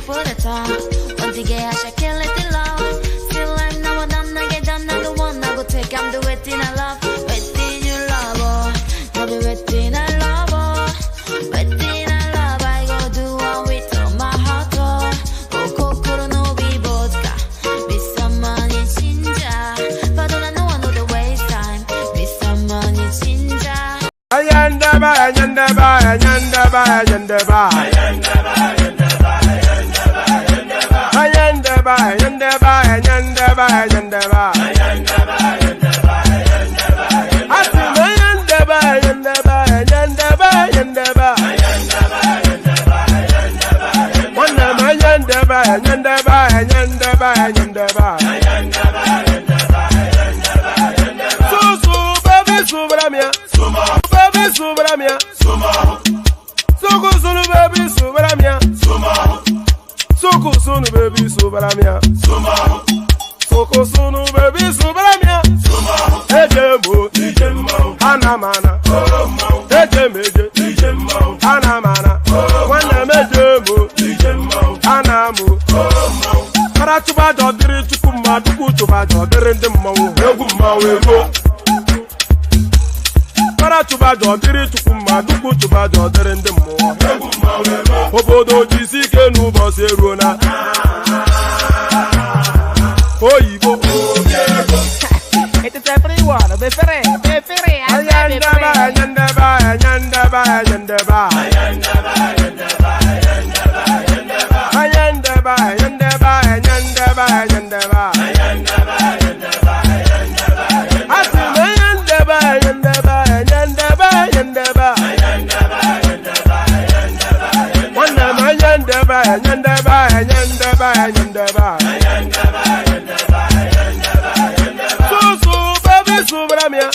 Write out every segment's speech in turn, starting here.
for the top. Once you get, I shall kill it in love. Still I'm now done, I get done, I'm the one I go take, I'm the waiting I love. Waiting you love, oh. Now be waiting I love, oh. Waiting I love, I go do one with all my heart, oh. Oh, kokoro no be vodka. Be someone in Shinja. But all I know the waste time. Be someone in Shinja. Ayanda ba, ayanda ba, ayanda ba, ayanda ba. Ayanda ba, ayanda ba, ayanda ba, ayanda ba. Ayanda ba, ayanda ba, ayanda ba, ayanda ba. Ayanda ba, ayanda ba, ayanda ba. Asima ayanda ba, ayanda ba, ayanda ba, ayanda ba. Ayanda ba, ayanda ba, ayanda ba. Wana ayanda ba, ayanda ba, ayanda ba, ayanda ba. Ayanda ba, ayanda ba, ayanda ba, ayanda ba. Susu baby subramia. Baby subramia. Suku sunu baby subramia. Suku sunu baby subramia. Suku sunu baby subramia. Ejemo, ejemo, anamana. Ejemeje, ejemo, anamana. Wana mejemo, ejemo, anamu. Para chuba jodiri chukuma duku chuba jodiri ndemo. Egu mawego. Para chuba jodiri chukuma duku chuba jodiri ndemo. Egu mawego. Obodo jisike nubo serona. Oyibo. It is everyone. Be free. Ayanda ba, ayanda ba, ayanda ba, ayanda ba. Ayanda ba, ayanda ba, ayanda ba, ayanda ba. Ayanda ba, ayanda ba, ayanda ba, ayanda ba. Ayanda ba, ayanda ba, ayanda ba. Asima ayanda ba, ayanda ba, ayanda ba, ayanda ba. Ayanda ba, ayanda ba, ayanda ba. Wana ayanda ba, ayanda ba, ayanda ba, ayanda ba. Ayanda ba, ayanda ba, ayanda ba, ayanda ba. Susu baby subramia.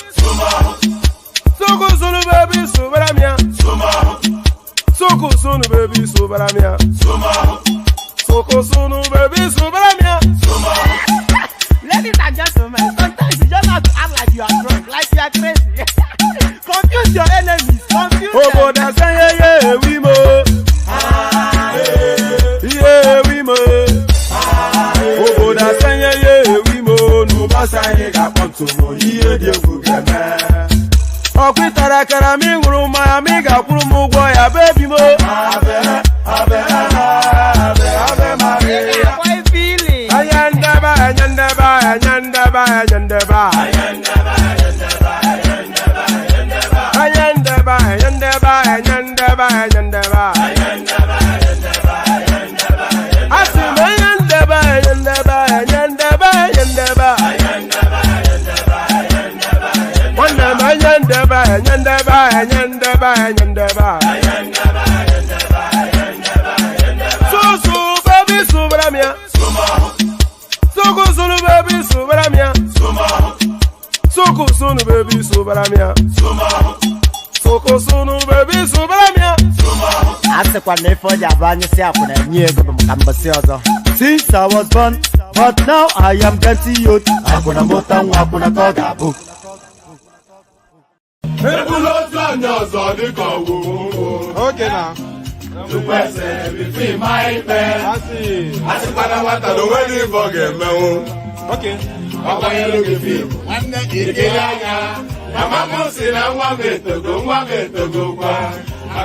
Suku sunu baby subramia. Suku sunu baby subramia. Suku sunu baby subramia. Ladies and gentlemen, sometimes you just have to act like you are drunk, like you are crazy. Confuse your enemies. Confuse them. Oboda say yeah we mo. Yeah we mo. Oboda say yeah we mo. No basa ye ga ponto mo. Iye de fugeme. Okwitara kara mi nguru ma mi ga kwuru mu gwo ya baby mo. Abe Maria. Boy feeling. Ayanda ba, ayanda ba, ayanda ba, ayanda ba. Ayanda ba, ayanda ba, ayanda ba, ayanda ba. Ayanda ba, ayanda ba, ayanda ba, ayanda ba. Ayanda ba, ayanda ba, ayanda ba, ayanda ba. Asima ayanda ba, ayanda ba, ayanda ba, ayanda ba. Ayanda ba, ayanda ba, ayanda ba, ayanda ba. Wana ayanda ba, ayanda ba, ayanda ba, ayanda ba. Ayanda ba, ayanda ba, ayanda ba, ayanda ba. Susu baby subramia. Suku sunu baby subramia. Suku sunu baby subramia. Suku sunu baby subramia. Ase kwa nefo jabanye si akuna nyego mkambasi ozo. Since I was born, but now I am getting youth. Akuna mota akuna koga book. Okay now. To person between my pen. I see. I see what I want to do when you forget me. Okay. What are you looking for? One day you get ya. Mama say I want me to go. I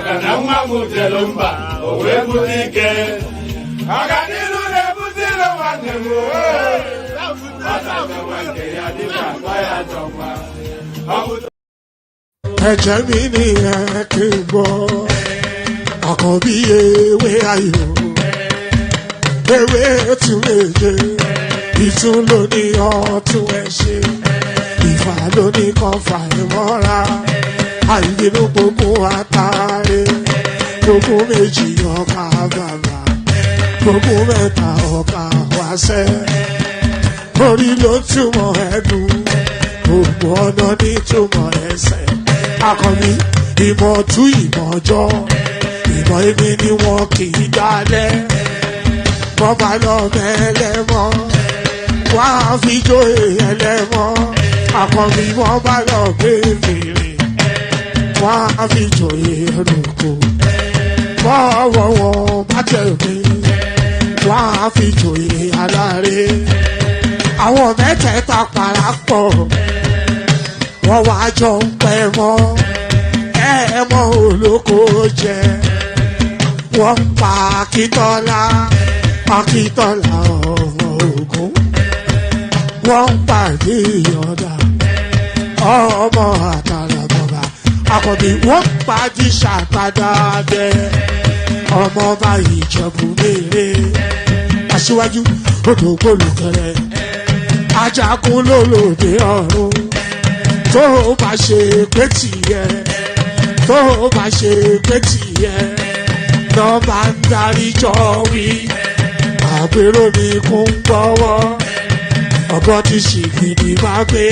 got no one who tell him back. Oh, where would he get? I got you to put it on one of them. Akpabio where are you? Ewe tu eje, itun lo ni ọtun ẹṣẹ, Ifá ló ní kan fà ìmọ́ra, àìbínú gbogbo àtàrẹ, gbogbo méjì ọkà bàbà, gbogbo mẹ́ta ọkà wáṣẹ́, orí ló túmọ̀ ẹnu, gbogbo ọ̀nà ní túmọ̀ ẹsẹ̀, Akpabio ìmọ̀ tú ìmọ̀ jọ. Ìmọ̀ èmi ni wọn kì í dálẹ̀, wọ́n bá lọ mẹ́lẹ́mọ́, wọ́n á fi jóye ẹlẹ́mọ́, Akpabio wọ́n bá lọ gbé fèrè, wọ́n á fi jóye ẹlòkò, wọ́n bá tẹ̀ mí, máa fi jòyè aláre. Àwọn mẹ́tẹ̀ẹ̀ta parapọ̀, wọ́n wá jọ ń pẹ́ mọ́. Ẹ̀ẹ́mọ́ olóko jẹ, wọ́n pa Akíntọ́lá, Akíntọ́lá ọmọ Ògún. Wọ́n pàdé ìyọ̀dà, ọmọ àtàlàbọ̀bà. Àkọ́bí wọ́n pàdé ṣàtàdá bẹ́ẹ̀. Ọmọ bá Ìjẹ̀bú mèrè. Aṣíwájú odò gbólùkẹrẹ. Ajagun lólòdì ọ̀run. Tó o bá ṣe pé tìyẹ, tó o bá ṣe pé tìyẹ, lọ́ bá ń darí jọ wí. Àgbèrò ni kún gbọ́wọ́, ọ̀gọ́ ti ṣìgìdì máa gbé,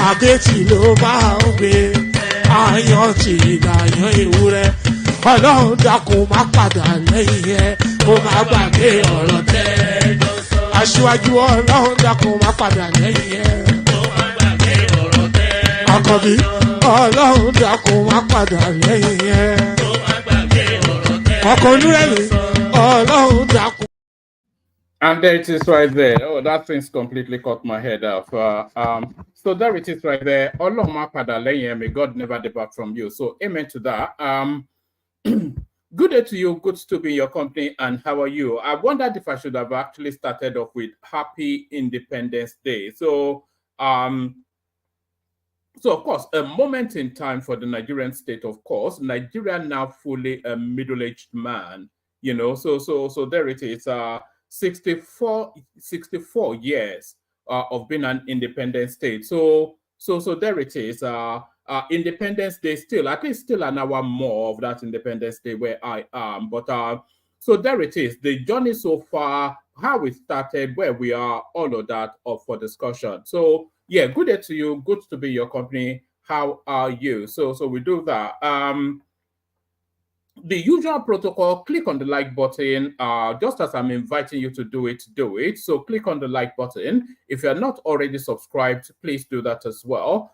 àgẹ́tì ló máa ń gbé, àyàn ti ìlàyàn ewúrẹ́. Ọlọ́run dákun má padà lẹ́yìn ẹ, kó má gbàgbé ọ̀rọ̀ tẹ́. Aṣíwájú Ọlọ́run dákun má padà lẹ́yìn ẹ, kó má gbàgbé ọ̀rọ̀ tẹ́. Àkọ́bí Ọlọ́run dákun má padà lẹ́yìn ẹ, kó má gbàgbé ọ̀rọ̀ tẹ́. Ọkọ̀ onírẹ̀lẹ̀ Ọlọ́run dákun. And there it is right there. Oh, that thing's completely cut my head off. So there it is right there. Oloma pada lẹ́yìn, may God never depart from you. So amen to that. Good day to you. Good to be in your company. And how are you? I wondered if I should have actually started off with Happy Independence Day. So of course, a moment in time for the Nigerian state. Of course, Nigeria now fully a middle-aged man. You know, so there it is. 64 years of being an independent state. So there it is. Independence Day still, at least still an hour more of that Independence Day where I am. But so there it is. The journey so far, how we started, where we are, all of that up for discussion. So yeah, good day to you. Good to be your company. How are you? So we do that. The usual protocol, click on the like button. Just as I'm inviting you to do it, do it. So click on the like button. If you're not already subscribed, please do that as well.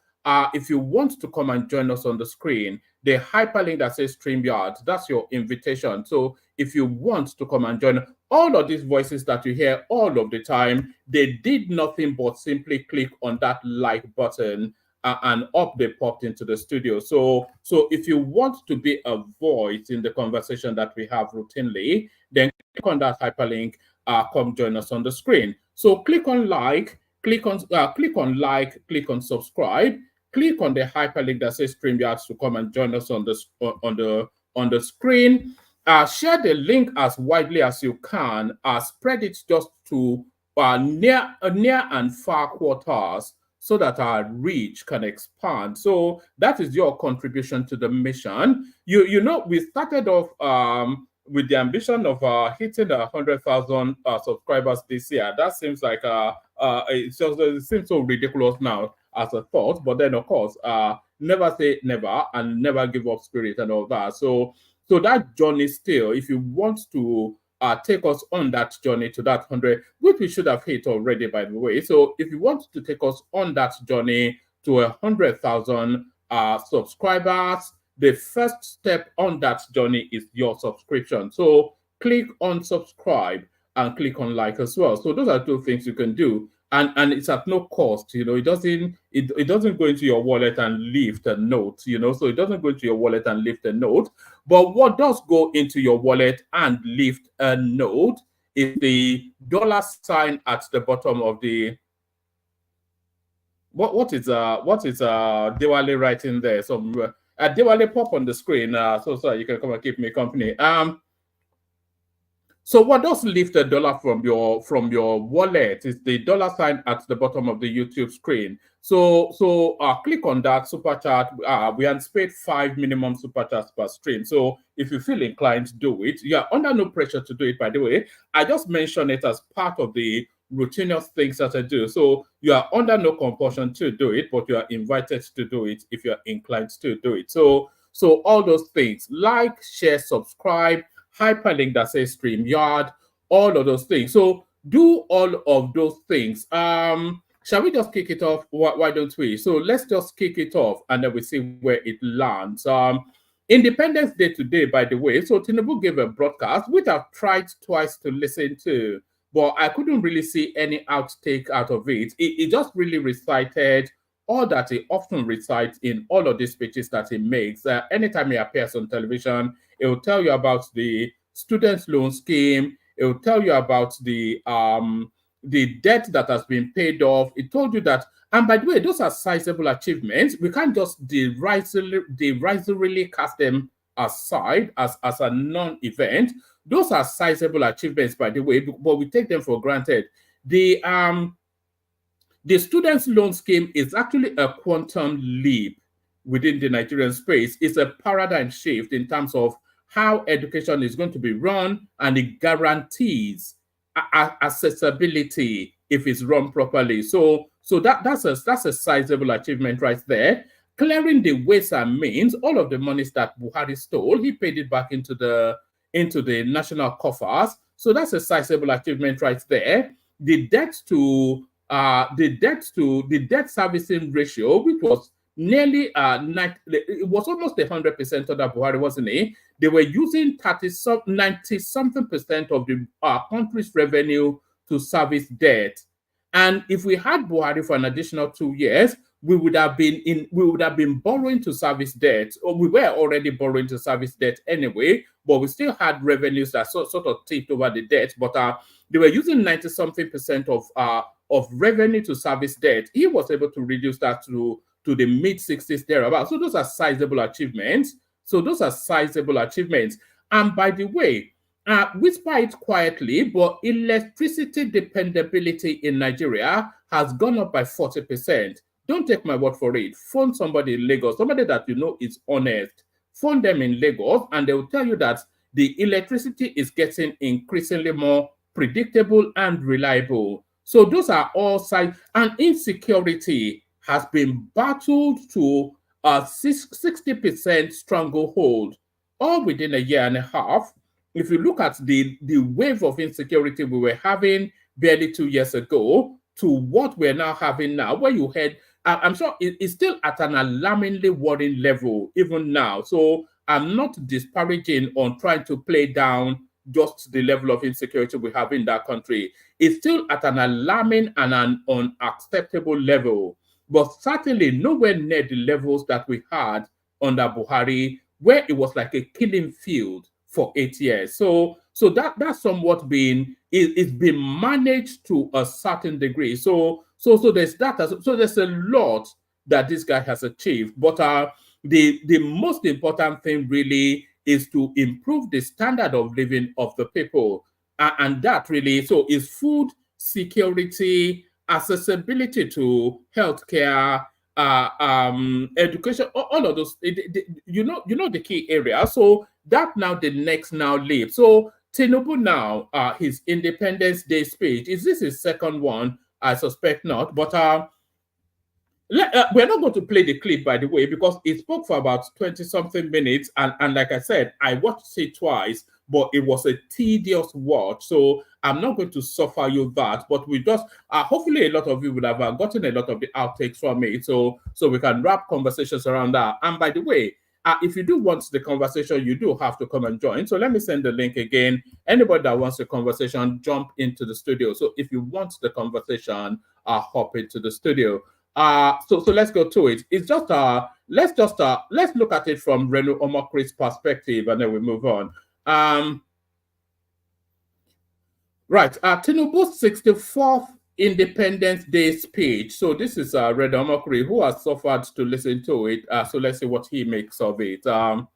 If you want to come and join us on the screen, the hyperlink that says StreamYard, that's your invitation. So if you want to come and join, all of these voices that you hear all of the time, they did nothing but simply click on that like button and up they popped into the studio. So if you want to be a voice in the conversation that we have routinely, then click on that hyperlink, come join us on the screen. So click on like, click on subscribe, click on the hyperlink that says StreamYard to come and join us on the screen. Share the link as widely as you can. Spread it just to near and far quarters, so that our reach can expand. So that is your contribution to the mission. You know, we started off with the ambition of hitting 100,000 subscribers this year. That seems like it seems so ridiculous now as a thought. But then, of course, never say never and never give up spirit and all that. So that journey still, if you want to take us on that journey to that 100, which we should have hit already, by the way. So if you want to take us on that journey to 100,000 subscribers, the first step on that journey is your subscription. So click on subscribe and click on like as well. So those are two things you can do. And it's at no cost, you know. It doesn't go into your wallet and lift a note, you know. So it doesn't go into your wallet and lift a note. But what does go into your wallet and lift a note is the $sign at the bottom of the what is Diwali writing there? So Diwali pop on the screen. So you can come and keep me company. So what does lift $1 from your wallet is the $sign at the bottom of the YouTube screen. So click on that super chat. We anticipate 5 minimum super chats per stream. So if you feel inclined, do it. You are under no pressure to do it, by the way. I just mentioned it as part of the routinous things that I do. So you are under no compulsion to do it, but you are invited to do it if you are inclined to do it. So all those things, like, share, subscribe, hyperlink that says StreamYard, all of those things. So do all of those things. Shall we just kick it off? Why don't we? So let's just kick it off and then we see where it lands. Independence Day today, by the way. So Tinubu gave a broadcast, which I've tried twice to listen to, but I couldn't really see any outtake out of it. It just really recited all that he often recites in all of these speeches that he makes. Anytime he appears on television, it will tell you about the student loan scheme. It will tell you about the debt that has been paid off. It told you that, and by the way, those are sizable achievements. We can't just derisively cast them aside as a non-event. Those are sizable achievements, by the way, but we take them for granted. The students' loan scheme is actually a quantum leap within the Nigerian space. It's a paradigm shift in terms of how education is going to be run, and it guarantees accessibility if it's run properly. So that's a sizable achievement right there. Clearing the ways and means, all of the monies that Buhari stole, he paid it back into the national coffers. So that's a sizable achievement right there. The debt servicing ratio, which was nearly it was almost 100% under Buhari, wasn't it? They were using 90-something% of the country's revenue to service debt. And if we had Buhari for an additional 2 years, we would have been borrowing to service debt, or we were already borrowing to service debt anyway, but we still had revenues that sort of tipped over the debt. But they were using 90-something% of revenue to service debt. He was able to reduce that to the mid-60s thereabouts. So those are sizable achievements. And by the way, whisper it quietly, but electricity dependability in Nigeria has gone up by 40%. Don't take my word for it. Phone somebody in Lagos, somebody that you know is honest. Phone them in Lagos, and they will tell you that the electricity is getting increasingly more predictable and reliable. So those are all sides. And insecurity has been battled to a 60% stranglehold, all within a year and a half. If you look at the wave of insecurity we were having barely 2 years ago to what we're now having now, where you had, I'm sure it's still at an alarmingly worrying level even now. So I'm not disparaging on trying to play down just the level of insecurity we have in that country. It's still at an alarming and an unacceptable level, but certainly nowhere near the levels that we had under Buhari, where it was like a killing field for 8 years. So that's somewhat it's been managed to a certain degree. So there's that. So there's a lot that this guy has achieved. But the most important thing really is to improve the standard of living of the people. And that really, so is food security, accessibility to healthcare, education, all of those, you know the key areas. So that now the next leap. So Tinubu now, his Independence Day speech, is this his second one? I suspect not, but we're not going to play the clip, by the way, because it spoke for about 20-something minutes, and like I said, I watched it twice, but it was a tedious watch, so I'm not going to suffer you that, but we just, hopefully a lot of you would have gotten a lot of the outtakes from it, so we can wrap conversations around that. And by the way, if you do want the conversation, you do have to come and join. So let me send the link again. Anybody that wants the conversation, jump into the studio. So if you want the conversation, hop into the studio. So let's go to it. It's just let's look at it from Renu Omokri's perspective, and then we move on. Right, Tinubu's 64th Independence Day speech. So this is Renu Omokri, who has suffered to listen to it. So let's see what he makes of it. The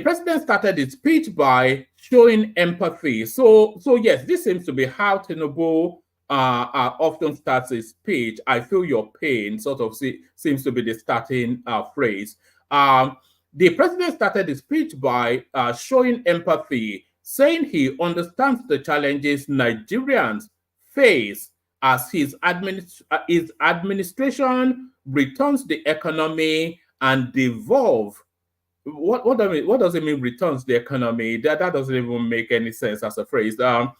president started his speech by showing empathy. So yes, this seems to be how Tinubu often starts his speech. I feel your pain sort of seems to be the starting phrase. The president started his speech by showing empathy, saying he understands the challenges Nigerians face as his administration returns the economy and devolve. What does it mean, returns the economy? That doesn't even make any sense as a phrase. The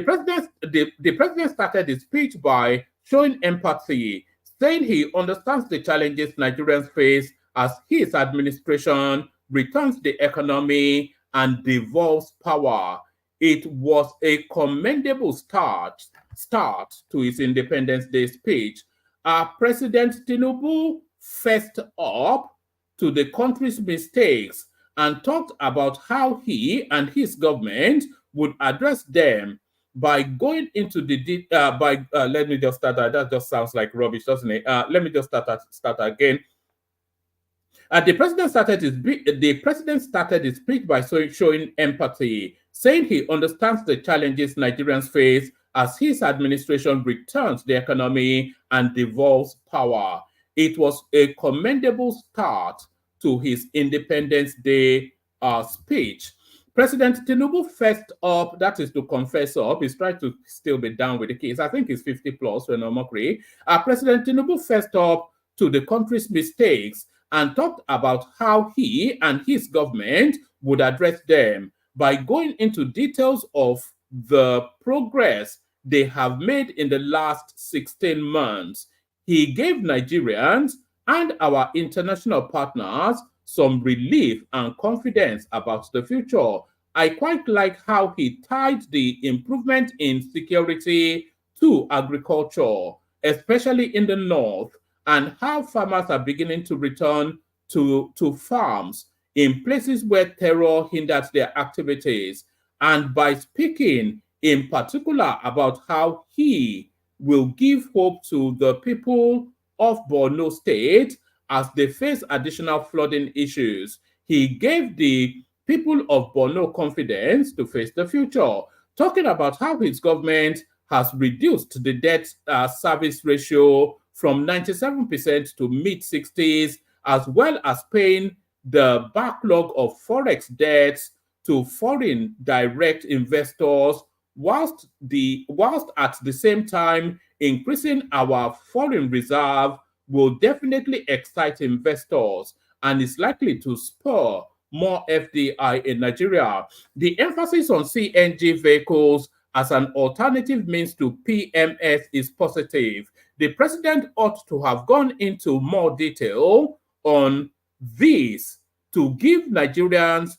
president started his speech by showing empathy, saying he understands the challenges Nigerians face as his administration returns the economy and devolves power. It was a commendable start to his Independence Day speech. President Tinubu fessed up to the country's mistakes and talked about how he and his government would address them by going into the let me just start that just sounds like rubbish, doesn't it? Let me just start again. The president started his speech by showing empathy, saying he understands the challenges Nigerians face as his administration returns the economy and devolves power. It was a commendable start to his Independence Day speech. President Tinubu fessed up, that is to confess up. He's trying to still be down with the case. I think he's 50 plus when I'm agree. President Tinubu fessed up to the country's mistakes and talked about how he and his government would address them by going into details of the progress they have made in the last 16 months. He gave Nigerians and our international partners some relief and confidence about the future. I quite like how he tied the improvement in security to agriculture, especially in the north, and how farmers are beginning to return to farms in places where terror hindered their activities, and by speaking in particular about how he will give hope to the people of Borno State as they face additional flooding issues. He gave the people of Borno confidence to face the future, talking about how his government has reduced the debt service ratio from 97% to mid-60s, as well as paying the backlog of forex debts to foreign direct investors, whilst at the same time increasing our foreign reserve will definitely excite investors and is likely to spur more FDI in Nigeria. The emphasis on CNG vehicles as an alternative means to PMS is positive. The president ought to have gone into more detail on this to give Nigerians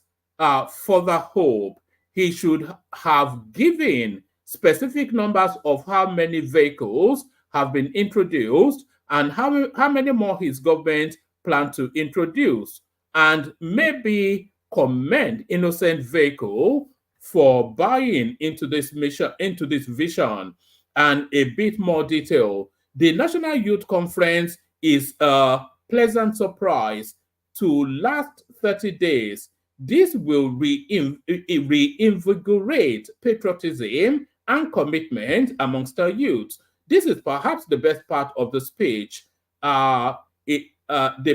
further hope. He should have given specific numbers of how many vehicles have been introduced and how many more his government plan to introduce, and maybe commend Innocent Vehicle for buying into this vision, and a bit more detail. The National Youth Conference is a pleasant surprise to last 30 days. This will reinvigorate patriotism and commitment amongst our youth. This is perhaps the best part of the speech. The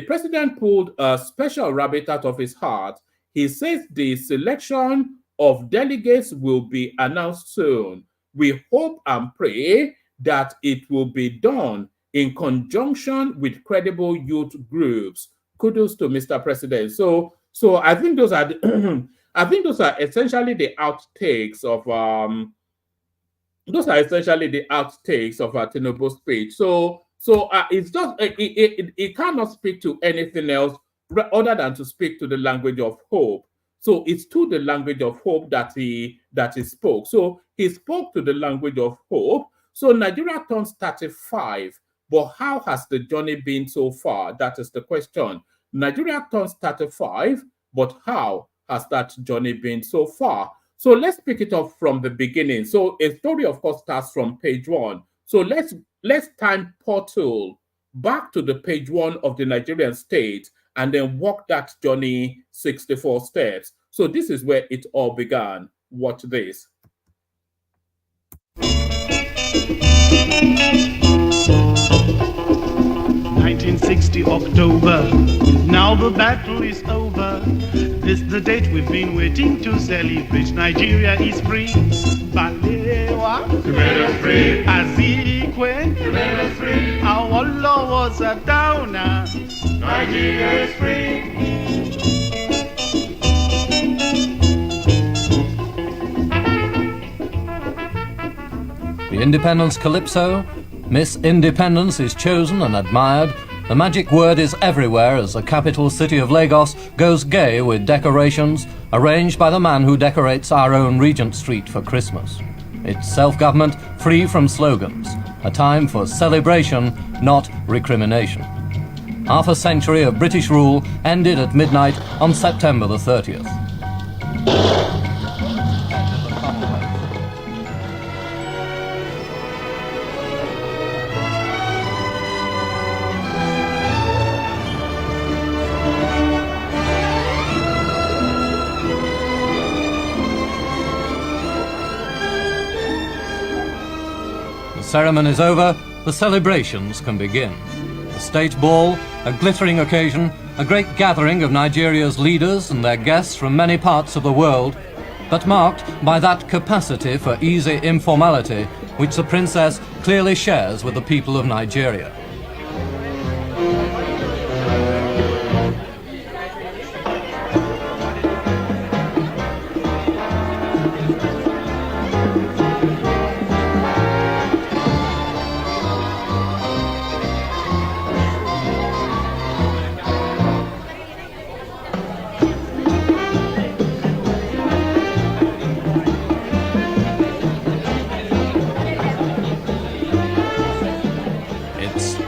president pulled a special rabbit out of his hat. He says the selection of delegates will be announced soon. We hope and pray that it will be done in conjunction with credible youth groups. Kudos to Mr. President. So I think those are essentially the outtakes of Tinubu's speech. So it's just it cannot speak to anything else other than to speak to the language of hope. So it's to the language of hope that he spoke. So he spoke to the language of hope. So Nigeria turns 35, but how has the journey been so far? That is the question. Nigeria turns 35, but how has that journey been so far? So let's pick it up from the beginning. So a story, of course, starts from page 1. So let's time portal back to the page 1 of the Nigerian state and then walk that journey 64 steps. So this is where it all began. Watch this. 1960 October, now the battle is over. This the date we've been waiting to celebrate. Nigeria is free. Balewa, Nigeria is free. Azikwe, Nigeria is free. Our law was a downer. Nigeria is free. The Independence Calypso, Miss Independence is chosen and admired The magic word is everywhere as the capital city of Lagos goes gay with decorations arranged by the man who decorates our own Regent Street for Christmas. It's self-government free from slogans, a time for celebration, not recrimination. Half a century of British rule ended at midnight on September the 30th. The ceremony is over, the celebrations can begin. The state ball, a glittering occasion, a great gathering of Nigeria's leaders and their guests from many parts of the world, but marked by that capacity for easy informality which the princess clearly shares with the people of Nigeria.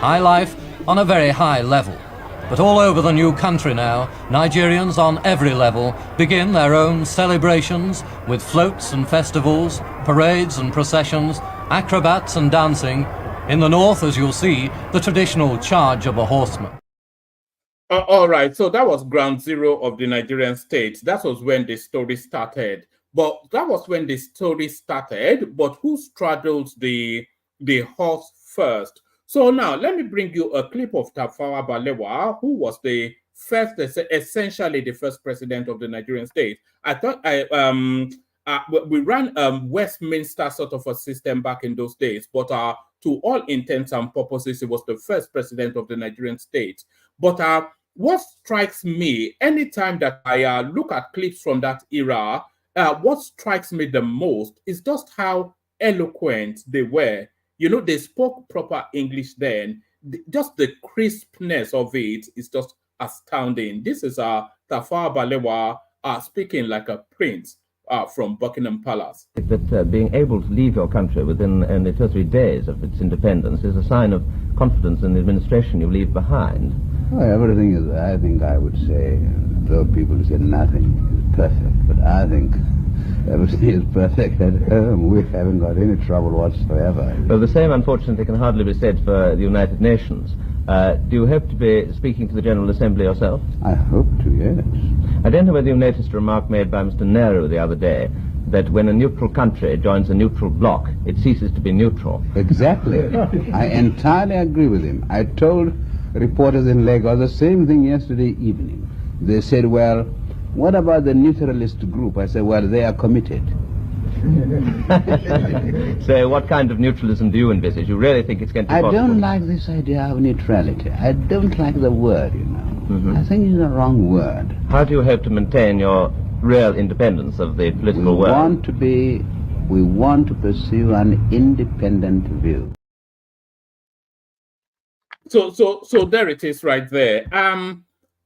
High life on a very high level. But all over the new country now, Nigerians on every level begin their own celebrations with floats and festivals, parades and processions, acrobats and dancing. In the north, as you'll see, the traditional charge of a horseman. All right, so that was ground zero of the Nigerian state. That was when the story started. But who straddles the horse first? So now let me bring you a clip of Tafawa Balewa, who was the first, essentially the first president of the Nigerian state. I thought we ran Westminster sort of a system back in those days, but to all intents and purposes, he was the first president of the Nigerian state. But what strikes me anytime that I look at clips from that era, what strikes me the most is just how eloquent they were. You know, they spoke proper English then. Just the crispness of it is just astounding. This is Tafawa Balewa speaking like a prince from Buckingham Palace. That being able to leave your country within only 2 or 3 days of its independence is a sign of confidence in the administration you leave behind. Well, everything is, I think I would say, though people say nothing is perfect, but I think everything is perfect at home. We haven't got any trouble whatsoever. Well, the same, unfortunately, can hardly be said for the United Nations. Do you hope to be speaking to the General Assembly yourself? I hope to, yes. I don't know whether you noticed a remark made by Mr. Nehru the other day, that when a neutral country joins a neutral bloc, it ceases to be neutral. Exactly. I entirely agree with him. I told reporters in Lagos the same thing yesterday evening. They said, well, what about the neutralist group? I said, well, they are committed. So what kind of neutralism do you envisage? You really think it's going to be possible? I don't like this idea of neutrality. I don't like the word, you know. Mm-hmm. I think it's the wrong word. How do you hope to maintain your real independence of the political world? We want to pursue an independent view. So there it is right there.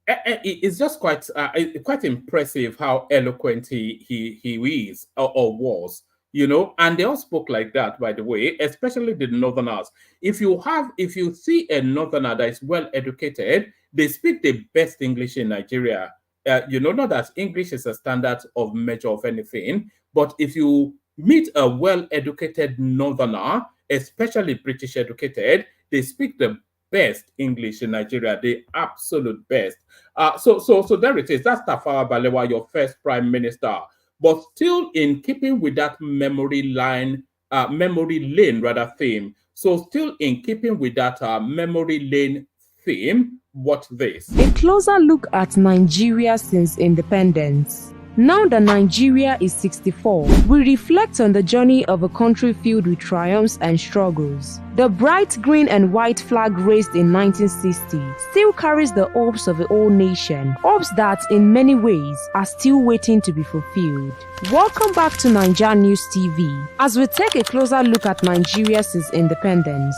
It's just quite impressive how eloquent he is or was, you know. And they all spoke like that, by the way, especially the Northerners. If you see a Northerner that is well educated, they speak the best English in Nigeria. You know, not that English is a standard of measure of anything, but if you meet a well-educated Northerner, especially British educated, they speak the best English in Nigeria, the absolute best. So there it is. That's Tafawa Balewa, your first prime minister. But still in keeping with that memory lane theme. So still in keeping with that memory lane theme, watch this. A closer look at Nigeria since independence. Now that Nigeria is 64, we reflect on the journey of a country filled with triumphs and struggles. The bright green and white flag raised in 1960 still carries the hopes of the whole nation, hopes that in many ways are still waiting to be fulfilled. Welcome back to Naija News TV as we take a closer look at Nigeria since independence.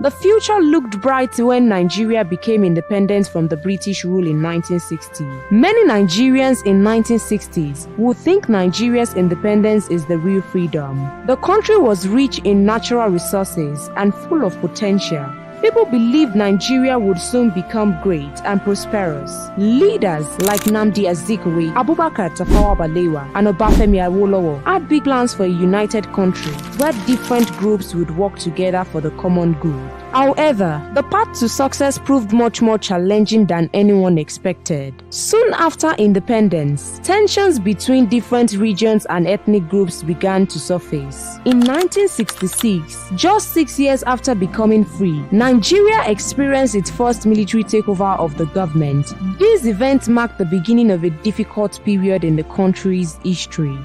The future looked bright when Nigeria became independent from the British rule in 1960. Many Nigerians in 1960s would think Nigeria's independence is the real freedom. The country was rich in natural resources and full of potential. People believed Nigeria would soon become great and prosperous. Leaders like Nnamdi Azikiwe, Abubakar Tafawa Balewa, and Obafemi Awolowo had big plans for a united country where different groups would work together for the common good. However, the path to success proved much more challenging than anyone expected. Soon after independence, tensions between different regions and ethnic groups began to surface. In 1966, just 6 years after becoming free, Nigeria experienced its first military takeover of the government. This event marked the beginning of a difficult period in the country's history.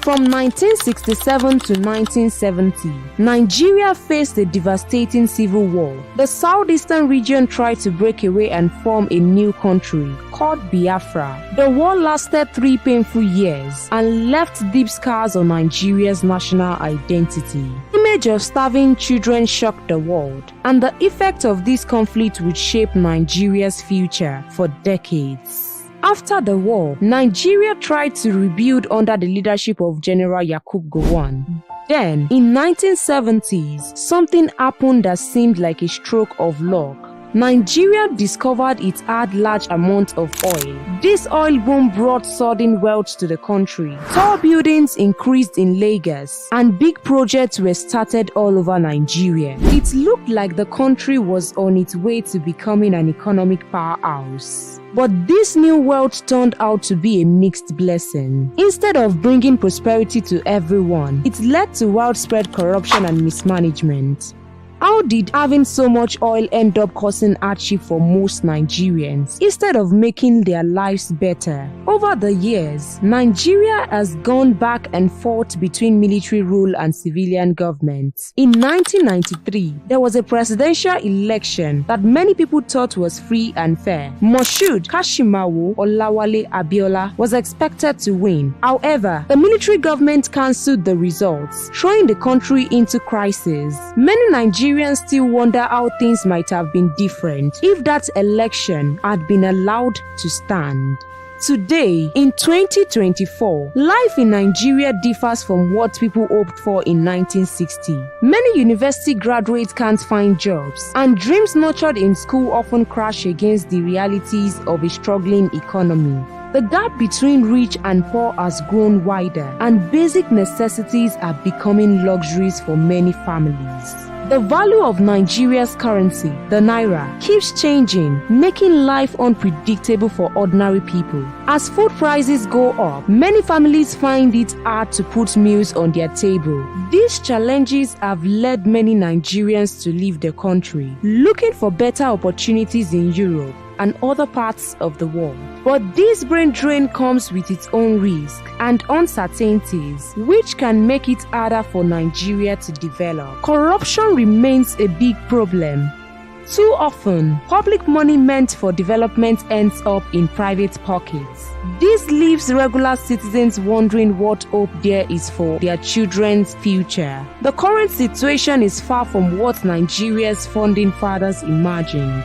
From 1967 to 1970, Nigeria faced a devastating civil war. The southeastern region tried to break away and form a new country called Biafra. The war lasted 3 painful years and left deep scars on Nigeria's national identity. The image of starving children shocked the world, and the effect of this conflict would shape Nigeria's future for decades. After the war, Nigeria tried to rebuild under the leadership of General Yakubu Gowon. Then, in 1970s, something happened that seemed like a stroke of luck. Nigeria discovered it had large amounts of oil. This oil boom brought sudden wealth to the country. Tall buildings increased in Lagos, and big projects were started all over Nigeria. It looked like the country was on its way to becoming an economic powerhouse. But this new wealth turned out to be a mixed blessing. Instead of bringing prosperity to everyone, it led to widespread corruption and mismanagement. How did having so much oil end up causing hardship for most Nigerians instead of making their lives better? Over the years, Nigeria has gone back and forth between military rule and civilian government. In 1993, there was a presidential election that many people thought was free and fair. Moshood Kashimawo Olawale Abiola was expected to win. However, the military government cancelled the results, throwing the country into crisis. Many Nigerians still wonder how things might have been different if that election had been allowed to stand. Today, in 2024, life in Nigeria differs from what people hoped for in 1960. Many university graduates can't find jobs, and dreams nurtured in school often crash against the realities of a struggling economy. The gap between rich and poor has grown wider, and basic necessities are becoming luxuries for many families. The value of Nigeria's currency, the naira, keeps changing, making life unpredictable for ordinary people. As food prices go up, many families find it hard to put meals on their table. These challenges have led many Nigerians to leave the country, looking for better opportunities in Europe and other parts of the world. But this brain drain comes with its own risk and uncertainties, which can make it harder for Nigeria to develop. Corruption remains a big problem. Too often, public money meant for development ends up in private pockets. This leaves regular citizens wondering what hope there is for their children's future. The current situation is far from what Nigeria's founding fathers imagined.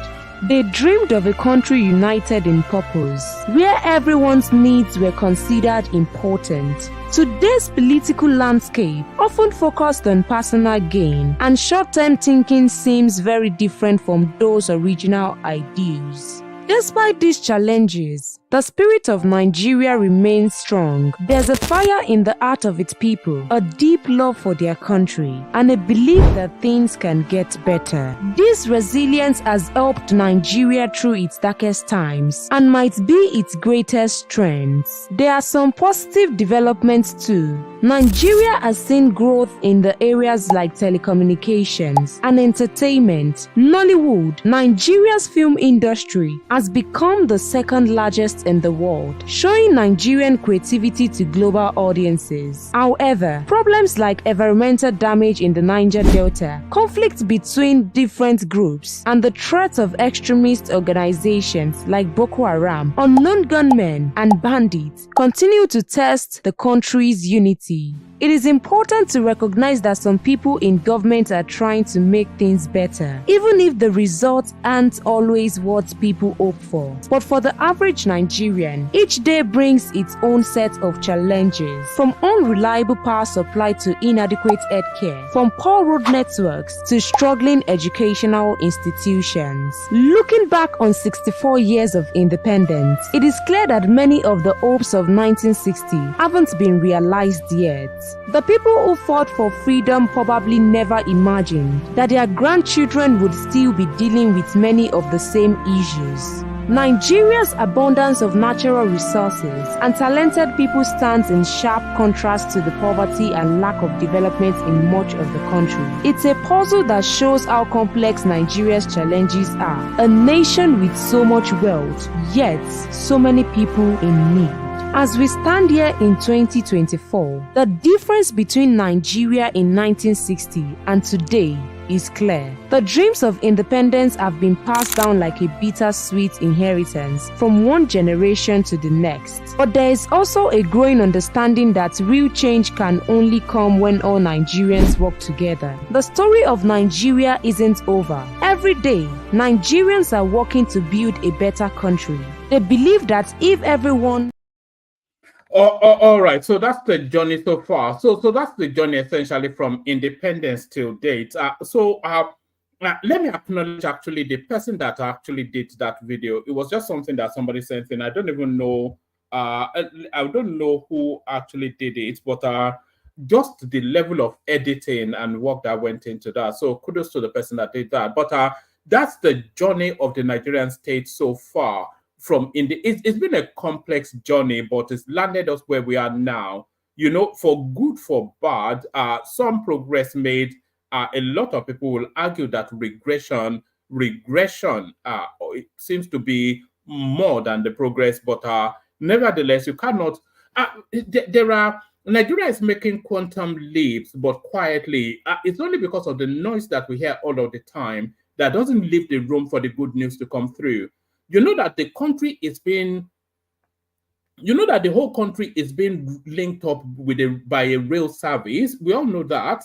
They dreamed of a country united in purpose, where everyone's needs were considered important. Today's political landscape often focused on personal gain, and short-term thinking seems very different from those original ideals. Despite these challenges, the spirit of Nigeria remains strong. There's a fire in the heart of its people, a deep love for their country, and a belief that things can get better. This resilience has helped Nigeria through its darkest times and might be its greatest strength. There are some positive developments too. Nigeria has seen growth in the areas like telecommunications and entertainment. Nollywood, Nigeria's film industry, has become the second largest in the world, showing Nigerian creativity to global audiences. However, problems like environmental damage in the Niger Delta, conflict between different groups, and the threat of extremist organizations like Boko Haram, unknown gunmen, and bandits continue to test the country's unity. It is important to recognize that some people in government are trying to make things better, even if the results aren't always what people hope for. But for the average Nigerian, each day brings its own set of challenges, from unreliable power supply to inadequate healthcare, from poor road networks to struggling educational institutions. Looking back on 64 years of independence, it is clear that many of the hopes of 1960 haven't been realized yet. The people who fought for freedom probably never imagined that their grandchildren would still be dealing with many of the same issues. Nigeria's abundance of natural resources and talented people stands in sharp contrast to the poverty and lack of development in much of the country. It's a puzzle that shows how complex Nigeria's challenges are. A nation with so much wealth, yet so many people in need. As we stand here in 2024, the difference between Nigeria in 1960 and today is clear. The dreams of independence have been passed down like a bittersweet inheritance from one generation to the next. But there is also a growing understanding that real change can only come when all Nigerians work together. The story of Nigeria isn't over. Every day, Nigerians are working to build a better country. They believe that if everyone all right, so that's the journey so far. So that's the journey essentially from independence till date. Let me acknowledge actually the person that actually did that video. It was just something that somebody sent in. I don't even know. I don't know who actually did it, but just the level of editing and work that went into that. So kudos to the person that did that. But that's the journey of the Nigerian state so far. It's been a complex journey, but it's landed us where we are now. You know, for good, for bad, some progress made. A lot of people will argue that regression, it seems to be more than the progress, but nevertheless, you cannot. Nigeria is making quantum leaps, but quietly. It's only because of the noise that we hear all of the time that doesn't leave the room for the good news to come through. You know that the country is being, you know that the whole country is being linked up by a rail service. We all know that,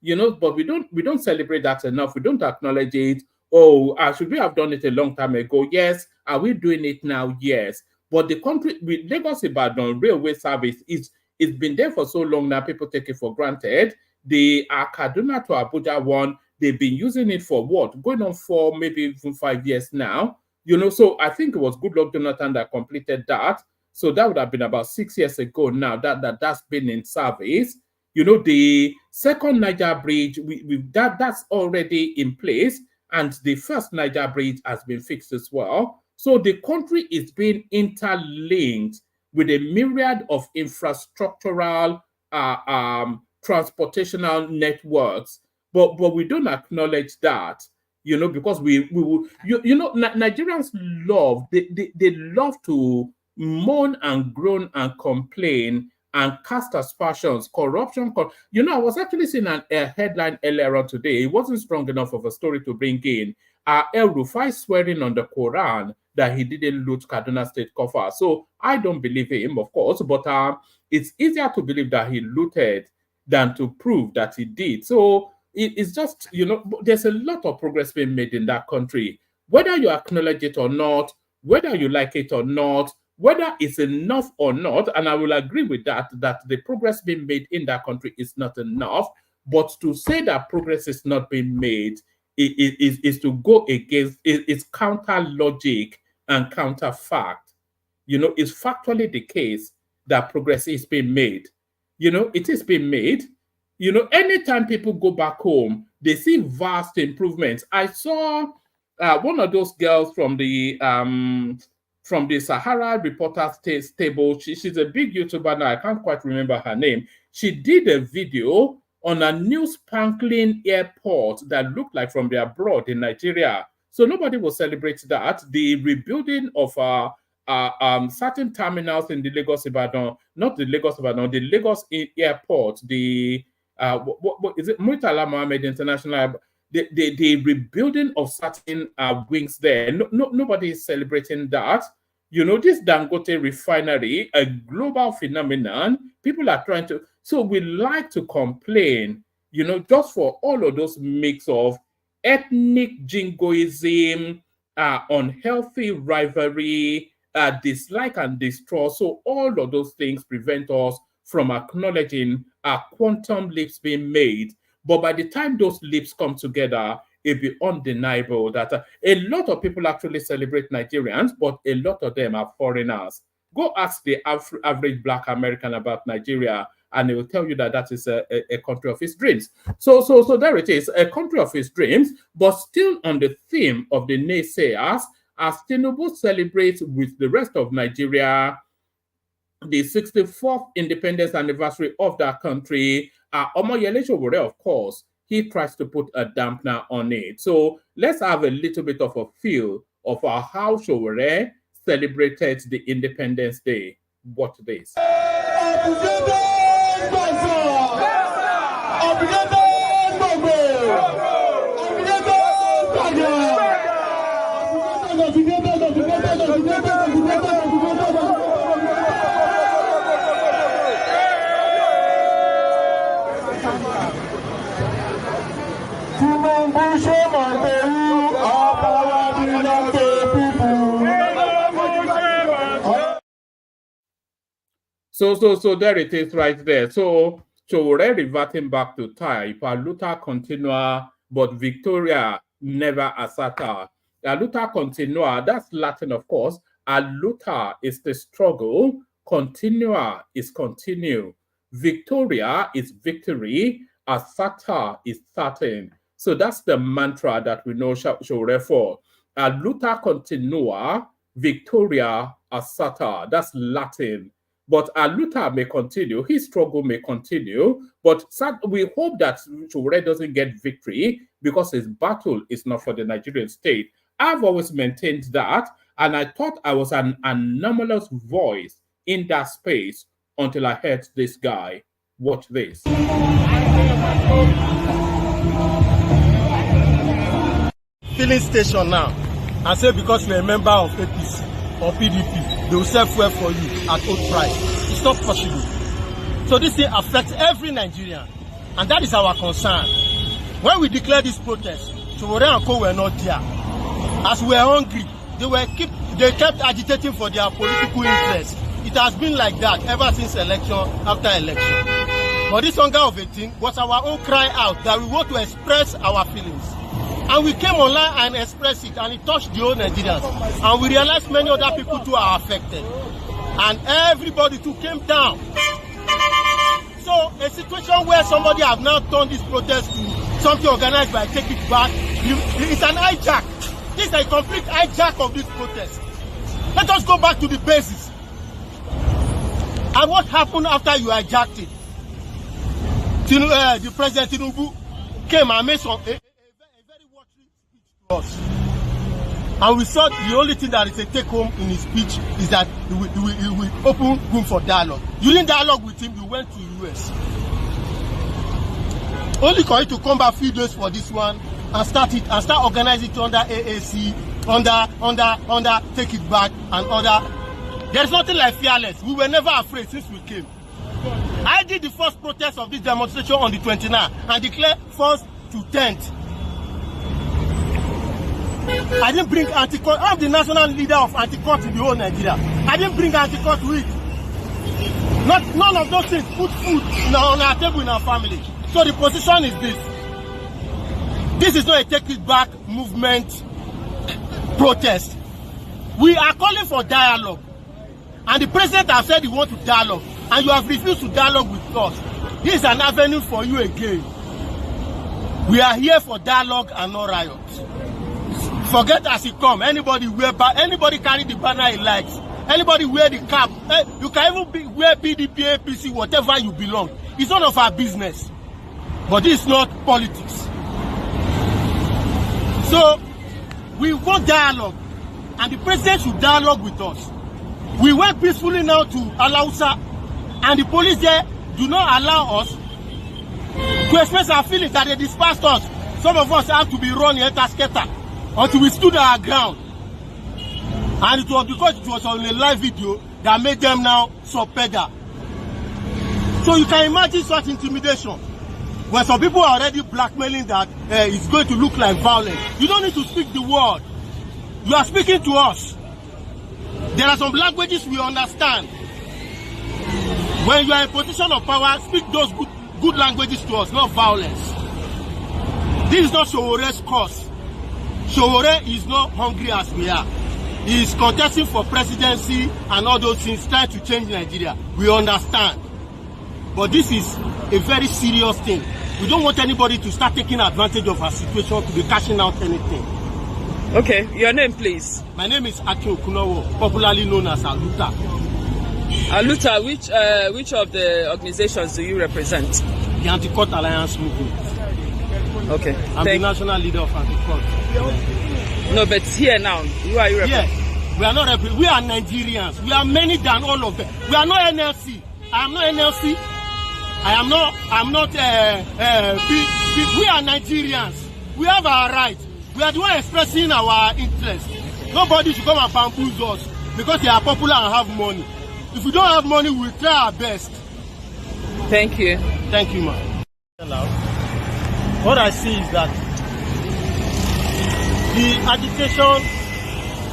you know, but we don't celebrate that enough. We don't acknowledge it. Oh, should we have done it a long time ago? Yes. Are we doing it now? Yes. But the country with Lagos-Ibadan railway service it's been there for so long now. People take it for granted. The Kaduna to Abuja one, they've been using it for what? Going on for maybe even 5 years now. You know, so I think it was Goodluck Jonathan that completed that. So that would have been about 6 years ago now that's been in service. You know, the second Niger bridge, that's already in place, and the first Niger bridge has been fixed as well. So the country is being interlinked with a myriad of infrastructural, transportational networks, but we don't acknowledge that. You know, because Nigerians love, they love to moan and groan and complain and cast aspersions, corruption. You know, I was actually seeing a headline earlier on today. It wasn't strong enough of a story to bring in. El Rufai swearing on the Quran that he didn't loot Kaduna State coffer. So I don't believe him, of course, but it's easier to believe that he looted than to prove that he did. So it's just, you know, there's a lot of progress being made in that country. Whether you acknowledge it or not, whether you like it or not, whether it's enough or not, and I will agree with that the progress being made in that country is not enough. But to say that progress is not being made is to go against, it's counter logic and counter fact. You know, it's factually the case that progress is being made. You know, it is being made. You know, anytime people go back home, they see vast improvements. I saw one of those girls from the Sahara Reporters table. She's a big YouTuber now. I can't quite remember her name. She did a video on a new sparkling airport that looked like from the abroad in Nigeria. So nobody will celebrate that. The rebuilding of certain terminals in the Lagos-Ibadan, not the Lagos-Ibadan, the Lagos airport, the what is it? Murtala Mohammed International. The rebuilding of certain wings there. Nobody is celebrating that. You know, this Dangote refinery, a global phenomenon, people are trying to, so we like to complain, you know, just for all of those mix of ethnic jingoism, unhealthy rivalry, dislike and distrust. So all of those things prevent us from acknowledging quantum leaps being made. But by the time those leaps come together, it'd be undeniable that a lot of people actually celebrate Nigerians, but a lot of them are foreigners. Go ask the average Black American about Nigeria, and they will tell you that that is a country of his dreams. So there it is, a country of his dreams, but still on the theme of the naysayers, as Tinubu celebrates with the rest of Nigeria the 64th independence anniversary of that country. Omoyele Sowore, of course, he tries to put a dampener on it. So let's have a little bit of a feel of how Sowore celebrated the Independence Day. Watch this. So there it is right there. So we're reverting back to type. Luta continua, but Victoria never asserta. Luta continua, that's Latin, of course. Luta is the struggle. Continua is continue. Victoria is victory. Asserta is certain. So that's the mantra that we know Sowore for. Luta continua, Victoria asserta. That's Latin. But Luta may continue, his struggle may continue, but we hope that Sowore doesn't get victory because his battle is not for the Nigerian state. I've always maintained that, and I thought I was an anomalous voice in that space until I heard this guy. Watch this. Filling station now, and say because you're a member of APC or PDP, they will sell fuel for you at old price. It's not possible. So this thing affects every Nigerian, and that is our concern. When we declared this protest, Sowore and Co were not there. As we were hungry, they kept agitating for their political interest. It has been like that ever since election after election. But this hunger of a thing was our own cry out that we want to express our feelings. And we came online and expressed it, and it touched the whole Nigerians. And we realized many other people too are affected. And everybody too came down. So a situation where somebody have now turned this protest to something organized by Take It Back, it's an hijack. This is a complete hijack of this protest. Let us go back to the basis. And what happened after you hijacked it? The President Tinubu came and made some us. And we saw the only thing that is a take home in his speech is that he will open room for dialogue. You didn't dialogue with him, you went to the US. Only for you to come back a few days for this one and start organizing it under AAC, under Take It Back and other. There's nothing like fearless. We were never afraid since we came. I did the first protest of this demonstration on the 29th and declared 1st to 10th. I didn't bring anti-court. I'm the national leader of anti-court in the whole Nigeria. I didn't bring anti-court with. None of those things put food on our table in our family. So the position is this. This is not a Take It Back movement protest. We are calling for dialogue. And the president has said he wants to dialogue. And you have refused to dialogue with us. This is an avenue for you again. We are here for dialogue and not riots. Forget as it come. Anybody carry the banner he likes. Anybody wear the cap. You can even wear PDP, APC, whatever you belong. It's none of our business. But this is not politics. So, we want dialogue. And the president should dialogue with us. We went peacefully now to Alausa. And the police there do not allow us to express our feelings that they dispersed us. Some of us have to be run enter skater until we stood our ground. And it was because it was on a live video that made them now sub-pedal. So you can imagine such intimidation. When some people are already blackmailing that it's going to look like violence. You don't need to speak the word. You are speaking to us. There are some languages we understand. When you are in a position of power, speak those good languages to us, not violence. This is not Sowore'S cause. Sowore is not hungry as we are. He is contesting for presidency and all those things, trying to change Nigeria. We understand. But this is a very serious thing. We don't want anybody to start taking advantage of our situation to be cashing out anything. Okay, your name, please. My name is Ekun Conferred, popularly known as Aluta. Aluta, which of the organizations do you represent? The Anti-Court Alliance Movement. Okay. I'm the national leader of Anti-Court. No, but here now, who are you representing? Yes, we are not we are Nigerians. We are many than all of them. We are not NLC. I am not NLC. I'm not we are Nigerians. We have our rights. We are the one expressing our interest. Nobody should come and bamboozle us because they are popular and have money. If we don't have money, we'll try our best. Thank you. Thank you, ma'am. What I see is that the agitation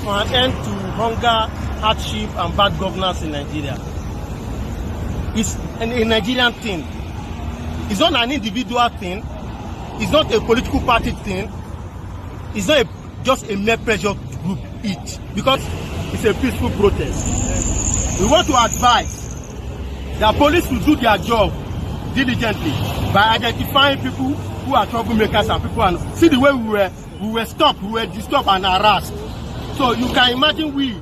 for an end to hunger, hardship, and bad governance in Nigeria is a Nigerian thing. It's not an individual thing. It's not a political party thing. It's not just a mere pressure group each, because it's a peaceful protest. We want to advise that police will do their job diligently by identifying people who are troublemakers and people. And see the way we were stopped, we were disturbed and harassed. So you can imagine we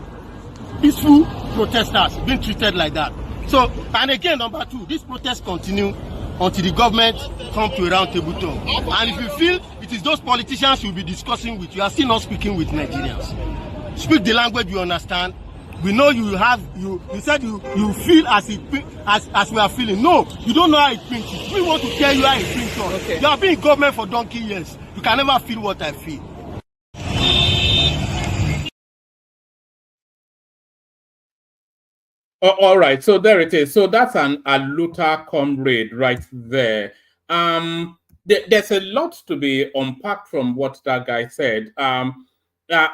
peaceful protesters being treated like that. So, and again, number two, this protest continue until the government come to a round table talk. And if you feel it is those politicians you'll be discussing with, you are still not speaking with Nigerians. Speak the language you understand. We know you said you feel as we are feeling. No, you don't know how it pinches. We want to tell you how it pinches. Okay. You have been in government for donkey years. You can never feel what I feel. All right, so there it is. So that's an Aluta comrade right there. There's a lot to be unpacked from what that guy said.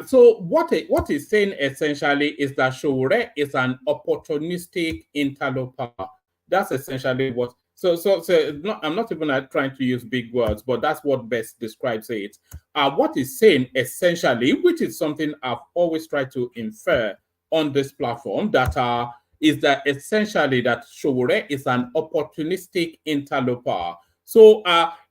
So what he's saying essentially is that Sowore is an opportunistic interloper. That's essentially what. So I'm not even trying to use big words, but that's what best describes it. What he's saying essentially, which is something I've always tried to infer on this platform, is that essentially that Sowore is an opportunistic interloper. So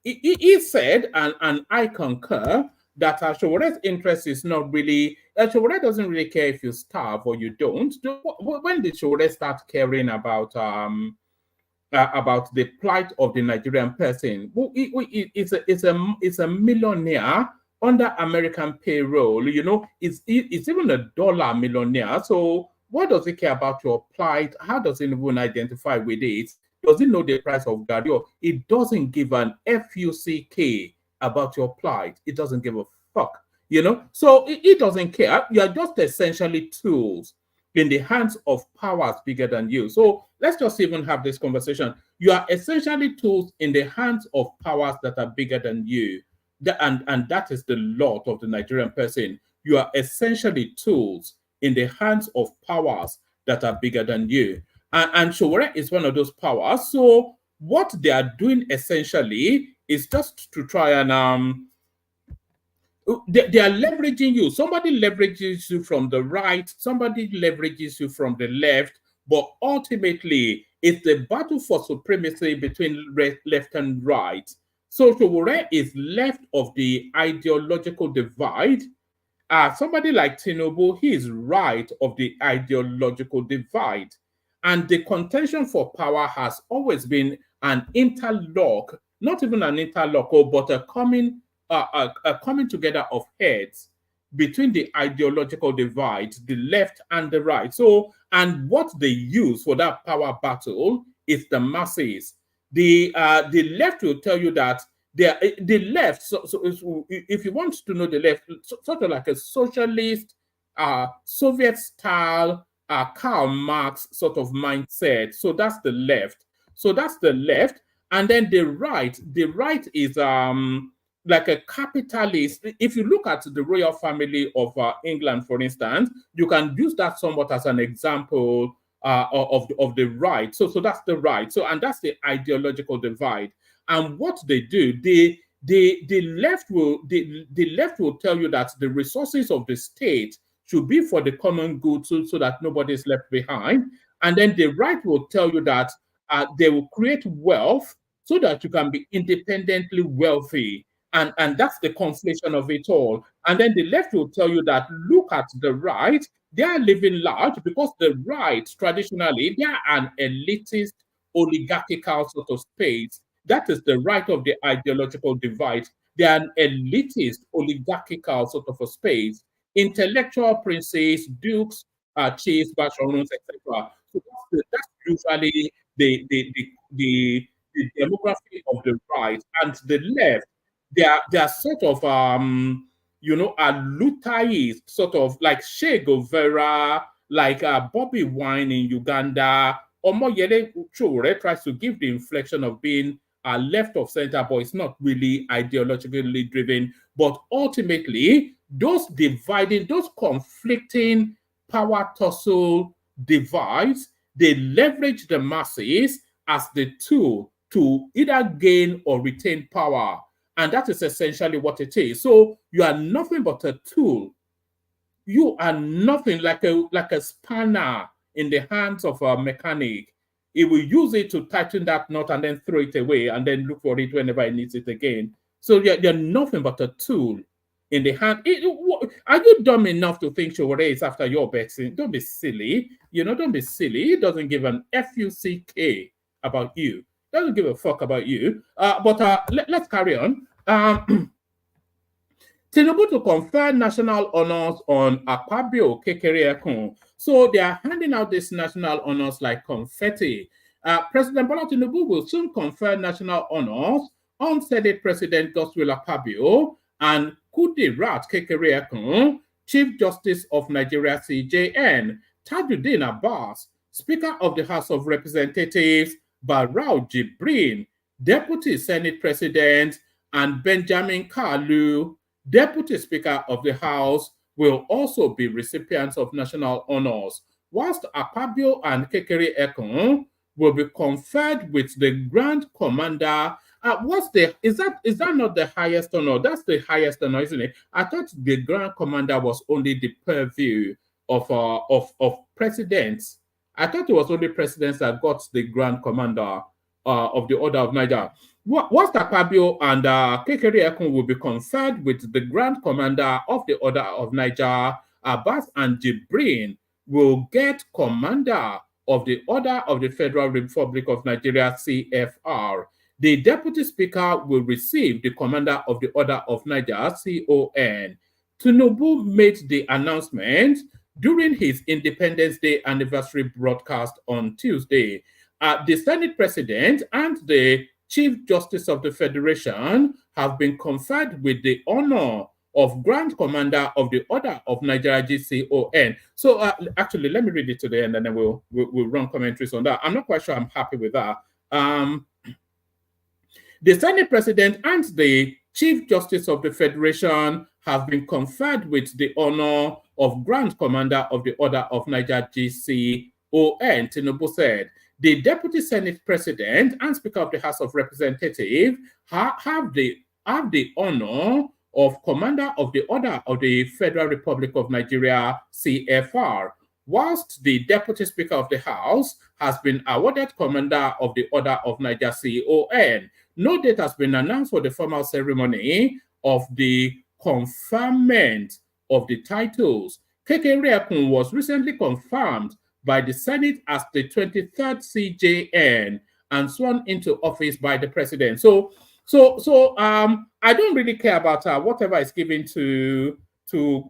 he said, and I concur, that Sowore'S interest is not really, Sowore doesn't really care if you starve or you don't. When did Sowore start caring about the plight of the Nigerian person? It's a millionaire under American payroll. You know, it's even a dollar millionaire. So what does he care about your plight? How does he even identify with it? Does he know the price of Gario? It doesn't give an FUCK about your plight. It doesn't give a fuck, you know? So it doesn't care. You are just essentially tools in the hands of powers bigger than you. So let's just even have this conversation. You are essentially tools in the hands of powers that are bigger than you. And that is the lot of the Nigerian person. You are essentially tools in the hands of powers that are bigger than you. And Sowore is one of those powers. So what they are doing essentially is just to try and they are leveraging you. Somebody leverages you from the right, somebody leverages you from the left, but ultimately it's the battle for supremacy between left and right. So Sowore is left of the ideological divide. Somebody like Tinubu, he is right of the ideological divide. And the contention for power has always been an interlock, not even an interlock, but a coming together of heads between the ideological divide, the left and the right. So, and what they use for that power battle is the masses. The left will tell you that the left, so if you want to know the left, sort of like a socialist Soviet-style Karl Marx sort of mindset. So that's the left. So that's the left. And then the right is like a capitalist. If you look at the royal family of England, for instance, you can use that somewhat as an example of the right. So that's the right. So, and that's the ideological divide. And what they do, the left will tell you that the resources of the state should be for the common good, so that nobody is left behind. And then the right will tell you that they will create wealth so that you can be independently wealthy. And that's the conflation of it all. And then the left will tell you that look at the right, they are living large because the right, traditionally, they are an elitist, oligarchical sort of space. That is the right of the ideological divide. They are an elitist, oligarchical sort of a space. Intellectual princes, dukes, chiefs, basharons, etc. So that's usually the demography of the right. And the left, they are sort of a Lutherist, sort of like Che Guevara, like Bobby Wine in Uganda. Omoyele Chore tries to give the inflection of being left of center, but it's not really ideologically driven. But ultimately, those conflicting power tussle divides, they leverage the masses as the tool to either gain or retain power. And that is essentially what it is. So you are nothing but a tool. You are nothing like a spanner in the hands of a mechanic. He will use it to tighten that knot and then throw it away and then look for it whenever he needs it again. So you're nothing but a tool in the hand. Are you dumb enough to think Sowore'S is after your betting? Don't be silly. Don't be silly. He doesn't give an FUCK about you. Doesn't give a fuck about you. But let's carry on. Tinubu to confer national honors on Akpabio, Kekere Ekun. So they are handing out these national honors like confetti. President Bola Tinubu will soon confer national honors on Senate President Godswill Akpabio and Kudirat Kekere Ekun, Chief Justice of Nigeria CJN, Tajuddin Abbas, Speaker of the House of Representatives Barau Jibrin, Deputy Senate President, and Benjamin Kalu, Deputy Speaker of the House, will also be recipients of national honors, whilst Akpabio and Kekere Ekun will be conferred with the Grand Commander. Is that not the highest honor? That's the highest honor, isn't it? I thought the Grand Commander was only the purview of presidents. I thought it was only presidents that got the Grand Commander of the Order of Niger. Whilst Akpabio and Kekere Ekun will be conferred with the Grand Commander of the Order of Niger, Abbas and Jibrin will get Commander of the Order of the Federal Republic of Nigeria, CFR. The Deputy Speaker will receive the Commander of the Order of Niger, CON. Tinubu made the announcement during his Independence Day anniversary broadcast on Tuesday. The Senate President and the Chief Justice of the Federation have been conferred with the honor of Grand Commander of the Order of Nigeria, GCON. So actually, let me read it to the end and then we'll run commentaries on that. I'm not quite sure I'm happy with that. The Senate President and the Chief Justice of the Federation have been conferred with the honor of Grand Commander of the Order of Nigeria, GCON, Tinubu said. The Deputy Senate President and Speaker of the House of Representatives have the honor of Commander of the Order of the Federal Republic of Nigeria, CFR, whilst the Deputy Speaker of the House has been awarded Commander of the Order of Nigeria, CON. No date has been announced for the formal ceremony of the conferment of the titles. Kekere Ekun was recently confirmed by the Senate as the 23rd CJN and sworn into office by the president. So I don't really care about whatever is given to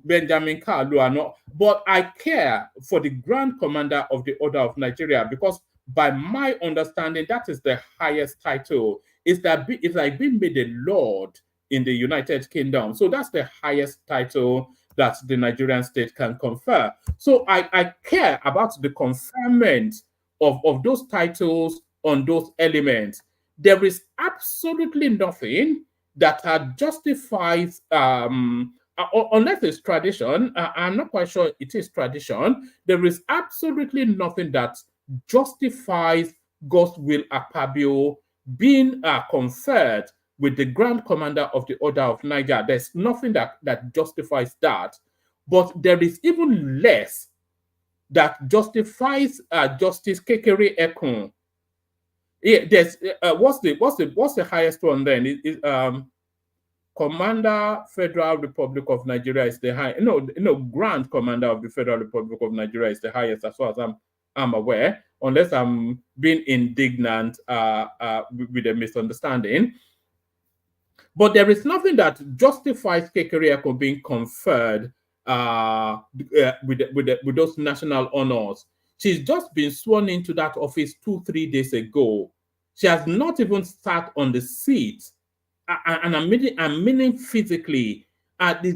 Benjamin Kalu or not, but I care for the Grand Commander of the Order of Nigeria because by my understanding, that is the highest title. It's like being made a lord in the United Kingdom. So that's the highest title. that the Nigerian state can confer. So I care about the conferment of those titles on those elements. There is absolutely nothing that justifies, unless it's tradition. I'm not quite sure it is tradition. There is absolutely nothing that justifies Godswill Akpabio being conferred with the Grand Commander of the Order of Niger. There's nothing that justifies that. But there is even less that justifies Justice Kekere Ekun. Yeah, there's what's the highest one then? Commander Federal Republic of Nigeria is the high. No, Grand Commander of the Federal Republic of Nigeria is the highest, as far as I'm aware, unless I'm being indignant with a misunderstanding. But there is nothing that justifies Kekere Ekun being conferred with those national honors. She's just been sworn into that office 2-3 days ago. She has not even sat on the seat, and I'm meaning physically.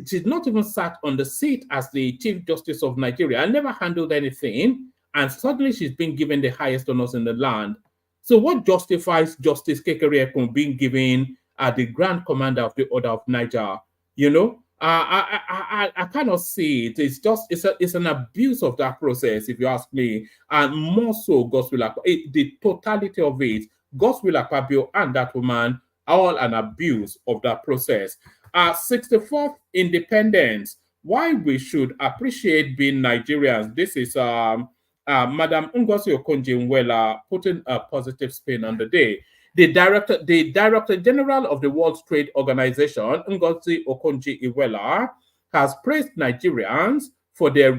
She's not even sat on the seat as the Chief Justice of Nigeria. I never handled anything, and suddenly she's been given the highest honors in the land. So what justifies Justice Kekere Ekun being given the Grand Commander of the Order of Niger? You know, I cannot see it. It's an abuse of that process, if you ask me, and more so Godswill Akpabio. The totality of it, Godswill Akpabio and that woman, all an abuse of that process. 64th independence. Why we should appreciate being Nigerians. This is Madam Ngozi Okonjo-Iweala putting a positive spin on the day. The Director General of the World Trade Organization, Ngozi Okonjo-Iweala, has praised Nigerians for their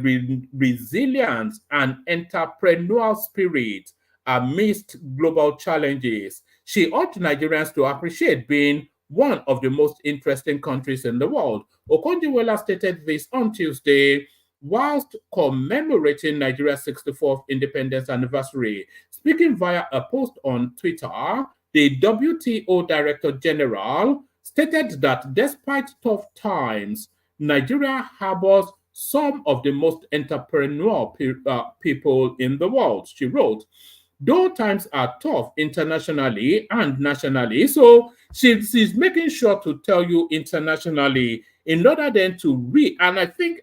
resilience and entrepreneurial spirit amidst global challenges. She urged Nigerians to appreciate being one of the most interesting countries in the world. Okonjo-Iweala stated this on Tuesday whilst commemorating Nigeria's 64th independence anniversary. Speaking via a post on Twitter, the WTO Director General stated that despite tough times, Nigeria harbors some of the most entrepreneurial people in the world. She wrote, though times are tough internationally and nationally, so she's making sure to tell you internationally in order then to read. And I think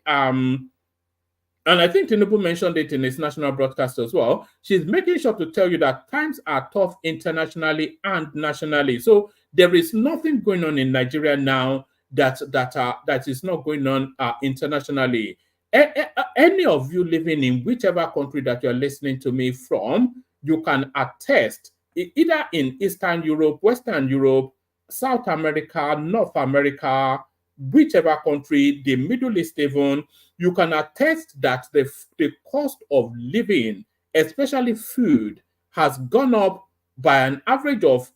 Tinubu mentioned it in his national broadcast as well. She's making sure to tell you that times are tough internationally and nationally. So there is nothing going on in Nigeria now that is not going on internationally. Any of you living in whichever country that you're listening to me from, you can attest, either in Eastern Europe, Western Europe, South America, North America, whichever country, the Middle East even, you can attest that the cost of living, especially food, has gone up by an average of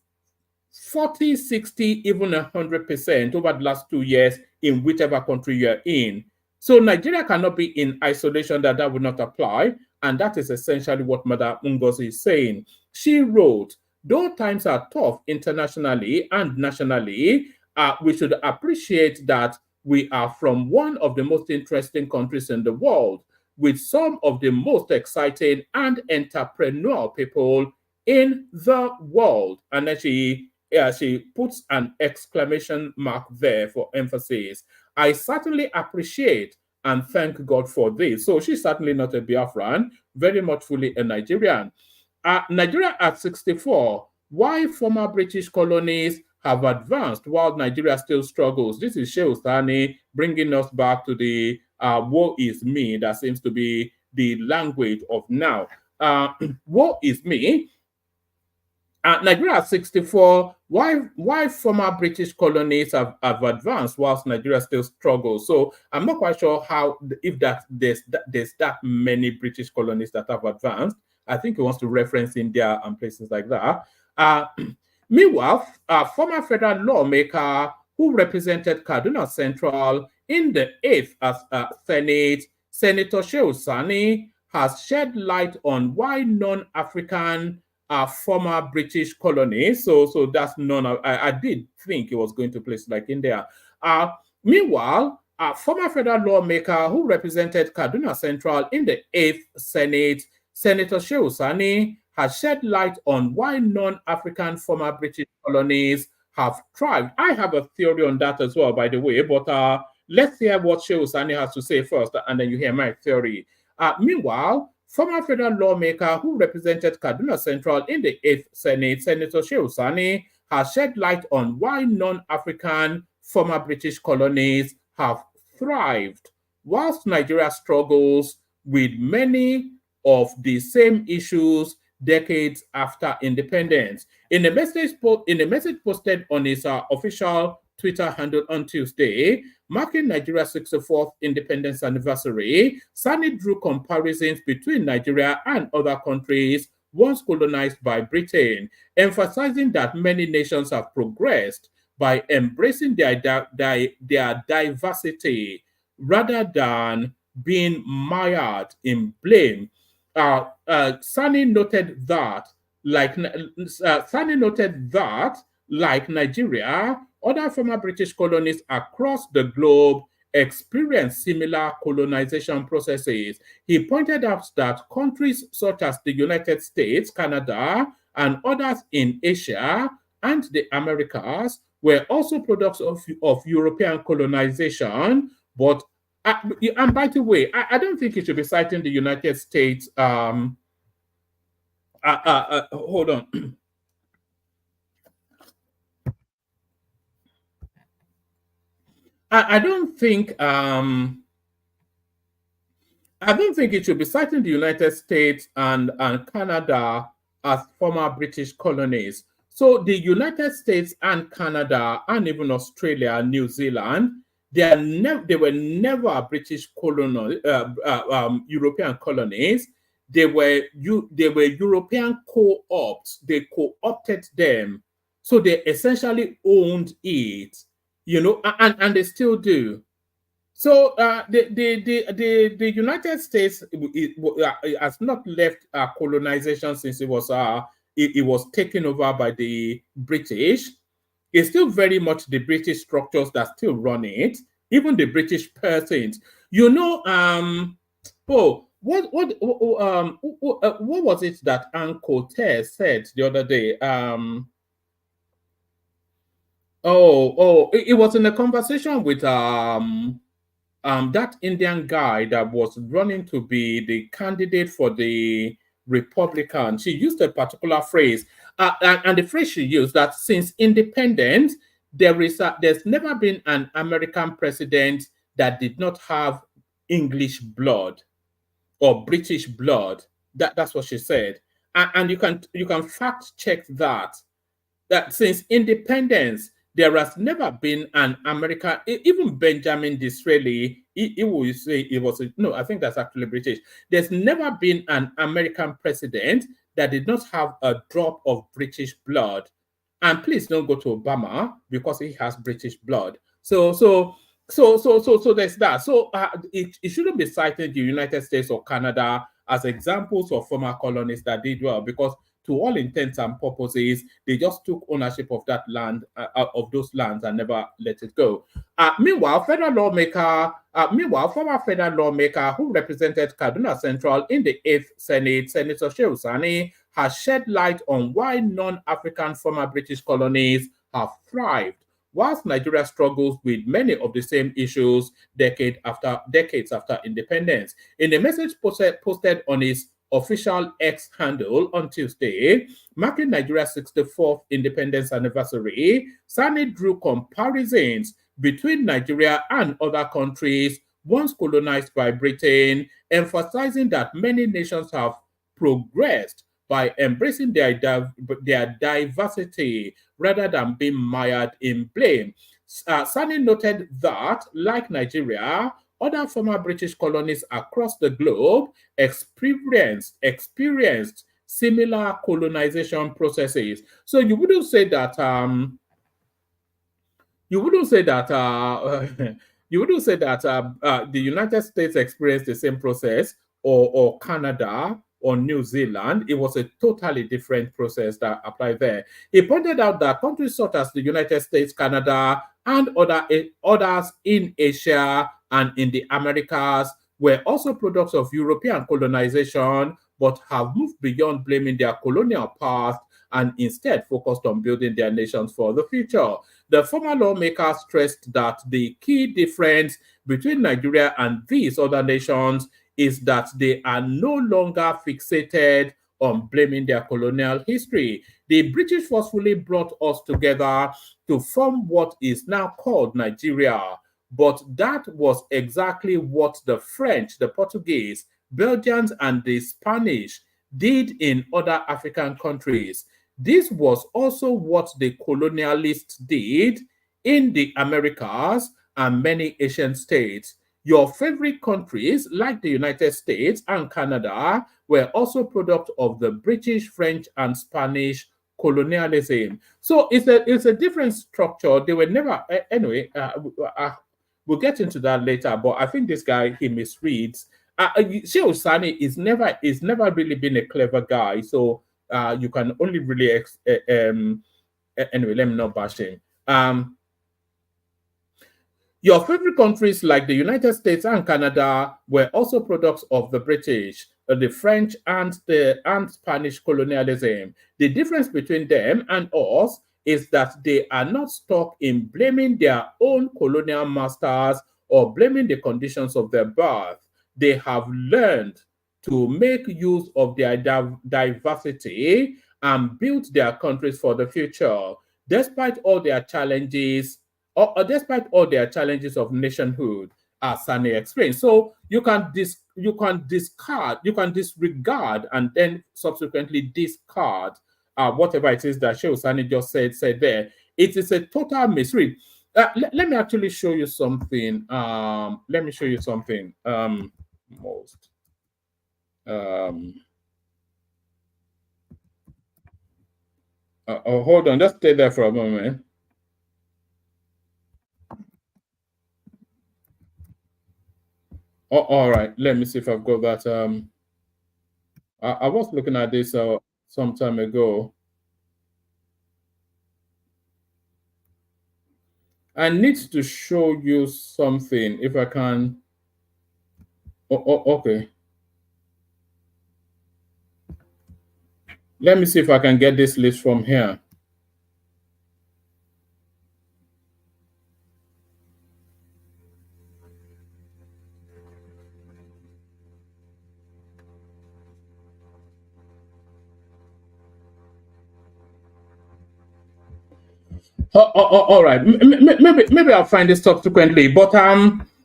40, 60, even 100% over the last 2 years in whichever country you're in. So Nigeria cannot be in isolation that would not apply. And that is essentially what Madam Ngozi is saying. She wrote, though times are tough internationally and nationally, we should appreciate that we are from one of the most interesting countries in the world, with some of the most exciting and entrepreneurial people in the world. And then she puts an exclamation mark there for emphasis. I certainly appreciate and thank God for this. So she's certainly not a Biafran, very much fully a Nigerian. Nigeria at 64, why former British colonies have advanced while Nigeria still struggles. This is Shehu Sani bringing us back to the woe is me that seems to be the language of now. Woe is me. Nigeria at 64, why former British colonies have advanced whilst Nigeria still struggles. So I'm not quite sure if there's that many British colonies that have advanced. I think he wants to reference India and places like that. Meanwhile, a former federal lawmaker who represented Kaduna Central in the 8th Senate, Senator Shehu Sani, has shed light on why non-African former British colonies. So that's I did think it was going to places like India. Meanwhile, a former federal lawmaker who represented Kaduna Central in the 8th Senate, Senator Shehu Sani, has shed light on why non-African former British colonies have thrived. I have a theory on that as well, by the way, but let's hear what Shehu Sani has to say first, and then you hear my theory. Meanwhile, former federal lawmaker who represented Kaduna Central in the 8th Senate, Senator Shehu Sani, has shed light on why non-African former British colonies have thrived, whilst Nigeria struggles with many of the same issues decades after independence. In a message posted on his official Twitter handle on Tuesday, marking Nigeria's 64th independence anniversary, Sani drew comparisons between Nigeria and other countries once colonized by Britain, emphasizing that many nations have progressed by embracing their diversity rather than being mired in blame. Sani noted that, like Nigeria, other former British colonies across the globe experienced similar colonization processes. He pointed out that countries such as the United States, Canada, and others in Asia and the Americas were also products of European colonization. But, and by the way, I don't think you should be citing the United States. Hold on. I don't think it should be citing the United States and Canada as former British colonies. So the United States and Canada and even Australia, New Zealand, they were never British European colonies. They were European co-ops. They co-opted them, so they essentially owned it. And they still do. So the United States has not left colonization since it was taken over by the British. It's still very much the British structures that still run it, even the British persons. What was it that Uncle Tess said the other day? It was in a conversation with that Indian guy that was running to be the candidate for the Republican. She used a particular phrase, and the phrase she used that since independence, there's never been an American president that did not have English blood or British blood. That's what she said, and you can fact check that since independence, there has never been an American, even Benjamin Disraeli, he will say it was, no, I think that's actually British. There's never been an American president that did not have a drop of British blood. And please don't go to Obama because he has British blood. So there's that. So it shouldn't be citing the United States or Canada as examples of former colonies that did well, because to all intents and purposes, they just took ownership of that land, of those lands, and never let it go. Meanwhile, former federal lawmaker who represented Kaduna Central in the 8th Senate, Senator Shehu Sani, has shed light on why non-African former British colonies have thrived, whilst Nigeria struggles with many of the same issues decades after independence. In a message posted on his official X handle on Tuesday, marking Nigeria's 64th independence anniversary, Sani drew comparisons between Nigeria and other countries once colonized by Britain, emphasizing that many nations have progressed by embracing their diversity rather than being mired in blame. Sani noted that, like Nigeria, other former British colonies across the globe experienced similar colonization processes. So you wouldn't say that the United States experienced the same process, or Canada, or New Zealand, it was a totally different process that applied there. He pointed out that countries such as the United States, Canada, and others in Asia and in the Americas were also products of European colonization, but have moved beyond blaming their colonial past and instead focused on building their nations for the future. The former lawmaker stressed that the key difference between Nigeria and these other nations is that they are no longer fixated on blaming their colonial history. The British forcefully brought us together to form what is now called Nigeria, but that was exactly what the French, the Portuguese, Belgians, and the Spanish did in other African countries. This was also what the colonialists did in the Americas and many Asian states. Your favorite countries, like the United States and Canada, were also product of the British, French, and Spanish colonialism. So it's a different structure. They were never anyway. We'll get into that later. But I think this guy, he misreads. Shehu Sani is never really been a clever guy. So you can only really anyway. Let me not bash him. Your favorite countries like the United States and Canada were also products of the British, the French, and Spanish colonialism. The difference between them and us is that they are not stuck in blaming their own colonial masters or blaming the conditions of their birth. They have learned to make use of their diversity and build their countries for the future, despite all their challenges. Or despite all their challenges of nationhood, as Sani explained. So you can disregard, and then subsequently discard whatever it is that Shehu Sani just said there. It is a total misread. Let me actually show you something. Let me show you something. Hold on, just stay there for a moment. Oh, all right. Let me see if I've got that. I was looking at this some time ago. I need to show you something if I can. Okay. Let me see if I can get this list from here. All right. Maybe I'll find this subsequently. But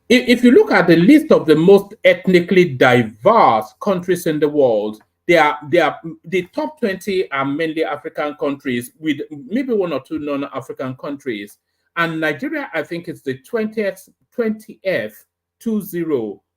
if you look at the list of the most ethnically diverse countries in the world, the top 20 are mainly African countries with maybe one or two non-African countries. And Nigeria, I think, is the 20th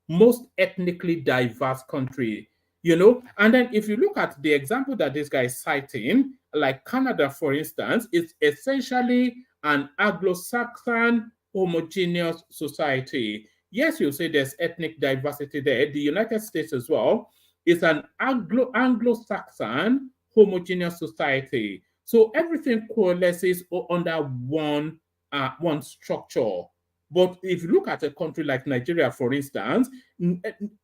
most ethnically diverse country. You know, and then if you look at the example that this guy is citing, like Canada, for instance, it's essentially an Anglo-Saxon homogeneous society. Yes, you'll say there's ethnic diversity there. The United States as well is an Anglo-Saxon homogeneous society. So everything coalesces under one structure. But if you look at a country like Nigeria, for instance,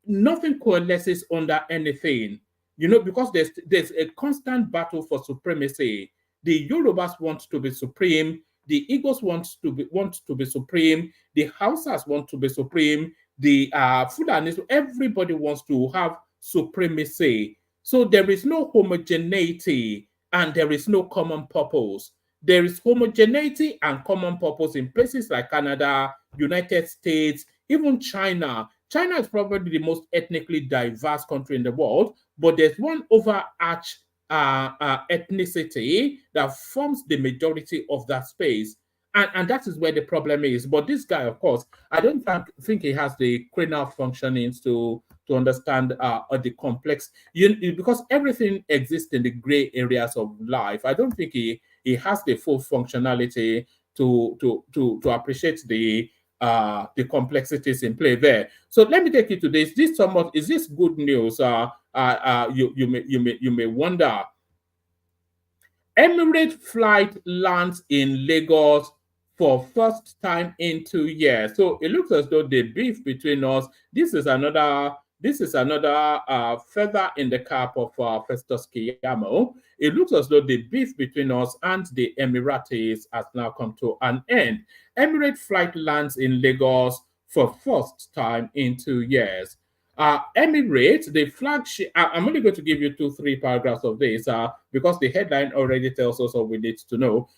nothing coalesces under anything, you know, because there's a constant battle for supremacy. The Yorubas want to be supreme, the Igbos want to be supreme, the Hausas want to be supreme, the Fulanis, everybody wants to have supremacy. So there is no homogeneity and there is no common purpose. There is homogeneity and common purpose in places like Canada, United States, even China. China is probably the most ethnically diverse country in the world, but there's one overarch ethnicity that forms the majority of that space. And that is where the problem is. But this guy, of course, I don't think he has the cranial functionings to understand the complex, because everything exists in the gray areas of life. I don't think he has the full functionality to appreciate the the complexities in play there. So let me take you to this. Is this good news? You may wonder. Emirates flight lands in Lagos for first time in 2 years. So it looks as though the beef between us. This is another feather in the cap of Festus Keyamo. It looks as though the beef between us and the Emiratis has now come to an end. Emirates flight lands in Lagos for first time in 2 years. Emirates, the flagship, I'm only going to give you 2-3 paragraphs of this because the headline already tells us all we need to know.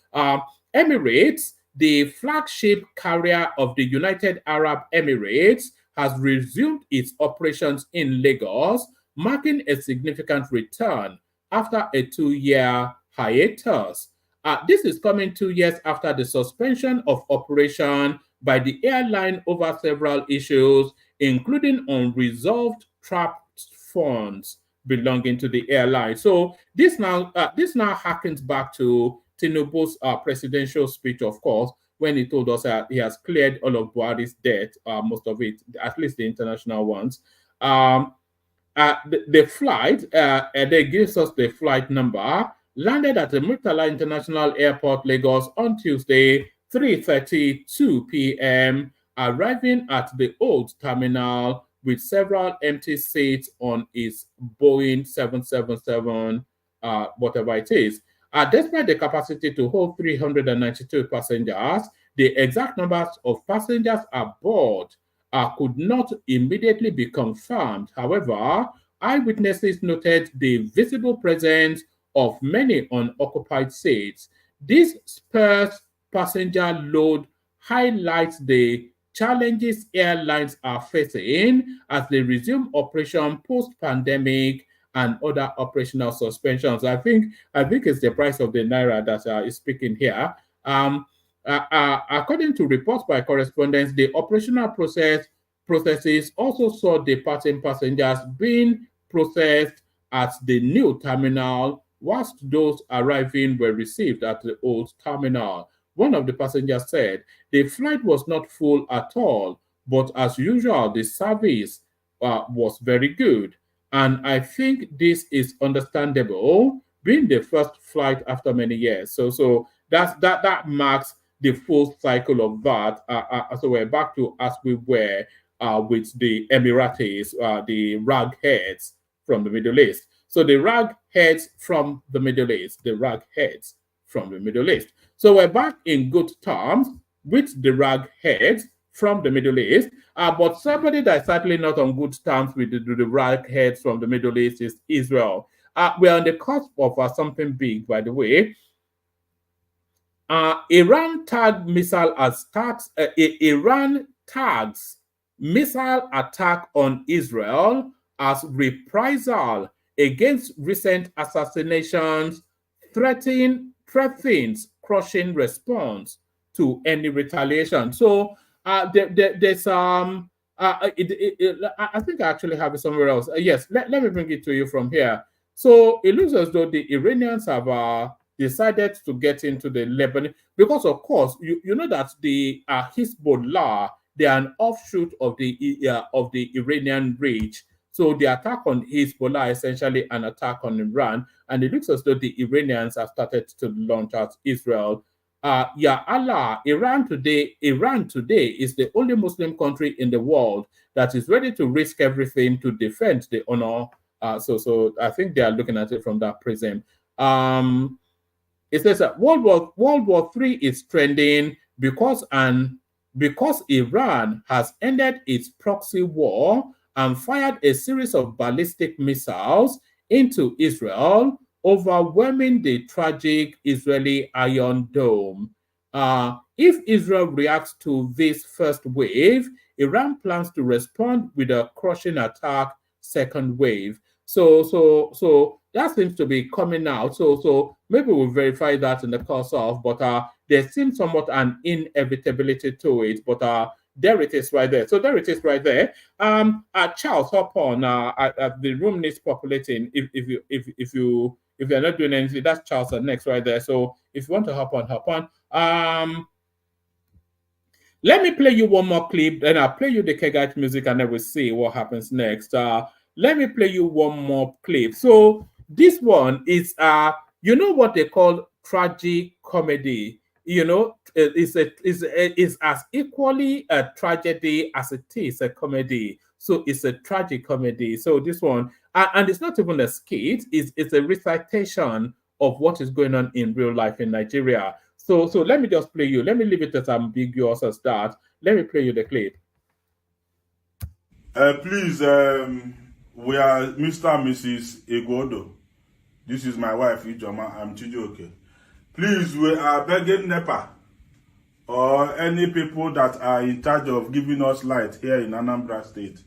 Emirates, the flagship carrier of the United Arab Emirates, has resumed its operations in Lagos, marking a significant return after a 2-year hiatus. This is coming 2 years after the suspension of operation by the airline over several issues, including unresolved trapped funds belonging to the airline. So this now harkens back to Tinubu'S presidential speech, of course, when he told us that he has cleared all of Buhari's debt, most of it, at least the international ones. The flight, they gives us the flight number, landed at the Murtala International Airport, Lagos on Tuesday, 3:32 p.m., arriving at the old terminal with several empty seats on its Boeing 777, whatever it is. Despite the capacity to hold 392 passengers, the exact numbers of passengers aboard could not immediately be confirmed. However, eyewitnesses noted the visible presence of many unoccupied seats. This sparse passenger load highlights the challenges airlines are facing as they resume operation post-pandemic and other operational suspensions. I think it's the price of the naira that is speaking here. According to reports by correspondents, the operational processes also saw departing passengers being processed at the new terminal, whilst those arriving were received at the old terminal. One of the passengers said the flight was not full at all, but as usual, the service was very good. And I think this is understandable, being the first flight after many years. So that marks the full cycle of that. So we're back to as we were with the Emiratis, the ragheads from the Middle East. So the ragheads from the Middle East, So we're back in good terms with the ragheads from the Middle East, but somebody that's certainly not on good terms with the ragheads from the Middle East is Israel. We're on the cusp of something big, by the way. Iran tagged missile attacks. Iran tags missile attack on Israel as reprisal against recent assassinations, threatens crushing response to any retaliation. So there's I think I actually have it somewhere else. Yes, let me bring it to you from here. So it looks as though the Iranians have decided to get into the Lebanon because, of course, you know that the Hezbollah, they are an offshoot of the Iranian reach. So the attack on Hezbollah is essentially an attack on Iran, and it looks as though the Iranians have started to launch at Israel. Iran today is the only Muslim country in the world that is ready to risk everything to defend the honor. So I think they are looking at it from that prism. It says that World War III is trending because Iran has ended its proxy war and fired a series of ballistic missiles into Israel, overwhelming the tragic Israeli Iron Dome. If Israel reacts to this first wave, Iran plans to respond with a crushing attack second wave. So that seems to be coming out. So maybe we'll verify that in the course of, but there seems somewhat an inevitability to it. But there it is right there. So there it is right there. Charles, hop on. The room needs populating. If you're not doing anything, that's Charles next right there. So if you want to hop on, hop on. Let me play you one more clip, then I'll play you the Kegite music, and then we'll see what happens next. Let me play you one more clip. So this one is, you know what they call tragic comedy. You know, it's as equally a tragedy as it is a comedy. So it's a tragic comedy. So this one, and it's not even a skit, it's a recitation of what is going on in real life in Nigeria. So let me just play you. Let me leave it as ambiguous as that. Let me play you the clip. Please, we are Mr. and Mrs. Egodo. This is my wife, Ijoma. I'm Chijoke. Please, we are begging NEPA or any people that are in charge of giving us light here in Anambra State.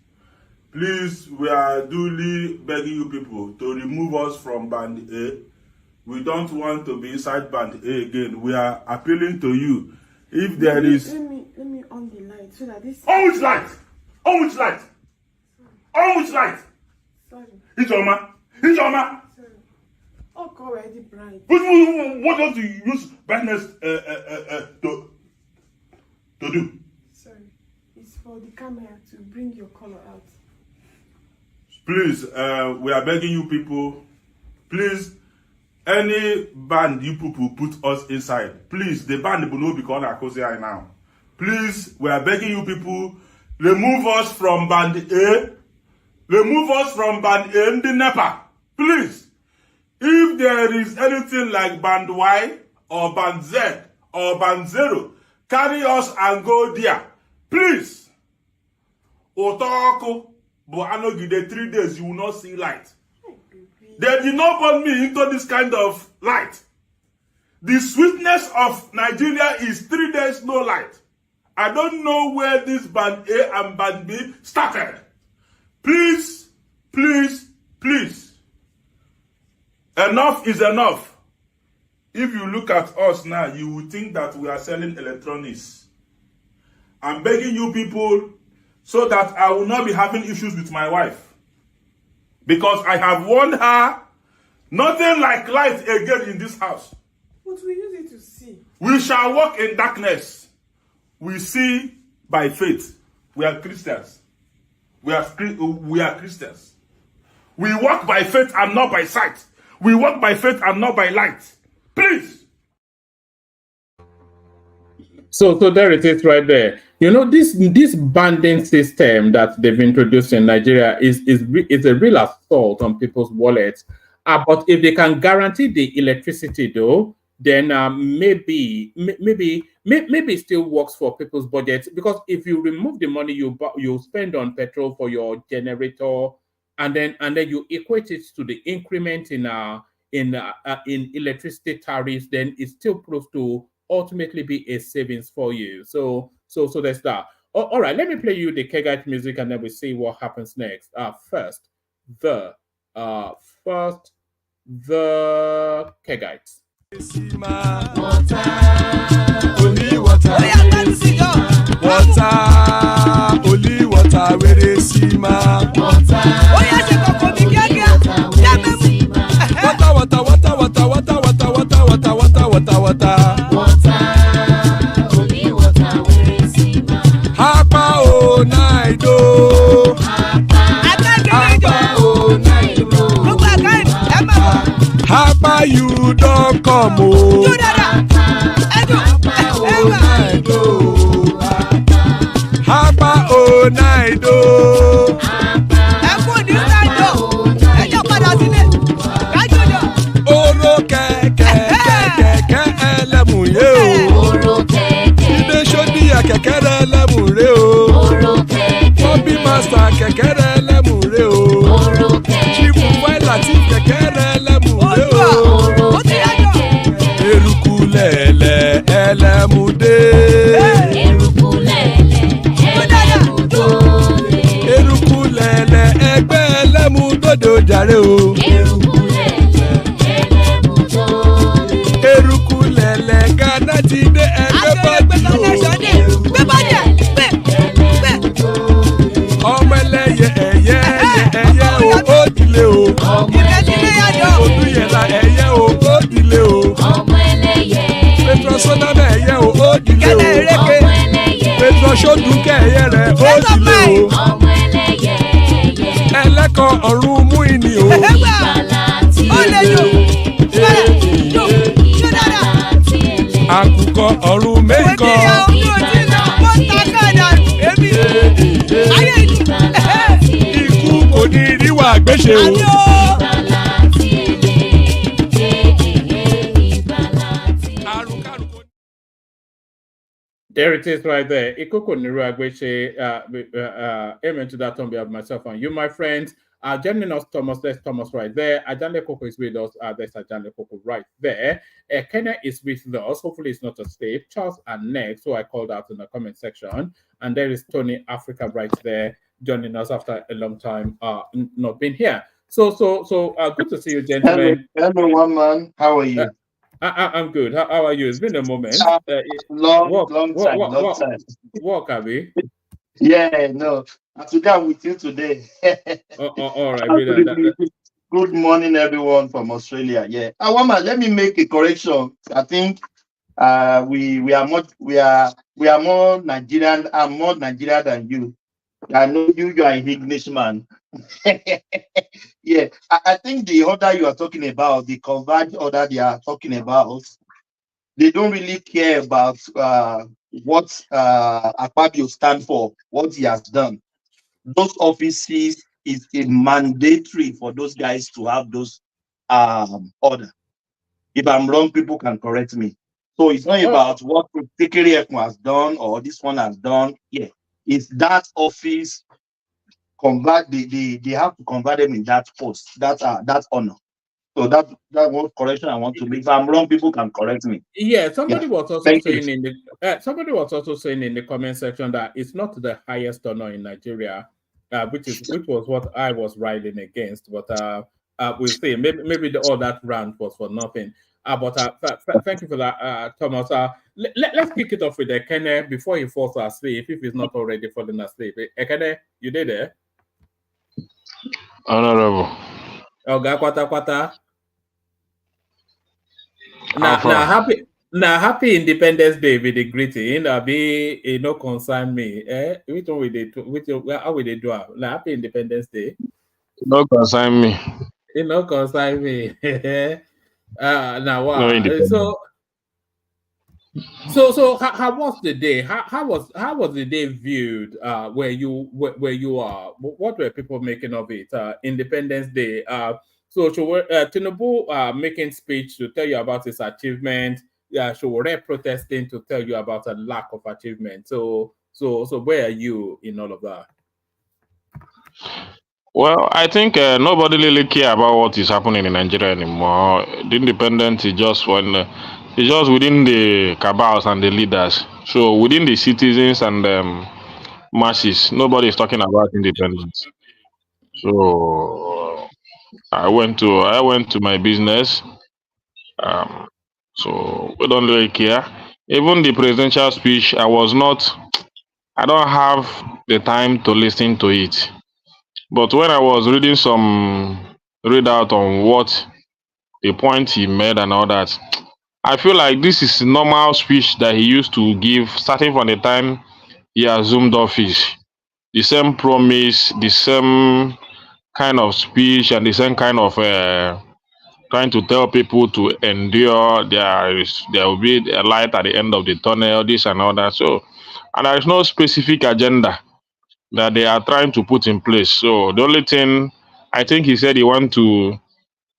Please, we are duly begging you people to remove us from Band A. We don't want to be inside Band A again. We are appealing to you. If there is... Let me on the light so that this... On which light? On which light? On which light? Sorry. Ijoma. Ijoma. Sorry. Oh, already bright. What don't you use brightness to do? Sorry. It's for the camera to bring your color out. Please, we are begging you people. Please, any band you people put us inside, please, the band will not be called Akosei now. Please, we are begging you people, remove us from Band A. Remove us from Band A in the NEPA. Please. If there is anything like Band Y or Band Z or Band 0, carry us and go there. Please. Otoko, but Anogide 3 days, you will not see light. They did not put me into this kind of light. The sweetness of Nigeria is 3 days no light. I don't know where this Band A and Band B started. Please, please, please. Enough is enough. If you look at us now, you will think that we are selling electronics. I'm begging you people so that I will not be having issues with my wife. Because I have warned her, nothing like light again in this house. But we use it to see. We shall walk in darkness. We see by faith. We are Christians. We are Christians. We walk by faith and not by sight. We walk by faith and not by light. Please. So there it is right there. You know, this banding system that they've introduced in Nigeria is a real assault on people's wallets. But if they can guarantee the electricity, though, then maybe it still works for people's budgets. Because if you remove the money you spend on petrol for your generator, and then you equate it to the increment in electricity tariffs, then it still proves to ultimately be a savings for you. So there's that. All right, let me play you the Kegite music, and then we see what happens next. First, the Kegites. Water, only water, where they see ma. Water, only water, where they see ma. Hapa o naido. Hapa you don't come o. Hapa o naido. Oro keke elemu ye o. Ibe shodi ya kekere elemu re o. Obi master kekere elemu re o. Chifu Latif kekere elemu re o. Eruku lele elemude. Eruku lele egbe elemudodo jare o. Eruku lele Ghana ti de egbe body o. Ọmọ ẹlẹ́yẹ ẹ̀yẹ o ó dilé o. Olúyẹ̀lá ẹ̀yẹ o ó dilé o. Petrosonam ẹ̀yẹ o ó dilé o. ṣódùnkẹ́ ẹ̀yẹ rẹ̀ ó sì lé o. ọmọ ẹlẹ́yẹ ẹlẹ́kọ̀ ọ̀run mú ìní o. ìgbàlà tí àkùkọ ọ̀run méjìkọ. ikú kò ní ríwà gbéṣe o. There it is right there. Ikoko Niru Agbeche, amen to that on behalf of myself and you, my friends. Joining us, Thomas. There's Thomas right there. Ajanle Koko is with us. There's Ajanle Koko right there. Kenya is with us. Hopefully, it's not a state. Charles and next, who I called out in the comment section. And there is Tony Africa right there, joining us after a long time not being here. So good to see you, gentlemen. Hello, one man. How are you? I'm good. How are you? It's been a moment. Long time. Walk, Abby. Yeah, no. Today I'm with you today. All right. Good morning, everyone from Australia. Yeah, Awama, let me make a correction. I think we are more Nigerian. I'm more Nigerian than you. I know you are an Englishman. Yeah, I think the order you are talking about, the converged order they are talking about, they don't really care about what Akpabio stands for, what he has done. Those offices is a mandatory for those guys to have those order. If I'm wrong, people can correct me. So it's not about what Kekere Ekun has done or this one has done. Yeah, it's that office. They have to convert them in that post, that honor. So that one correction I want to make. If I'm wrong, people can correct me. Yeah, somebody was also saying in the comment section that it's not the highest honor in Nigeria, which was what I was riding against. But we'll see. Maybe all that rant was for nothing. But thank you for that, Thomas. Let's kick it off with Ekene before he falls asleep, if he's not already falling asleep. Ekene, you did it? Honorable. Okay, kwata. Now happy Independence Day with the greeting. Be no concern me. Which one will they do? How will they do? Now happy Independence Day. No concern me. It no concern me. Now wow. No So how was the day? How was the day viewed? Where you are? What were people making of it? Independence Day. So Tinubu making speech to tell you about his achievement. Sowore'S protesting to tell you about a lack of achievement. So where are you in all of that? Well, I think nobody really care about what is happening in Nigeria anymore. The independence is just it's just within the cabals and the leaders. So within the citizens and masses, nobody is talking about independence. So I went to my business. So we don't really care. Even the presidential speech, I don't have the time to listen to it. But when I was reading some readout on what the point he made and all that, I feel like this is normal speech that he used to give starting from the time he assumed office. The same promise, the same kind of speech, and the same kind of trying to tell people to endure. There will be a light at the end of the tunnel, this and all that. So, and there is no specific agenda that they are trying to put in place. So the only thing, I think he said he want to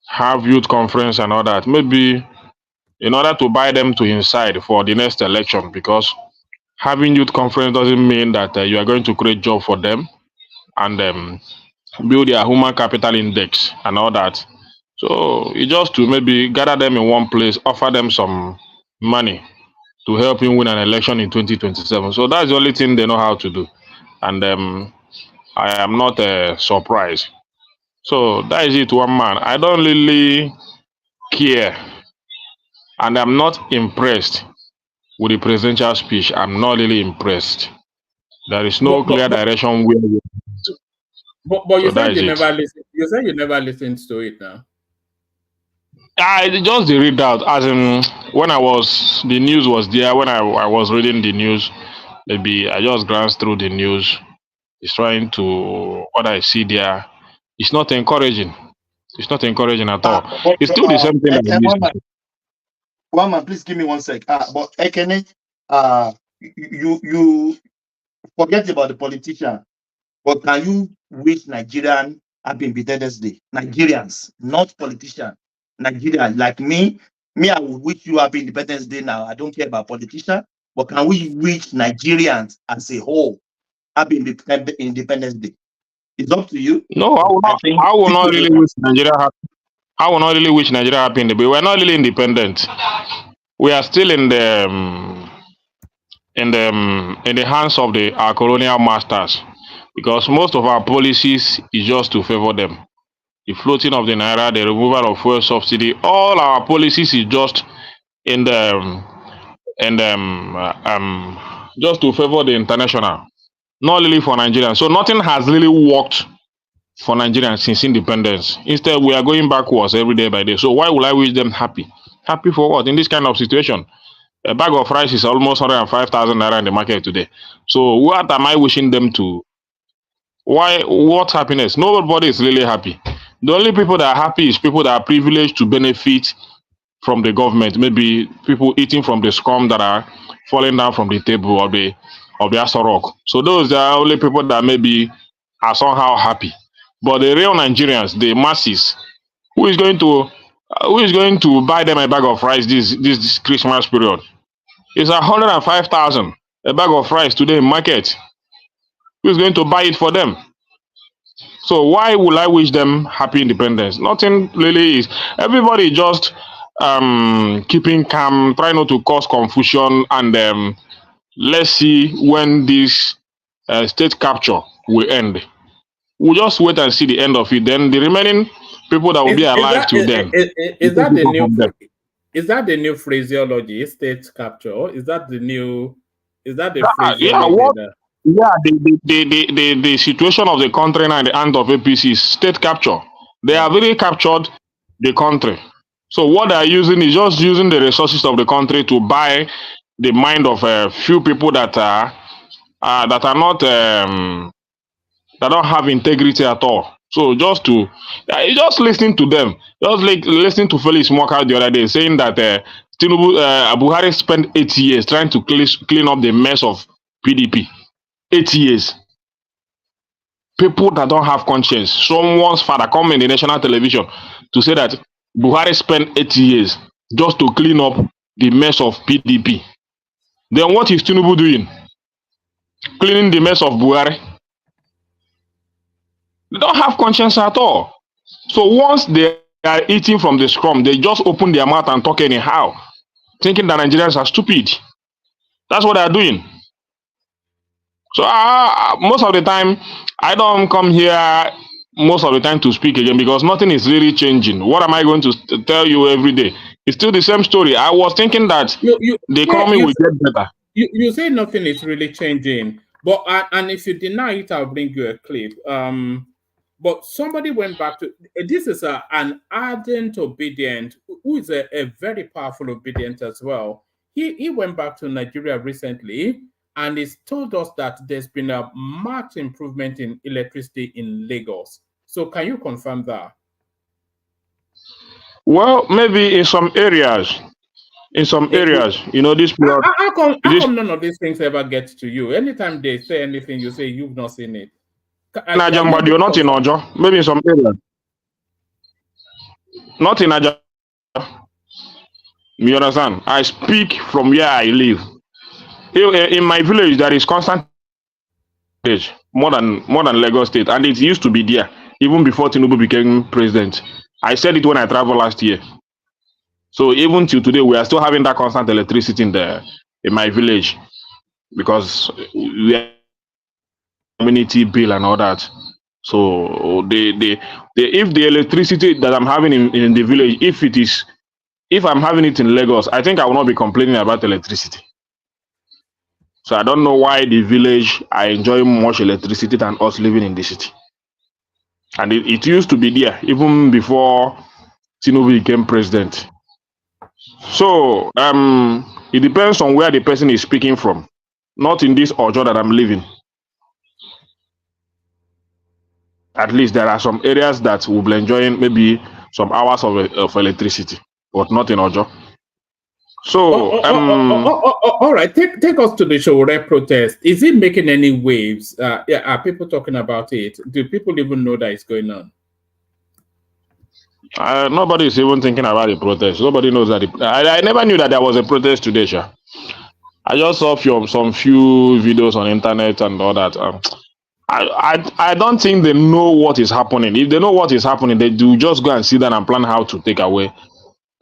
have youth conference and all that, maybe in order to buy them to his side for the next election, because having youth conference doesn't mean that you are going to create job for them and build their human capital index and all that. So it's just to maybe gather them in one place, offer them some money to help him win an election in 2027. So that's the only thing they know how to do. And I am not surprised. So that is it, one man. I don't really care. And I'm not impressed with the presidential speech. I'm not really impressed. There is no clear direction where we're going to. But you said you never listened. You said you never listened to it now. I just read out as in when the news was there, when I was reading the news, maybe I just glance through the news. It's trying to what I see there. It's not encouraging. It's not encouraging at all. It's still the same thing that it used to be. One man, please give me 1 sec. But Ekene, you forget about the politician, but can you wish Nigerian happy Independence Day? Nigerians, not politicians. Nigerians like me, I will wish you happy Independence Day now. I don't care about politicians, but can we wish Nigerians as a whole happy Independence Day? It's up to you. No, I will not really wish Nigeria happy. I will not really wish Nigeria happy in the but we're not really independent. We are still in the hands of our colonial masters, because most of our policies is just to favor them. The floating of the naira, the removal of fuel subsidy, all our policies is just in the just to favor the international, not really for Nigerians. So nothing has really worked for Nigerians since independence. Instead, we are going backwards every day by day. So why would I wish them happy? Happy for what? In this kind of situation, a bag of rice is almost 105,000 naira in the market today. So what am I wishing them to? Why? What happiness? Nobody is really happy. The only people that are happy is people that are privileged to benefit from the government. Maybe people eating from the scum that are falling down from the table of the Asorok. So those are only people that maybe are somehow happy. But the real Nigerians, the masses, who is going to buy them a bag of rice this Christmas period? It's 105,000 a bag of rice today in market. Who is going to buy it for them? So why will I wish them happy independence? Nothing really is. Everybody just keeping calm, try not to cause confusion, and let's see when this state capture will end. We'll just wait and see the end of it. Then the remaining people that will be alive till then. Is that the new phraseology? State capture? Is that the new? Is that the phraseology? The situation of the country now in the hand of APC is state capture. They have really captured the country. So what they are using is just using the resources of the country to buy the mind of a few people that are not that don't have integrity at all. So just listening to them, just like listening to Felix Moka the other day saying that Buhari spent 8 years trying to clean up the mess of PDP. 8 years. People that don't have conscience. Someone's father come in the national television to say that Buhari spent 8 years just to clean up the mess of PDP. Then what is Tinubu doing? Cleaning the mess of Buhari. They don't have conscience at all. So once they are eating from the scrum, they just open their mouth and talk anyhow, thinking that Nigerians are stupid. That's what they are doing. So most of the time, I don't come here most of the time to speak again because nothing is really changing. What am I going to tell you every day? It's still the same story. I was thinking that the economy will get better. You say nothing is really changing, but and if you deny it, I'll bring you a clip. But somebody went back to this is an ardent obedient who is a very powerful obedient as well. He went back to Nigeria recently. And it's told us that there's been a marked improvement in electricity in Lagos. So can you confirm that? Well, maybe in some areas. This period. How come none of these things ever get to you? Anytime they say anything, you say you've not seen it. But you're not in Ojo. Maybe in some areas. Not in Aja. You understand? I speak from where I live. In my village, there is constant more than Lagos State, and it used to be there even before Tinubu became president. I said it when I traveled last year. So even till today, we are still having that constant electricity in my village because we have community bill and all that. So if the electricity that I'm having in the village, if I'm having it in Lagos, I think I will not be complaining about electricity. So I don't know why the village are enjoying much electricity than us living in the city. And it used to be there even before Tinubu became president. So it depends on where the person is speaking from. Not in this Ojo that I'm living. At least there are some areas that will be enjoying maybe some hours of electricity, but not in Ojo. So, all right. Take us to the Sowore protest. Is it making any waves? Are people talking about it? Do people even know that it's going on? Nobody is even thinking about the protest. Nobody knows that. I never knew that there was a protest today, Sha. I just saw some few videos on internet and all that. I don't think they know what is happening. If they know what is happening, they do just go and sit down and plan how to take away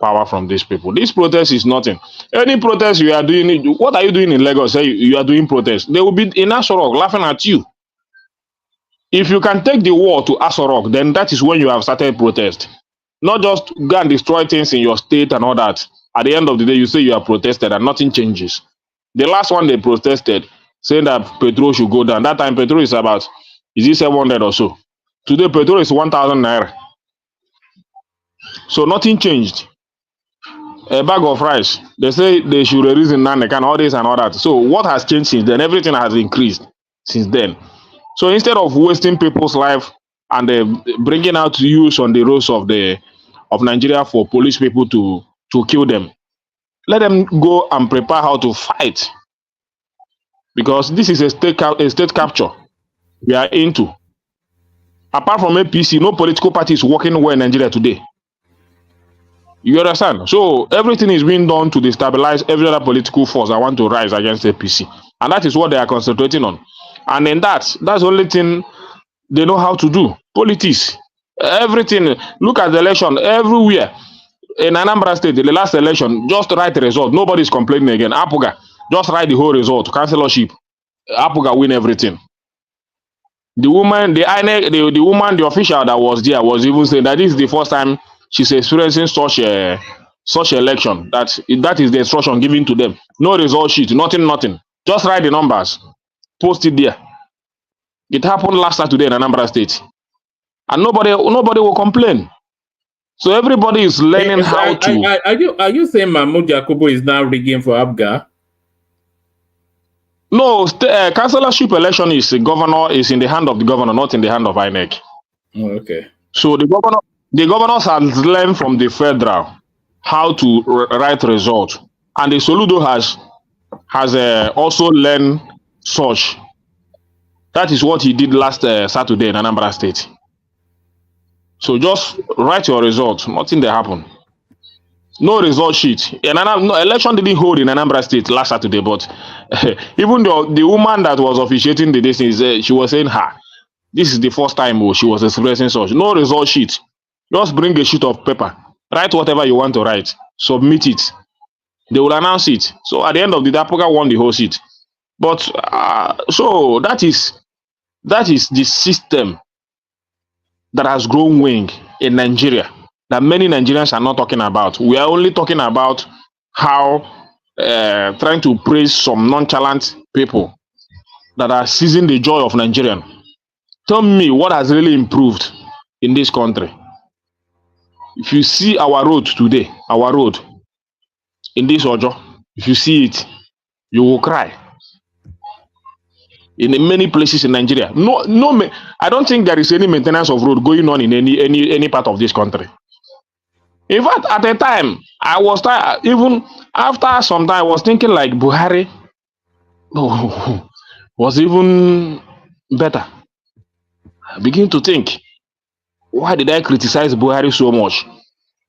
power from these people. This protest is nothing. Any protest you are doing, what are you doing in Lagos? Say you are doing protest. They will be in Aso Rock laughing at you. If you can take the war to Aso Rock, then that is when you have started protest. Not just go and destroy things in your state and all that. At the end of the day, you say you have protested and nothing changes. The last one they protested, saying that petrol should go down. That time petrol is about, is it 700 or so? Today petrol is 1,000 naira. So nothing changed. A bag of rice, they say they should release in Nanek and all this and all that. So what has changed since then? Everything has increased since then. So instead of wasting people's life and bringing out use on the roads of Nigeria for police people to kill them, let them go and prepare how to fight. Because this is a state capture we are into. Apart from APC, no political party is working well in Nigeria today. You understand? So everything is being done to destabilize every other political force that want to rise against APC. And that is what they are concentrating on. And in that's the only thing they know how to do. Politics. Everything. Look at the election everywhere. In Anambra State, the last election, just write the result. Nobody is complaining again. Apuga, just write the whole result. Councillorship. Apuga win everything. The woman, the woman, the official that was there was even saying that this is the first time she's experiencing such election. That is the instruction given to them. No result sheet, nothing. Just write the numbers, post it there. It happened last Saturday in Anambra State, and nobody will complain. So everybody is learning how to. Are you saying Mahmoud Yakubu is now rigging for Abga? No, councillorship election is in the hand of the governor, not in the hand of INEC. Oh, okay. So the governors has learned from the federal how to write results, and the Soludo has also learned such. That is what he did last Saturday in Anambra State. So just write your results. Nothing they happen. No result sheet. No, election didn't hold in Anambra State last Saturday, but even the woman that was officiating the distance, she was saying, this is the first time she was expressing such. No result sheet. Just bring a sheet of paper. Write whatever you want to write. Submit it. They will announce it. So at the end of the day, Apoga won the whole seat. But so that is the system that has grown wing in Nigeria that many Nigerians are not talking about. We are only talking about how trying to praise some nonchalant people that are seizing the joy of Nigerian. Tell me what has really improved in this country. If you see our road today, our road in this Ojo, if you see it, you will cry. In many places in Nigeria, I don't think there is any maintenance of road going on in any part of this country. In fact, at the time, I was even after some time, I was thinking like Buhari was even better. I begin to think, why did I criticize Buhari so much?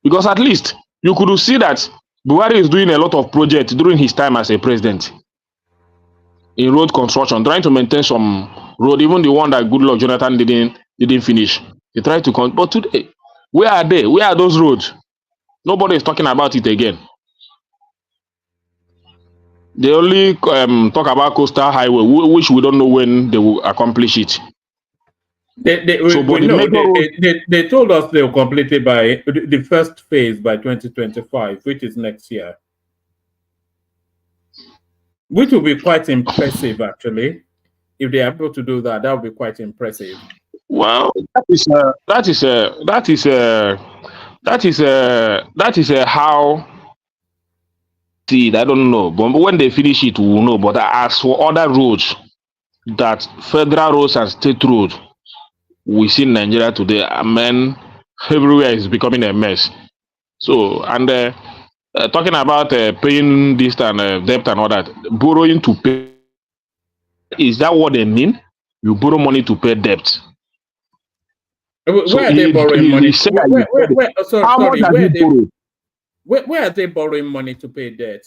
Because at least you could see that Buhari is doing a lot of projects during his time as a president in road construction, trying to maintain some road, even the one that Goodluck Jonathan didn't finish. He tried to but today, where are they? Where are those roads? Nobody is talking about it again. They only talk about coastal highway, which we don't know when they will accomplish it. They told us they will complete it by the first phase by 2025, which is next year. Which will be quite impressive, actually. If they are able to do that, that would be quite impressive. Well, that is how see it. I don't know. But when they finish it, we will know. But as for other roads, that federal roads and state roads we see in Nigeria today, man, everywhere is becoming a mess. So, and talking about paying this and debt and all that, borrowing to pay, is that what they mean? You borrow money to pay debt. Where are they borrowing money? How much have you borrowed? Where are they borrowing money to pay debt?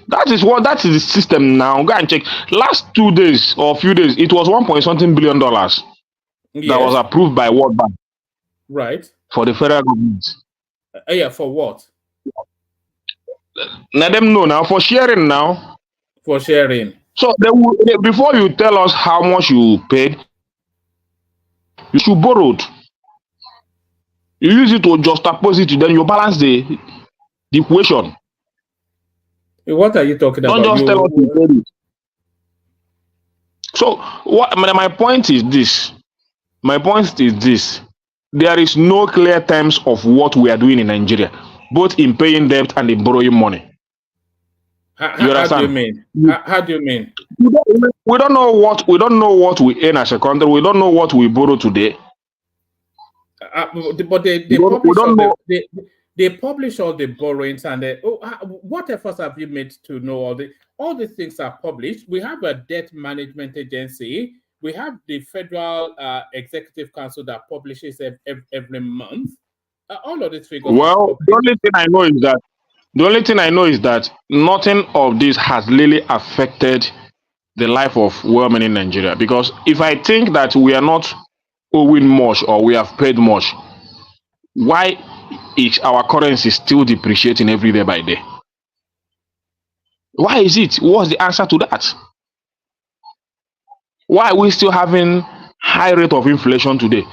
That is the system now. Go and check. Last 2 days or few days, it was $1.something billion that was approved by World Bank. Right. For the federal government. Yeah, for what? Let them know now. For sharing now. For sharing. So before you tell us how much you paid, you should borrow. You use it to just oppose it, then you balance the equation. What are you talking about? Don't just tell us you paid it. So my point is this. My point is this. There is no clear terms of what we are doing in Nigeria, both in paying debt and in borrowing money. How do you mean? How do you mean? We don't know what we earn as a country. We don't know what we borrow today. But they publish all the borrowings and what efforts have you made to know all these things are published? We have a debt management agency. We have the Federal Executive Council that publishes every month. All of these figures. Well, the only thing I know is that nothing of this has really affected the life of women in Nigeria. Because if I think that we are not owing much or we have paid much, why is our currency still depreciating every day by day? Why is it? What's the answer to that? Why are we still having high rate of inflation today?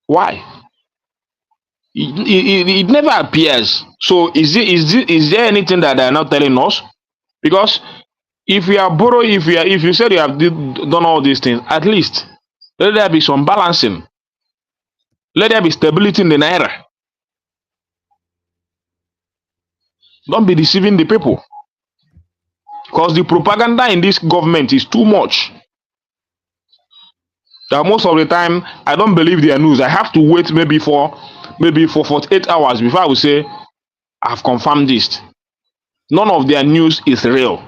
Why? It never appears. So is there anything that they are not telling us? Because if we are borrowing, if you said you have done all these things, at least let there be some balancing. Let there be stability in the naira. Don't be deceiving the people. Because the propaganda in this government is too much. That most of the time, I don't believe their news. I have to wait maybe for 48 hours before I will say, I've confirmed this. None of their news is real.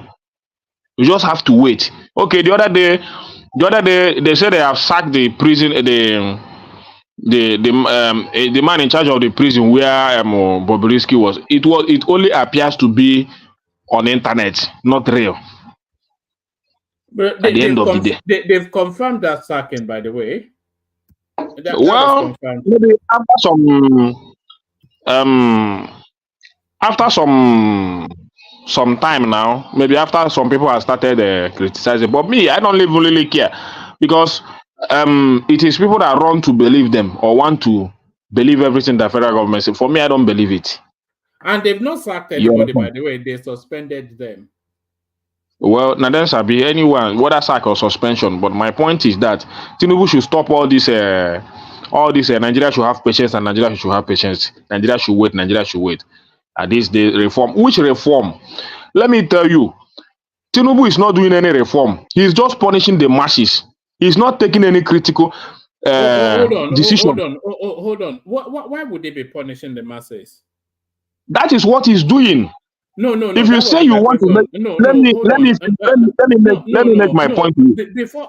You just have to wait. Okay, the other day, they said they have sacked the prison, the man in charge of the prison where Bobrisky was. It only appears to be on the internet, not real. But at the end of the day, they've confirmed that sacking, by the way. Well, maybe after some time now, maybe after some people have started criticizing, but me, I don't even really care, because it is people that run to believe them or want to believe everything the federal government says. For me, I don't believe it. And they've not sacked anybody, by the way. They suspended them. Well, now then, Sabi, anyone, whether sack or suspension. But my point is that Tinubu should stop all this. Nigeria should have patience, and Nigeria should have patience. Nigeria should wait. Nigeria should wait. At this day, reform. Which reform? Let me tell you, Tinubu is not doing any reform. He's just punishing the masses. He's not taking any critical decision. Hold on. Why would they be punishing the masses? That is what he's doing. No. If you say you want to make, let me make my point to you.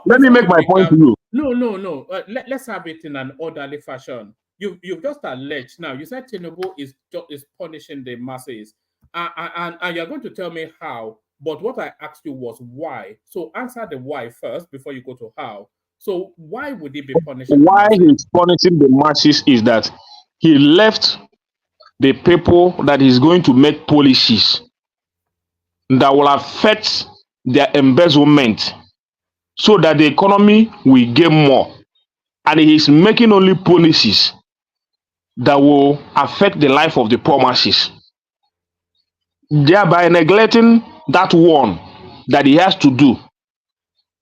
Let me make my point to you. No. Let's have it in an orderly fashion. You've just alleged now. You said Tinubu is punishing the masses, and you're going to tell me how. But what I asked you was why. So answer the why first before you go to how. So why would he be punishing? Why he's punishing the masses is that he left the people that is going to make policies that will affect their embezzlement so that the economy will gain more. And he is making only policies that will affect the life of the poor masses, thereby neglecting that one that he has to do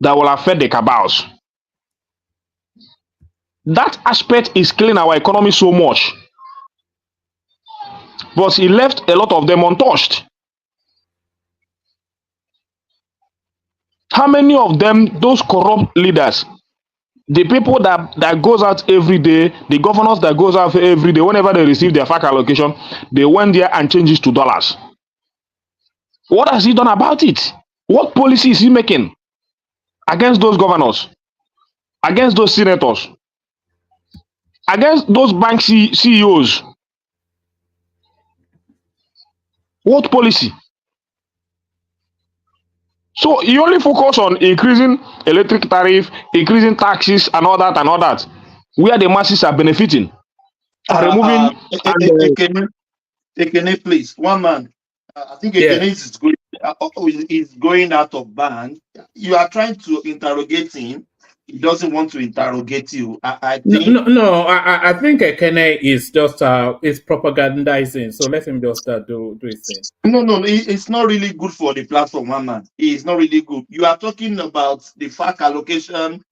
that will affect the cabals. That aspect is killing our economy so much. but he left a lot of them untouched. How many of them, those corrupt leaders, the people that goes out every day, the governors that goes out every day, whenever they receive their FAC allocation, they went there and changed it to dollars. What has he done about it? What policy is he making against those governors, against those senators, against those bank CEOs? What policy? So he only focus on increasing electric tariff, increasing taxes, and all that, where the masses are benefiting. Removing Kekere, please, one man. I think Kekere is going out of band. You are trying to interrogate him. He doesn't want to interrogate you. I think I think Kekere is just is propagandizing. So let him just do his thing. No, it's not really good for the platform, one man. It's not really good. You are talking about the FAC allocation.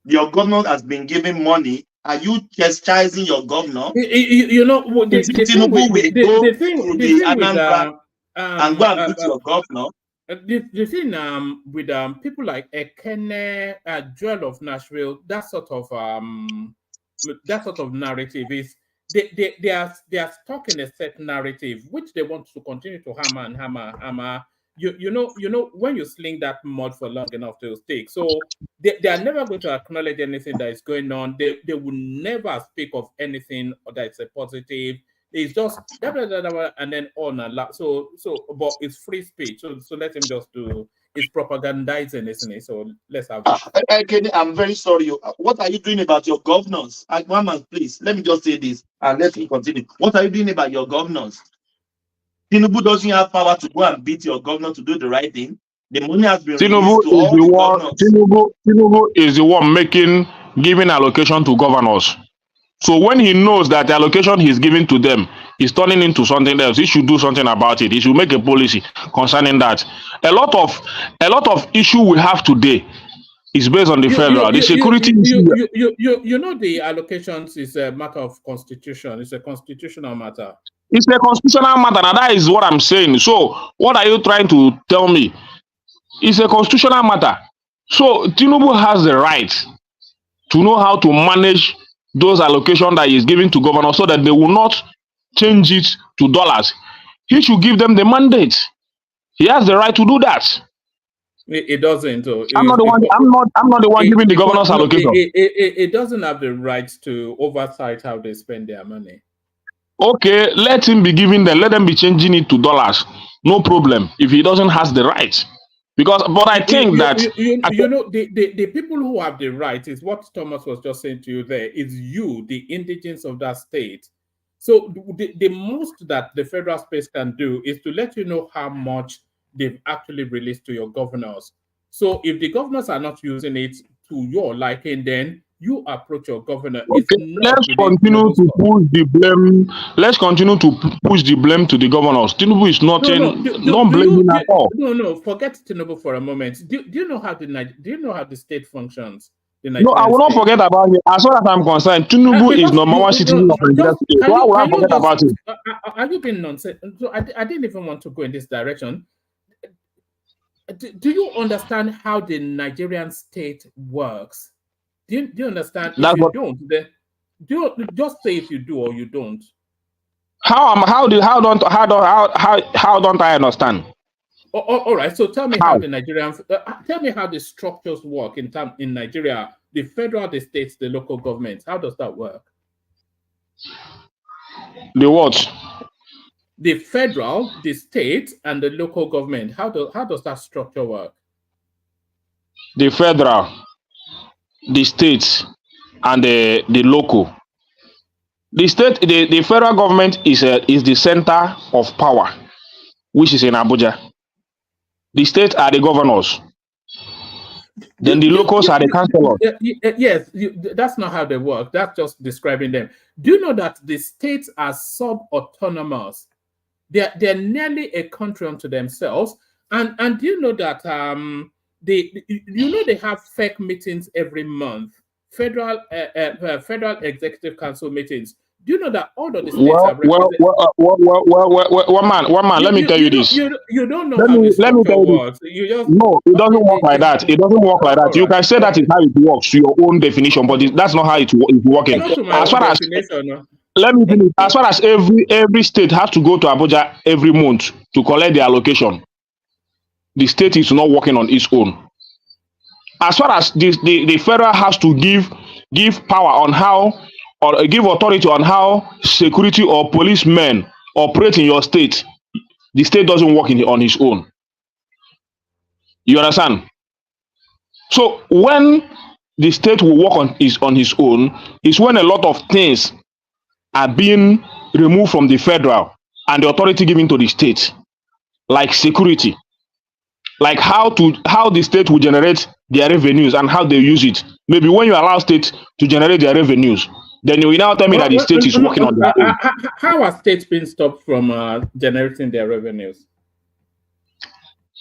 Your governor has been giving money. Are you chastising your governor? You know, the thing with Anambra and go and beat your governor. The thing with people like Ekene, Joel of Nashville, that sort of narrative is they are stuck in a set narrative which they want to continue to hammer. You know when you sling that mud for long enough to stick. So they are never going to acknowledge anything that is going on. They will never speak of anything that is a positive. It's just and then on and la. So but it's free speech. So let him just do. It's propagandizing, isn't it? So let's have it. I'm very sorry. What are you doing about your governors? One man, please. Let me just say this and let me continue. What are you doing about your governors? Tinubu doesn't have power to go and beat your governor to do the right thing. The money has been released to all the governors. Tinubu is the one giving allocation to governors. So when he knows that the allocation he's giving to them is turning into something else, he should do something about it. He should make a policy concerning that. A lot of issue we have today is based on the federal. The security issue. You know the allocations is a matter of constitution. It's a constitutional matter. It's a constitutional matter, and that is what I'm saying. So what are you trying to tell me? It's a constitutional matter. So Tinubu has the right to know how to manage those allocations that he is giving to governors so that they will not change it to dollars. He should give them the mandate. He has the right to do that. It doesn't. I'm not the one giving the governors allocation. It doesn't have the right to oversight how they spend their money. Okay, let him be giving them. Let them be changing it to dollars. No problem. If he doesn't have the right. But I think the people who have the right is what Thomas was just saying to you there, is you, the indigents of that state. So the most that the federal space can do is to let you know how much they've actually released to your governors. So if the governors are not using it to your liking, then you approach your governor. Okay, let's continue to push the blame. Let's continue to push the blame to the governors. Tinubu is not don't blame him at all. No, forget Tinubu for a moment. Do you know how the state functions? No, I will not forget about it. As far as I'm concerned, Tinubu is number one citizen of Nigeria. Why would I forget about it? Are you being nonsense? So I didn't even want to go in this direction. Do you understand how the Nigerian state works? Do you understand? If you don't, then just say if you do or you don't. How don't I understand? All right. So tell me how the Nigerian tell me how the structures work in Nigeria, the federal, the states, the local governments. How does that work? The what? The federal, the state, and the local government. How does that structure work? The federal, the state, and the local. The state, the federal government is the center of power, which is in Abuja. The state are the governors. Then the locals are the councillors. Yes, that's not how they work. That's just describing them. Do you know that the states are sub-autonomous? They're nearly a country unto themselves. And do you know that they have fake meetings every month, federal executive council meetings. Do you know that all of the states are represented? One man. Let me tell you this. You don't know how this structure works. You just no. It doesn't work like that. It doesn't work like that. You can say that is how it works to your own definition, but that's not how it's working. Not to my As own far as definition. let me finish. As far as every state has to go to Abuja every month to collect their allocation, the state is not working on its own. As far as the federal has to give power on how, or give authority on how security or policemen operate in your state, the state doesn't work on its own. You understand? So when the state will work on his own is when a lot of things are being removed from the federal and the authority given to the state, like security, like how the state will generate their revenues and how they use it. Maybe when you allow states to generate their revenues, then you will now tell me that the state is working on their own. How are states being stopped from generating their revenues?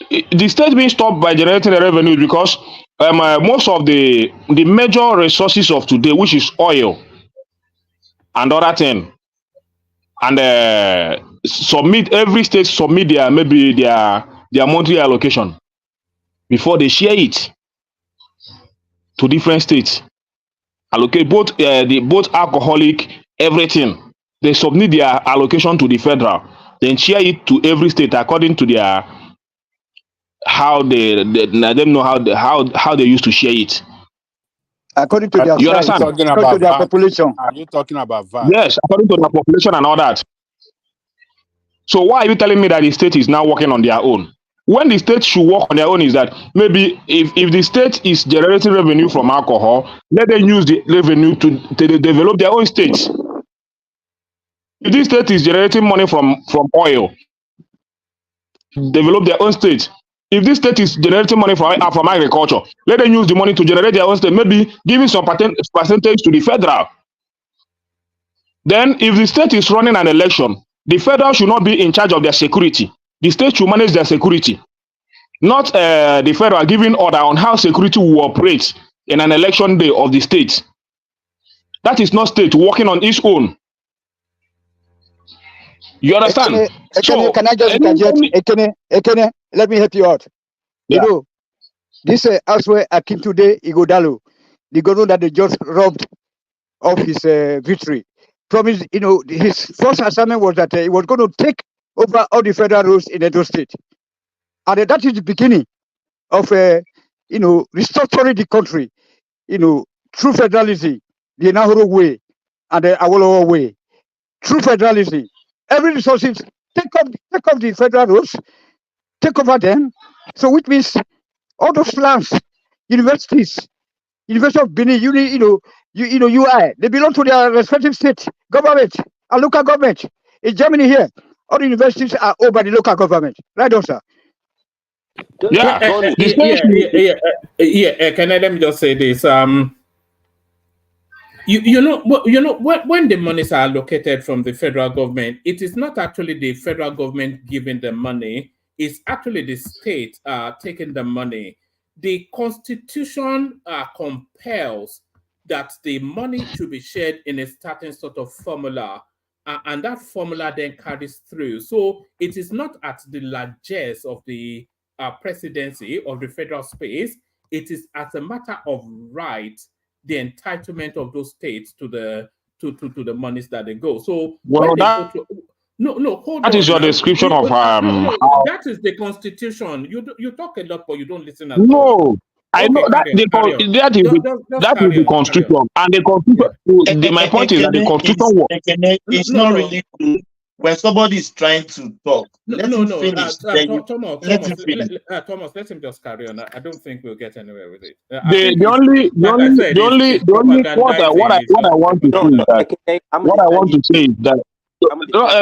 The state being stopped by generating the revenues because most of the major resources of today, which is oil and other thing, and every state submit their monthly allocation before they share it to different states. Allocate both alcoholic, everything. They submit their allocation to the federal, then share it to every state according to their how they know how they used to share it. According to their you understand? According to their population. Are you talking about VAT? Yes, according to their population and all that. So why are you telling me that the state is now working on their own? When the state should work on their own is that maybe if the state is generating revenue from alcohol, let them use the revenue to develop their own states. If this state is generating money from oil, develop their own state. If this state is generating money from agriculture, let them use the money to generate their own state, maybe giving some percentage to the federal. Then if the state is running an election, the federal should not be in charge of their security. The state should manage their security, not the federal giving order on how security will operate in an election day of the state. That is not state working on its own. You understand? Ekene, can I just interject? Ekene, let me help you out. Yeah. You know, this elsewhere Akim today, Igodalo, the governor that they just robbed of his victory, promised, you know, his first assignment was that he was going to take over all the federal roads in Edo State. And that is the beginning of, you know, restructuring the country, you know, through federalism, the Nahuru way and the Awolowo way. Through federalism, every resources, take up the federal roads, take over them. So which means all those lands, universities, University of Benin, UI, they belong to their respective state government and local government. In Germany here, all the universities are owned by the local government. Right on, sir? Yeah. Can I let me just say this? You know, when the monies are allocated from the federal government, it is not actually the federal government giving the money. It's actually the state taking the money. The Constitution compels that the money should be shared in a certain sort of formula, and that formula then carries through. So it is not at the largesse of the presidency of the federal space. It is as a matter of right, the entitlement of those states to the monies that they go. So well, hold that on is your now. description of That is the Constitution. You talk a lot, but you don't listen at all. No, I know that is the Constitution, and the Constitution. My point is that the Constitution it's not really good when somebody is trying to talk. Thomas, let him just carry on. I don't think we'll get anywhere with it. The only what I want to say is that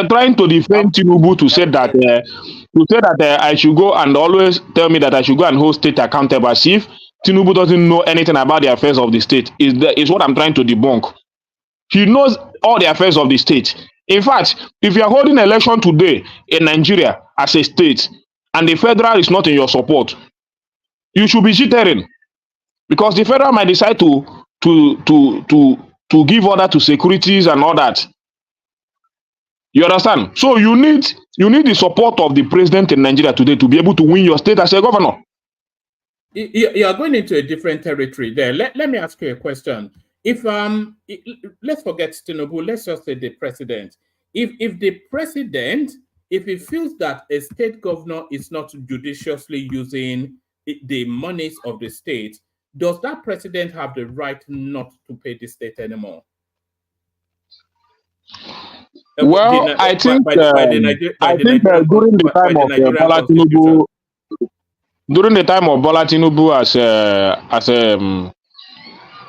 trying to defend Tinubu to say that I should go and always tell me that I should go and hold state accountable as if Tinubu doesn't know anything about the affairs of the state is what I'm trying to debunk. He knows all the affairs of the state. In fact, if you are holding an election today in Nigeria as a state and the federal is not in your support, you should be jittering, because the federal might decide to give order to securities and all that, You understand? So you need the support of the president in Nigeria today to be able to win your state as a governor. You are going into a different territory there. Let me ask you a question. If let's forget Tinubu, let's just say the president. If the president, if he feels that a state governor is not judiciously using the monies of the state, does that president have the right not to pay the state anymore? Well, I think during the time of Bola Tinubu, during the time of Bola Tinubu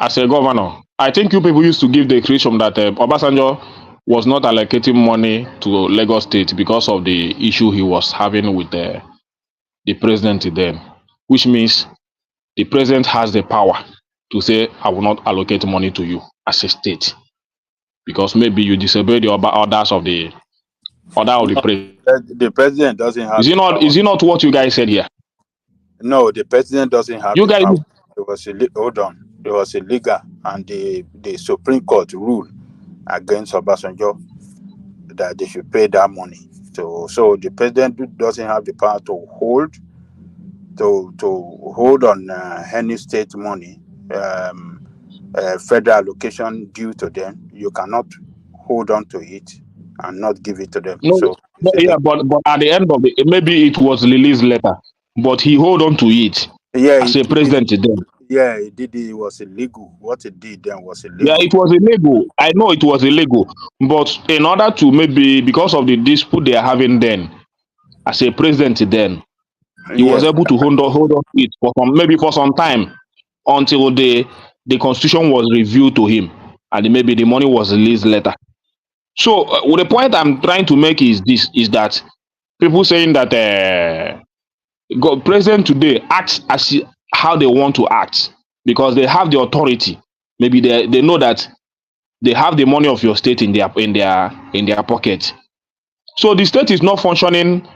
as a governor, I think you people used to give the criticism that Obasanjo was not allocating money to Lagos State because of the issue he was having with the president then, which means the president has the power to say, I will not allocate money to you as a state because maybe you disobey the orders of the president. The president doesn't have. Is it not what you guys said here? No, the president doesn't have. You guys, power. Hold on. It was illegal, and the Supreme Court ruled against Obasanjo that they should pay that money. So the president doesn't have the power to hold on any state money, federal allocation due to them. You cannot hold on to it and not give it to them. No, but at the end of it, maybe it was released later, but he hold on to it. Yeah, as a president then. Yeah, he did. It was illegal. What he did then was illegal. Yeah, it was illegal. I know it was illegal, but in order to maybe because of the dispute they are having then, as a president then, he was able to hold on to it for some time until the constitution was reviewed to him, and maybe the money was released later. So the point I'm trying to make is that people saying that president today acts as how they want to act because they have the authority. Maybe they know that they have the money of your state in their pocket. So the state is not functioning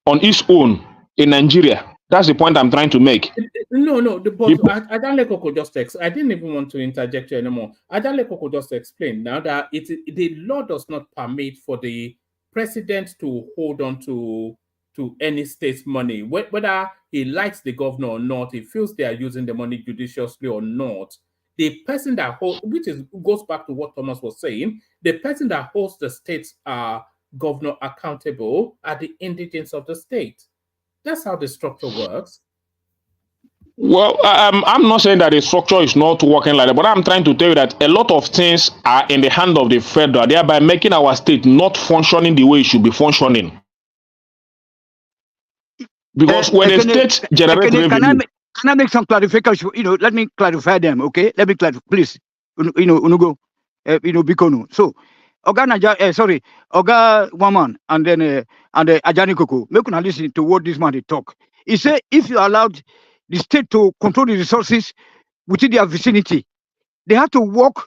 on its own in Nigeria. That's the point I'm trying to make. No, but Adaleko could just I didn't even want to interject you anymore. Adaleko could just explain now that the law does not permit for the president to hold on to any state's money, whether he likes the governor or not, he feels they are using the money judiciously or not. The person that holds, goes back to what Thomas was saying, the person that holds the state's governor accountable are the indigents of the state. That's how the structure works. Well, I'm not saying that the structure is not working like that, but I'm trying to tell you that a lot of things are in the hand of the federal, thereby making our state not functioning the way it should be functioning. Because when a state generates revenue... Can I make some clarification? Let me clarify them, okay? Let me clarify, please. Unugo, Bikono. So, Oga Waman, and then Ajani Koko. Make una listen to what this man they talk. He said, if you allowed the state to control the resources within their vicinity, they have to work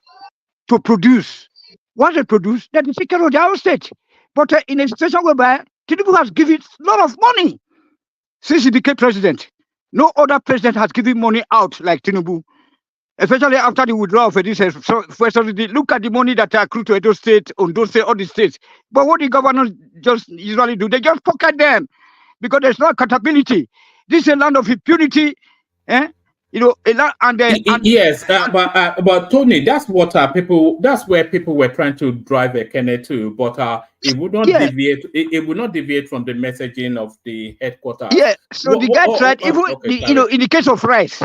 to produce. Once they produce, then they take care of their own state. But in a situation whereby Tinubu has given a lot of money since he became president. No other president has given money out like Tinubu, especially after the withdrawal of this. Look at the money that accrued to Edo State, Ondo State, all the states. But what the governors just usually do, they just pocket them because there's no accountability. This is a land of impunity, yes, but Tony, that's what that's where people were trying to drive Ekene to, but it would not deviate. It would not deviate from the messaging of the headquarters. Yeah, so the guy tried. In the case of rice,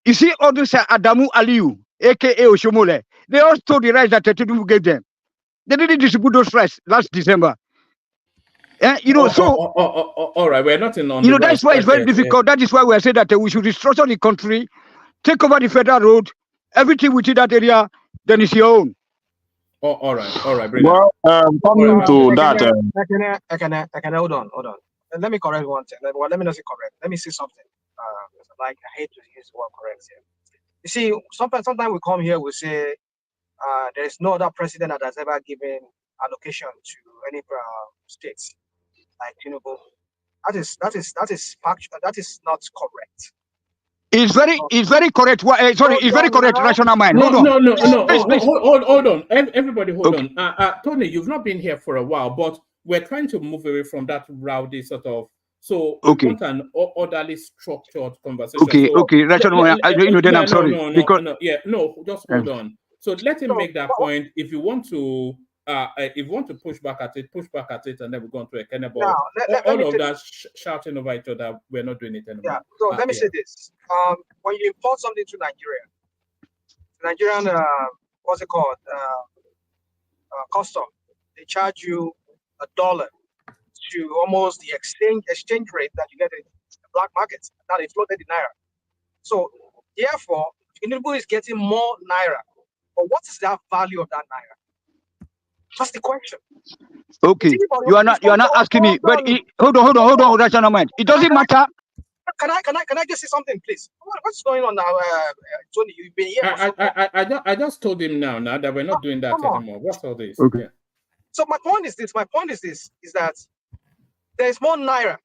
you see all those Adamu Aliyu, aka Oshomole, they all stole the rice that Tinubu gave them. They didn't distribute those rice last December. All right, we're not in on. That's why it's very difficult. That is why we are saying that we should restructure the country, take over the federal road, everything within that area, then it's your own. All right. Well, coming to that, I can hold on. Let me correct one thing. Well, let me not say correct. Let me say something. I hate to use the word correct here. You see, sometimes we come here, we say there is no other president that has ever given allocation to any states like Tinubu. That is factual. That is not correct. It's very correct. Sorry, it's very correct. Rational mind. No, Hold on. no. Please. Hold on. Everybody, hold on. Tony, you've not been here for a while, but we're trying to move away from that rowdy sort of. So we want an orderly, structured conversation. Okay. Rational mind. Then I'm sorry. Just hold on. So let him make that point. If you want to, push back at it, and then we go on to a cannibal. All of that shouting over each other, we're not doing it anymore. Yeah. So let me say this: when you import something to Nigeria, Nigerian, what's it called? Custom. They charge you $1 to almost the exchange rate that you get in the black market. Now they floated in naira. So therefore, Tinubu is getting more naira. But what is that value of that naira? That's the question. Okay, you are not asking me. But hold on, rational mind. It doesn't matter. Can I just say something, please? What's going on now, Tony? You've been here. I just told him now that we're not doing that anymore. What's all this? Okay. Yeah. So my point is that there is more naira.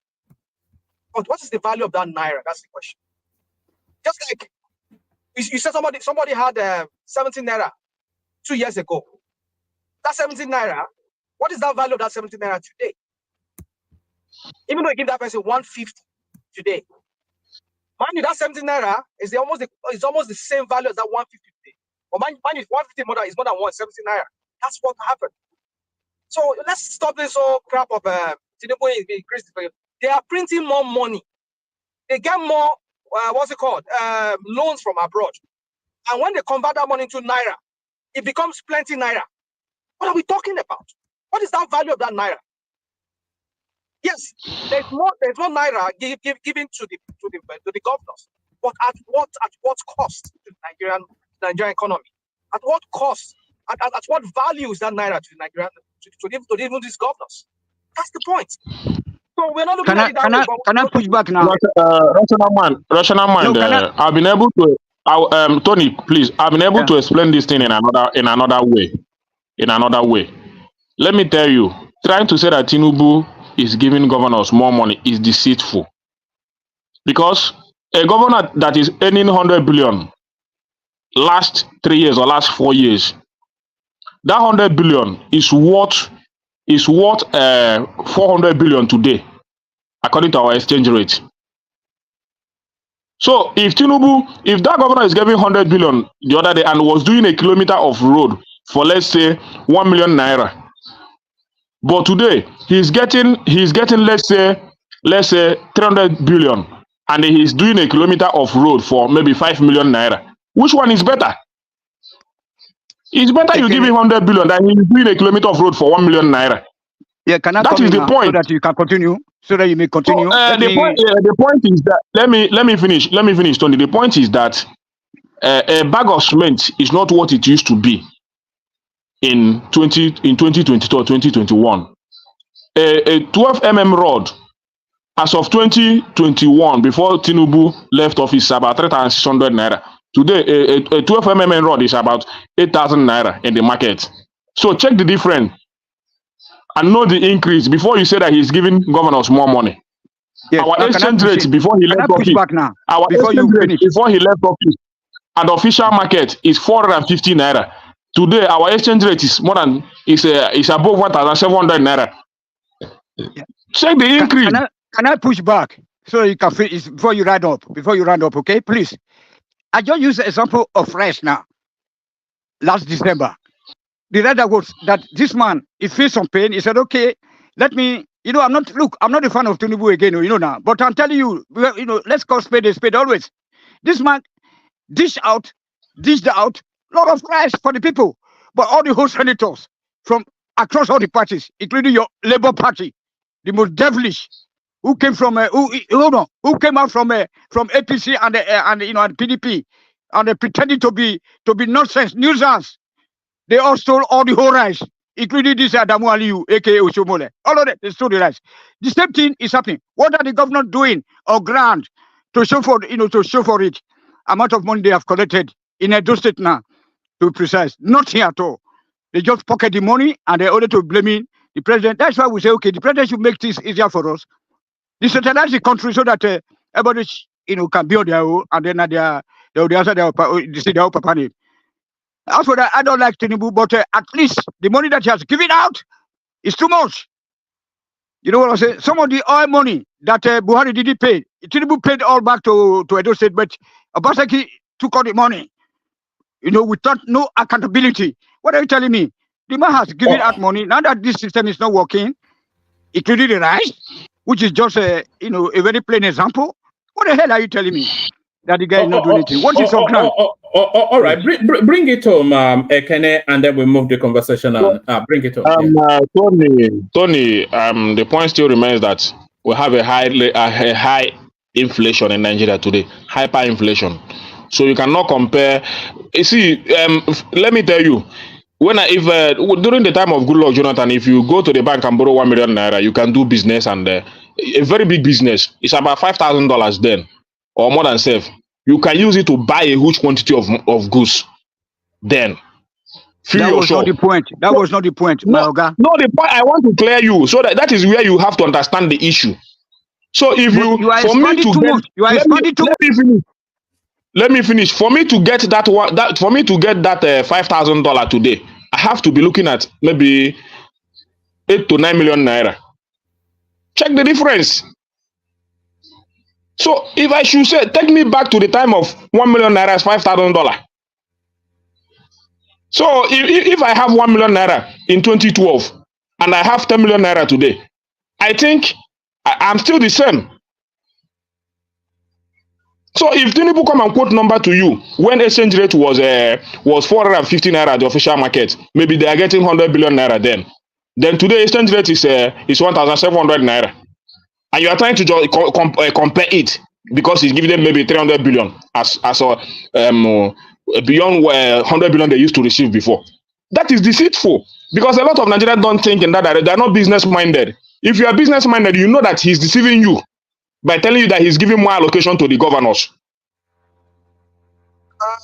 But what is the value of that naira? That's the question. Just like you said, somebody had 17 naira 2 years ago. That 17 naira, what is that value of that 17 naira today? Even though you give that person 150 today, mind you, that 17 naira is almost the same value as that 150 today. But mind you, 150 is more than 117 naira. That's what happened. So let's stop this whole crap of Tinubu increased. They are printing more money. They get more loans from abroad. And when they convert that money into naira, it becomes plenty naira. What are we talking about? What is that value of that naira? Yes, there's more naira given to the governors, but at what cost to the Nigerian economy? At what cost? At what value is that naira to the Nigerian to even these governors? That's the point. So we're not looking at it that way. Can I push back now? Rational mind. I've been able to. Tony, please. I've been able to explain this thing in another way. Let me tell you, trying to say that Tinubu is giving governors more money is deceitful. Because a governor that is earning 100 billion last 3 years or last 4 years, that 100 billion is worth 400 billion today, according to our exchange rate. So if that governor is giving 100 billion the other day and was doing a kilometer of road for, let's say, 1 million naira, but today he's getting let's say 300 billion, and he's doing a kilometer of road for maybe 5 million naira. Which one is better? It's better you give him 100 billion than he's doing a kilometer of road for 1 million naira. Yeah, can I that is the point. So that you can continue. So that you may continue. So, the point is that let me finish, Tony. The point is that a bag of cement is not what it used to be in 2022 or 2021. A 12 mm rod as of 2021, before Tinubu left office, about 3,600 naira. Today, a 12 mm rod is about 8,000 naira in the market. So check the difference and know the increase before you say that he's giving governors more money. Yes, our exchange rate before he left office, before he left office at the official market is 450 naira. Today, our exchange rate is is above 1,700 naira. Yeah. Check the increase. Can I push back so you can finish before you round up? Okay, please. I just use the example of rice now. Last December, the writer was that this man, he feels some pain. He said, "Okay, let me." I'm not a fan of Tinubu again. Now, but I'm telling you, let's call spade a spade always. This man dished out lot of rice for the people, but all the whole senators from across all the parties, including your Labour Party, the most devilish, who came from who came out from APC and PDP, and they pretended to be nonsense nuisance. They all stole all the whole rice, including this Adamu Aliyu, aka Oshomole. All of them, they stole the rice. The same thing is happening. What are the governors doing or grant to show for it? Amount of money they have collected in Edo State now, to be precise. Not here at all. They just pocket the money and they're ordered to blaming the president. That's why we say, okay, the president should make this easier for us. Decentralize the country so that everybody can build their own, and then they answer their papa name. As for that, I don't like Tinubu, but at least the money that he has given out is too much. You know what I'm saying? Some of the oil money that Buhari didn't pay, Tinubu paid all back to Edo State, but Obaseki took all the money, without no accountability. What are you telling me? The man has given out money. Now that this system is not working, including the rice, which is just a very plain example. What the hell are you telling me? That the guy is not doing anything. What is on ground? All right, bring it home, Ekene, and then we move the conversation on. Bring it home. Tony, the point still remains that we have a high inflation in Nigeria today, hyperinflation. So you cannot compare. You see, let me tell you, during the time of Goodluck Jonathan, if you go to the bank and borrow 1 million naira, you can do business, and a very big business. It's about $5,000 then, or more than safe. You can use it to buy a huge quantity of goods. Then, that was not the point. That was not the point, No, the point I want to clear you, so that is where you have to understand the issue. So if you are expanding too much. You are expanding too much. Let me finish. For me to get that $5,000 today, I have to be looking at maybe 8 to 9 million naira. Check the difference. So if I should say, take me back to the time of 1 million naira is $5,000. So if I have 1 million naira in 2012 and I have 10 million naira today, I think I'm still the same. So if Tinubu come and quote number to you when exchange rate was 450 naira at the official market, maybe they are getting 100 billion naira then. Then today exchange rate is 1,700 naira, and you are trying to compare it because he's giving them maybe 300 billion as beyond 100 billion they used to receive before. That is deceitful, because a lot of Nigerians don't think in that direction. They are not business minded. If you are business minded, you know that he's deceiving you by telling you that he's giving more allocation to the governors.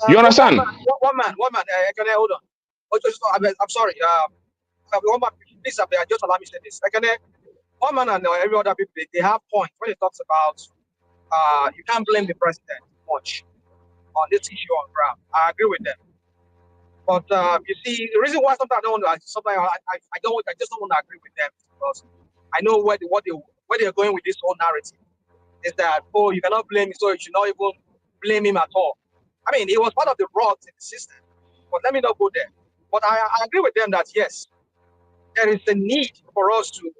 You understand? One man. Can I hold on? I'm sorry. One man, please, just allow me to say this. One man and every other people, they have points when it talks about you can't blame the president much on this issue on ground. I agree with them. But you see, the reason why sometimes I don't want to, I just don't want to agree with them, because I know where they're going with this whole narrative. Is that, oh, you cannot blame him, so you should not even blame him at all. I mean, he was part of the rods in the system, but let me not go there. But I agree with them that, yes, there is a need for us to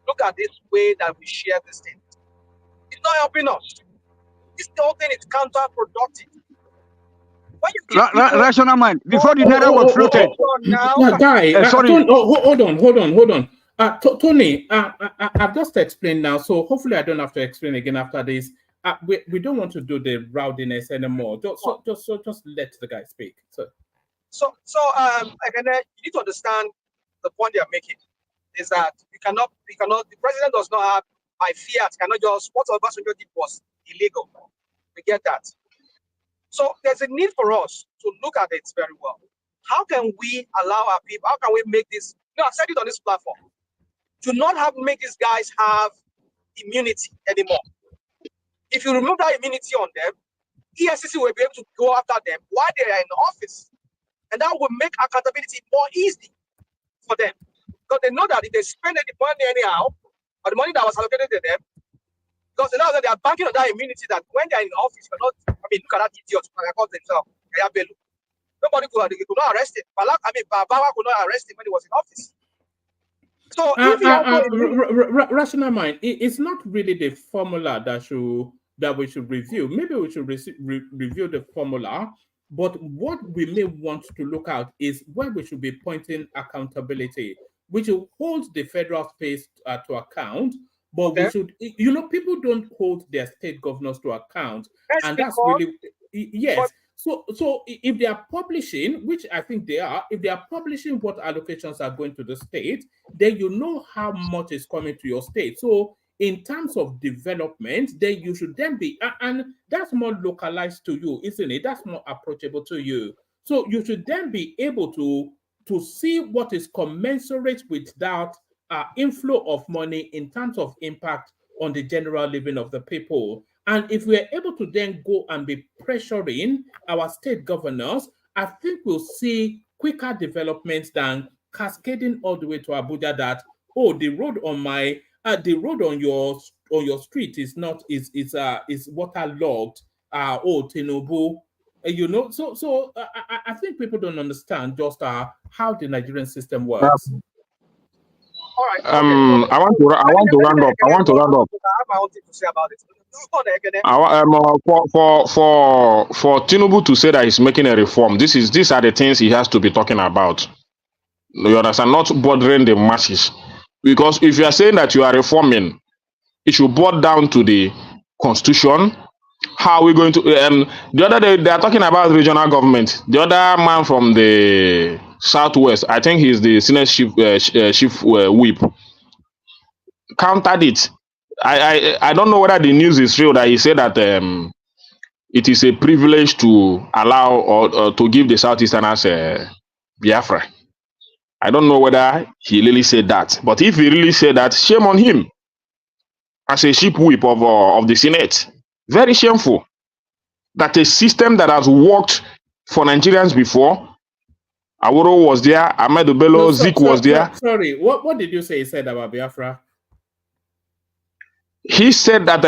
look at this way that we share this thing. It's not helping us. This whole thing is counterproductive. Rational mind. Before the naira was floated. Hold on. Tony, I've just explained now, so hopefully I don't have to explain again after this. We don't want to do the rowdiness anymore. Just let the guy speak. So you need to understand the point they are making is that the president does not have, by fiat, cannot just, what Obasanjo did was illegal. We get that. So there's a need for us to look at it very well. How can we allow our people, how can we make this, I've said it on this platform, to not make these guys have immunity anymore. If you remove that immunity on them, EFCC will be able to go after them while they are in office. And that will make accountability more easy for them. Because they know that if they spend any money anyhow, or the money that was allocated to them, because they know that they are banking on that immunity, that when they are in office, look at that idiot, they call themselves. Nobody could not arrest him. Babawa could not arrest him when he was in office. So if rational mind, it's not really the formula that we should review. Maybe we should review the formula, but what we may want to look at is where we should be pointing accountability, which will hold the federal space to account. But we should, people don't hold their state governors to account, and that's really yes. So if they are publishing, which I think they are, if they are publishing what allocations are going to the state, then you know how much is coming to your state. So in terms of development, then you should then be, and that's more localized to you, isn't it? That's more approachable to you. So you should then be able to see what is commensurate with that inflow of money in terms of impact on the general living of the people. And if we're able to then go and be pressuring our state governors, I think we'll see quicker developments than cascading all the way to Abuja that, oh, the road on my the road on your street is waterlogged. Oh, Tinubu, you know. So I think people don't understand just how the Nigerian system works. All right. I want to round up. I want to round up. I have my own thing to say about it. For Tinubu to say that he's making a reform, these are the things he has to be talking about. You understand? Not bothering the masses. Because if you are saying that you are reforming, it should boil down to the constitution. How are we going to? The other day they are talking about regional government. The other man from the southwest, I think he's the Senate chief whip, countered it. I don't know whether the news is real that he said that it is a privilege to allow or to give the Southeasterners Biafra. I don't know whether he really said that, but if he really said that, shame on him as a chief whip of the Senate. Very shameful that a system that has worked for Nigerians before. Aworo was there, Ahmed Bello, Zik was there. Sorry, what did you say he said about Biafra? He said that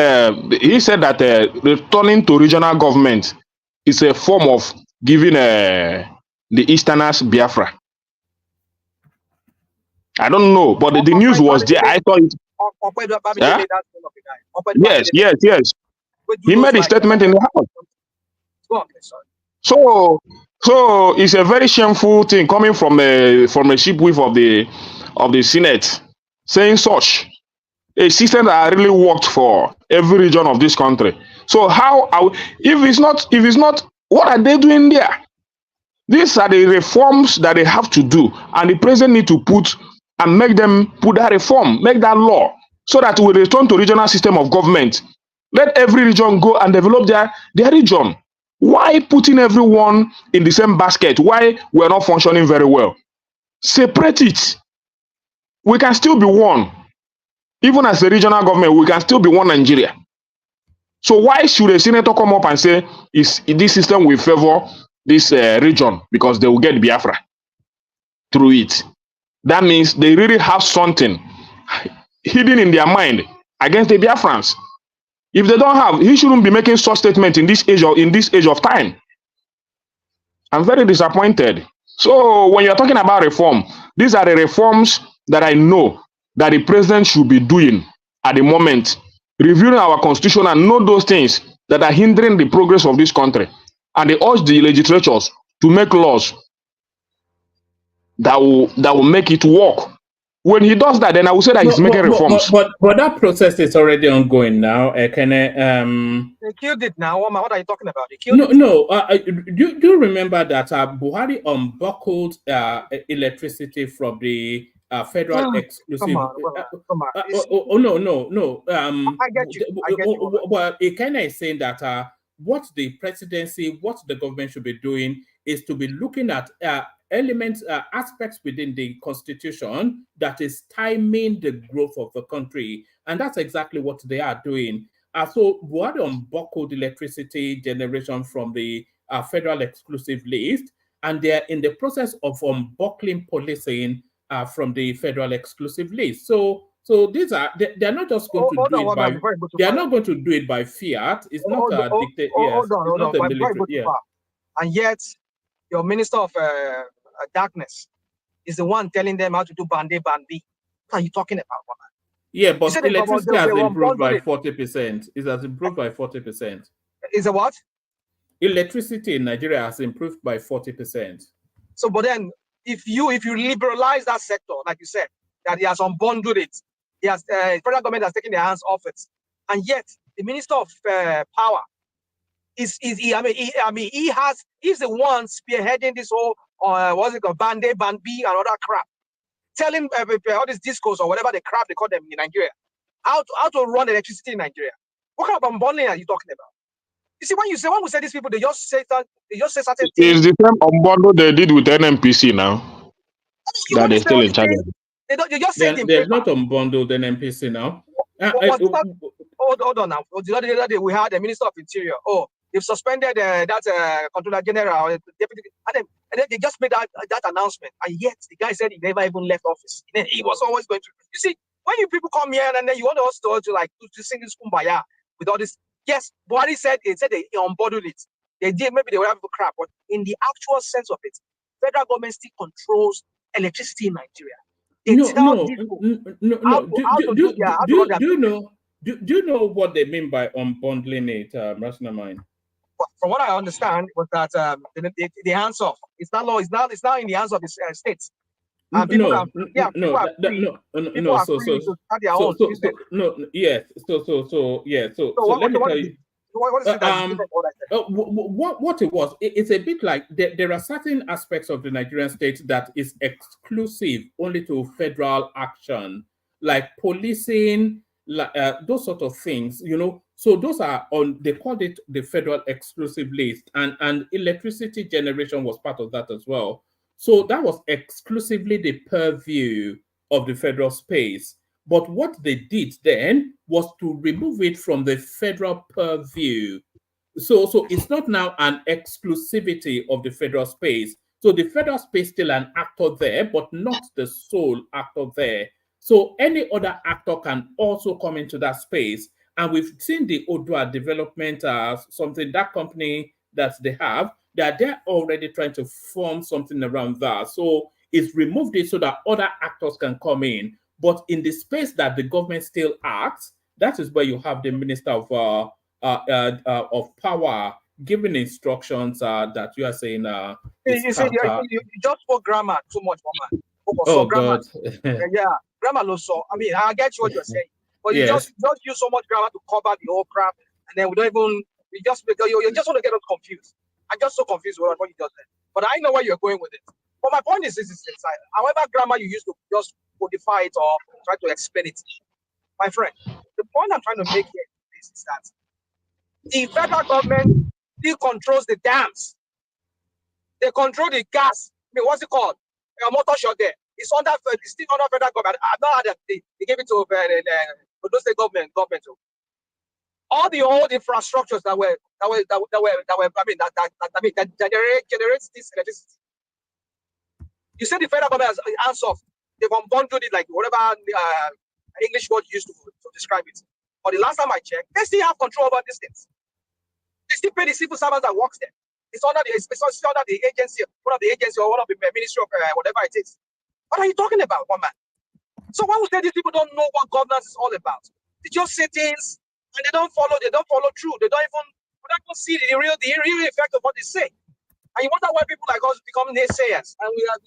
returning to regional government is a form of giving the Easterners Biafra. I don't know, but the news was there. I thought it. Yeah? Yes. He made a statement in the house. So it's a very shameful thing coming from a chief whip of the Senate saying such. A system that really worked for every region of this country. So if it's not, what are they doing there? These are the reforms that they have to do, and the president need to put that reform, make that law, so that we return to regional system of government. Let every region go and develop their region. Why putting everyone in the same basket? Why we're not functioning very well? Separate it. We can still be one. Even as a regional government, we can still be one Nigeria. So why should a senator come up and say, this system will favor this region because they will get Biafra through it? That means they really have something hidden in their mind against the Biafrans. If they don't have, he shouldn't be making such statement in this age of time. I'm very disappointed. So when you're talking about reform, these are the reforms that I know that the president should be doing at the moment, reviewing our constitution and know those things that are hindering the progress of this country. And they urge the legislatures to make laws that will make it work. When he does that, then I will say that he's making reforms. But that process is already ongoing now. They killed it now. What are you talking about? They killed it. No. Do you remember that Buhari unbuckled electricity from the federal exclusive? Come on. No. I get you. Well, Ekene is saying that what the presidency, what the government should be doing is to be looking at elements, aspects within the constitution that is timing the growth of the country. And that's exactly what they are doing. So Buhari unbuckled electricity generation from the federal exclusive list, and they're in the process of unbuckling policing from the federal exclusive list. So these are they're not just going to do it by they are not going to do it by fiat. It's not a dictator. Hold on. And yet your minister of darkness is the one telling them how to do Bande Bambi. What are you talking about? Yeah, but electricity has improved by 40%. It has improved by 40%. Is it what? Electricity in Nigeria has improved by 40%. So, but then if you liberalize that sector, like you said, that he has unbundled it, he has federal government has taken their hands off it, and yet the minister of power he's the one spearheading this whole what's it called, Bande Bambi and all that crap, telling all this discourse or whatever the crap they call them in Nigeria, how to run electricity in Nigeria. What kind of unbundling are you talking about? You see, when we say these people, they just say certain things. It's the same unbundle they did with NMPC now. That they're still in charge of. They just say they're not unbundled NMPC now. Hold on now. The other day we had the Minister of Interior. Oh, they've suspended that Controller General, deputy, and then they just made that announcement. And yet the guy said he never even left office. He was always going to. You see, when you people come here and then you want us to like to sing this kumbaya with all this. Yes, Buhari said they unbundled it. They did, maybe they were having crap, but in the actual sense of it, federal government still controls electricity in Nigeria. They Do you know what they mean by unbundling it, Rational Mind? From what I understand, was that the hands off. It's not law. It's now in the hands of the states. And people are free to start their own business. So let me tell you. What it was, it's a bit like there are certain aspects of the Nigerian state that is exclusive only to federal action, like policing, like those sort of things, you know. So those are they called it the federal exclusive list, and electricity generation was part of that as well. So that was exclusively the purview of the federal space. But what they did then was to remove it from the federal purview. So it's not now an exclusivity of the federal space. So the federal space is still an actor there, but not the sole actor there. So any other actor can also come into that space. And we've seen the Odua development as something, that company that they have, that they're already trying to form something around that. So it's removed it so that other actors can come in. But in the space that the government still acts, that is where you have the Minister of Power giving instructions that you are saying. You just spoke grammar too much, woman. God. Grammar also. I mean, I get what you're saying, but you just use so much grammar to cover the whole crap, and then we don't even. You just want to get us confused. I'm just so confused with what you just said. But I know where you're going with it. But my point is however grammar you use to just modify it or try to explain it. My friend, the point I'm trying to make here is that the federal government still controls the dams. They control the gas. I mean, what's it called? A motor shot there. It's still under federal government. I've not had they gave it to those state government. All the old infrastructures that generates this electricity. You said the federal government has hands off. They've unbundled it like whatever English word used to describe it. But the last time I checked, they still have control over these things. They still pay the civil servants that works there. It's under the agency, one of the agency or one of the ministry of whatever it is. What are you talking about, one man? So why would say these people don't know what governance is all about? They just say things and they don't follow through. They don't even see the real effect of what they say. And you wonder why people like us become naysayers and we are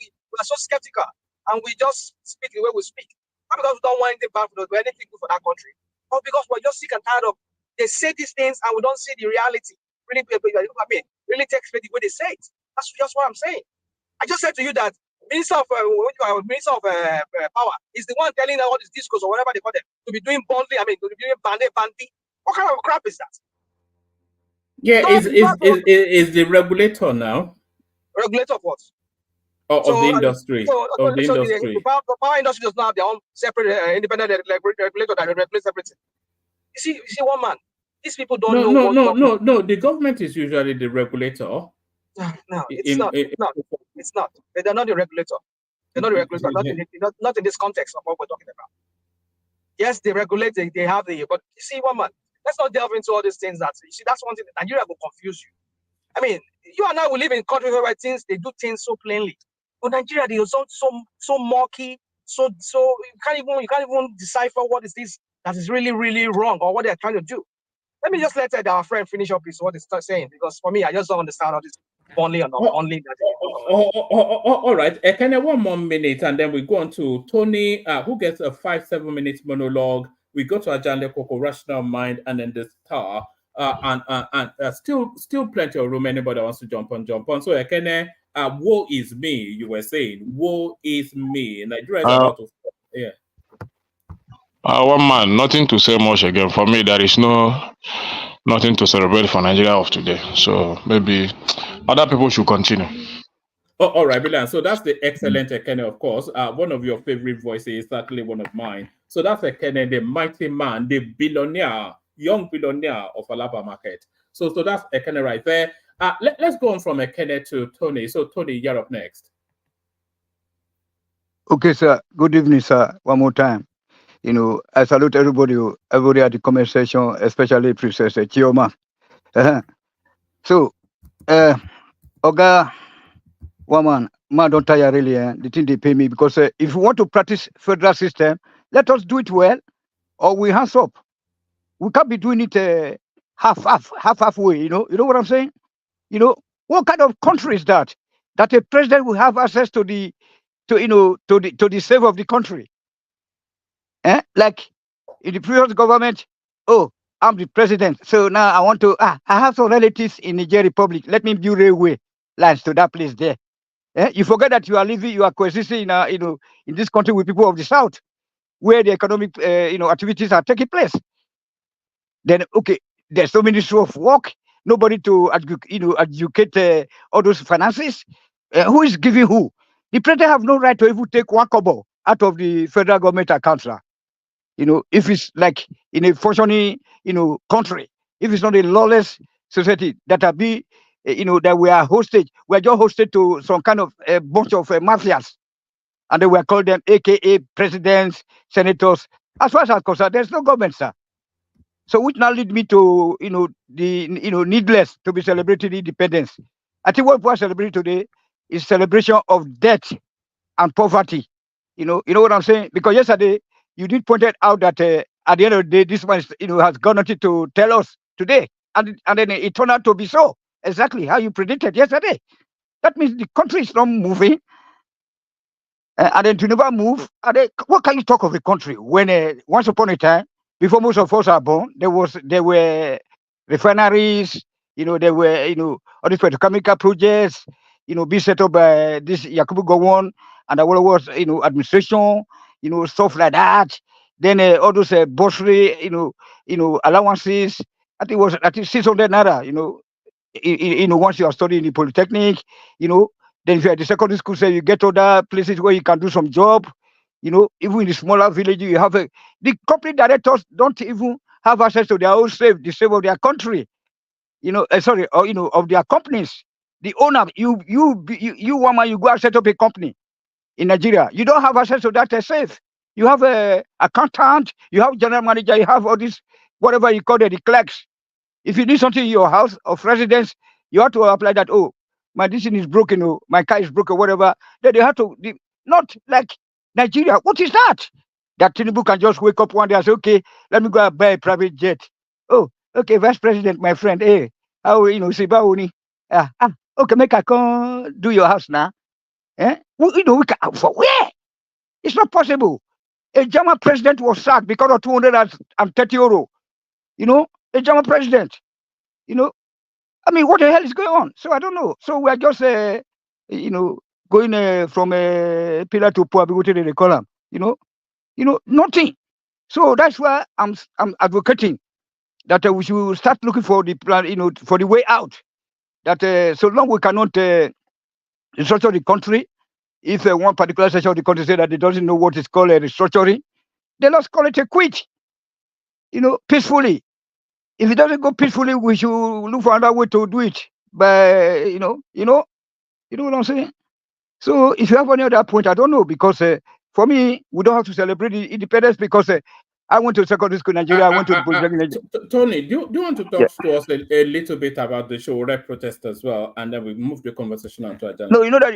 so skeptical and we just speak the way we speak. Not because we don't want anything bad for anything good for that country, but because we're just sick and tired of they say these things and we don't see the reality. Really takes the way they say it. That's just what I'm saying. I just said to you that Minister of Power is the one telling all these discourse or whatever they call them to be doing bondly. I mean, to be doing bandy. What kind of crap is that? Yeah, is the regulator now? Regulator of what? Of the industry. The power industry does not have their own separate independent regulator that regulates everything. You see, one man. These people don't know. No. The government is usually the regulator. No, it's not. It's not. They're not the regulator. They're not the regulator. Not in this context of what we're talking about. Yes, they regulate. They have but you see, one man. Let's not delve into all these things. That's one thing. Nigeria will confuse you. I mean, you and I will live in countries where they do things so plainly. But Nigeria, they are so murky. So you can't even decipher what is this that is really, really wrong or what they're trying to do. Let me just let our friend finish up what he's saying, because for me, I just don't understand all this only or not only. All right, Ekene, one more minute, and then we go on to Tony, who gets a 5-7 minute monologue. We go to Ajande Koko, Rational Mind, and then the Star, and still plenty of room. Anybody wants to jump on. So Ekene, woe is me. You were saying, woe is me. Nigeria is about to, yeah. One man, nothing to say much again. For me, there is nothing to celebrate for Nigeria of today. So maybe other people should continue. All right, brilliant. So that's the excellent Ekene, of course. One of your favorite voices, certainly one of mine. So that's Ekene, the mighty man, the billionaire, young billionaire of Alaba Market. So that's Ekene right there. Let's go on from Ekene to Tony. So Tony, you're up next. Okay, sir. Good evening, sir. One more time. I salute everybody at the comment section, especially Princess Chioma. So, Oga, woman, man, don't tire really. The thing they pay me because if you want to practice federal system, let us do it well, or we hands up. We can't be doing it halfway. You know what I'm saying? What kind of country is that? That a president will have access to the save of the country. Like in the previous government, oh, I'm the president, so now I want to. I have some relatives in Niger Republic. Let me build railway lines to that place there. You forget that you are living, you are coexisting in this country with people of the south, where the economic activities are taking place. Then okay, there's no ministry of work, nobody to educate all those finances. Who is giving who? The president have no right to even take one kobo out of the federal government account, sir. If it's like in a functioning, country, if it's not a lawless society that are that we are hosted, we are just hosted to some kind of a bunch of mafias, and then we are called them AKA presidents, senators. As far as I'm concerned, there's no government, sir. So which now lead me to, needless to be celebrating independence. I think what we are celebrating today is celebration of death and poverty. You know what I'm saying? Because yesterday you did pointed out that at the end of the day, this man has got nothing to tell us today, and then it turned out to be so exactly how you predicted yesterday. That means the country is not moving, and then to never move. And then, what can you talk of a country when once upon a time, before most of us are born, there were refineries, there were all these petrochemical projects, being set up by this Yakubu Gowon and the was administration, stuff like that. Then all those bursary, allowances. I think it was 600 naira. Once you are studying the polytechnic, then if you are at the secondary school, say you get other places where you can do some job. Even in the smaller village, you have the company directors don't even have access to their own save, the save of their country. Of their companies. The owner, you woman, you go and set up a company in Nigeria. You don't have access to that safe. You have a accountant, you have general manager, you have all this, whatever you call it, the clerks. If you need something in your house of residence, you have to apply that. Oh, my this thing is broken. Oh, my car is broken. Whatever. Then they have to. Not like Nigeria. What is that? That Tinubu can just wake up one day and say, okay, let me go and buy a private jet. Oh, okay, Vice President, my friend. Hey, how Sibauni? Okay, make I come do your house now. We can, for where? It's not possible. A German president was sacked because of 230 euro. A German president. What the hell is going on? So I don't know. So we are just, going from a pillar to poor, what they call them. Nothing. So that's why I'm advocating that we should start looking for the plan, for the way out. That so long we cannot restructure the country, if one particular section of the country say that they doesn't know what is called a restructuring, then let's call it a quit. Peacefully. If it doesn't go peacefully, we should look for another way to do it. But you know what I'm saying. So if you have any other point, I don't know, because for me, we don't have to celebrate the independence because I went to secondary school in Nigeria. I went to the Polytechnic. Tony, do you want to talk to us a little bit about the Sowore'S protest as well, and then we move the conversation on to agenda? No, you know that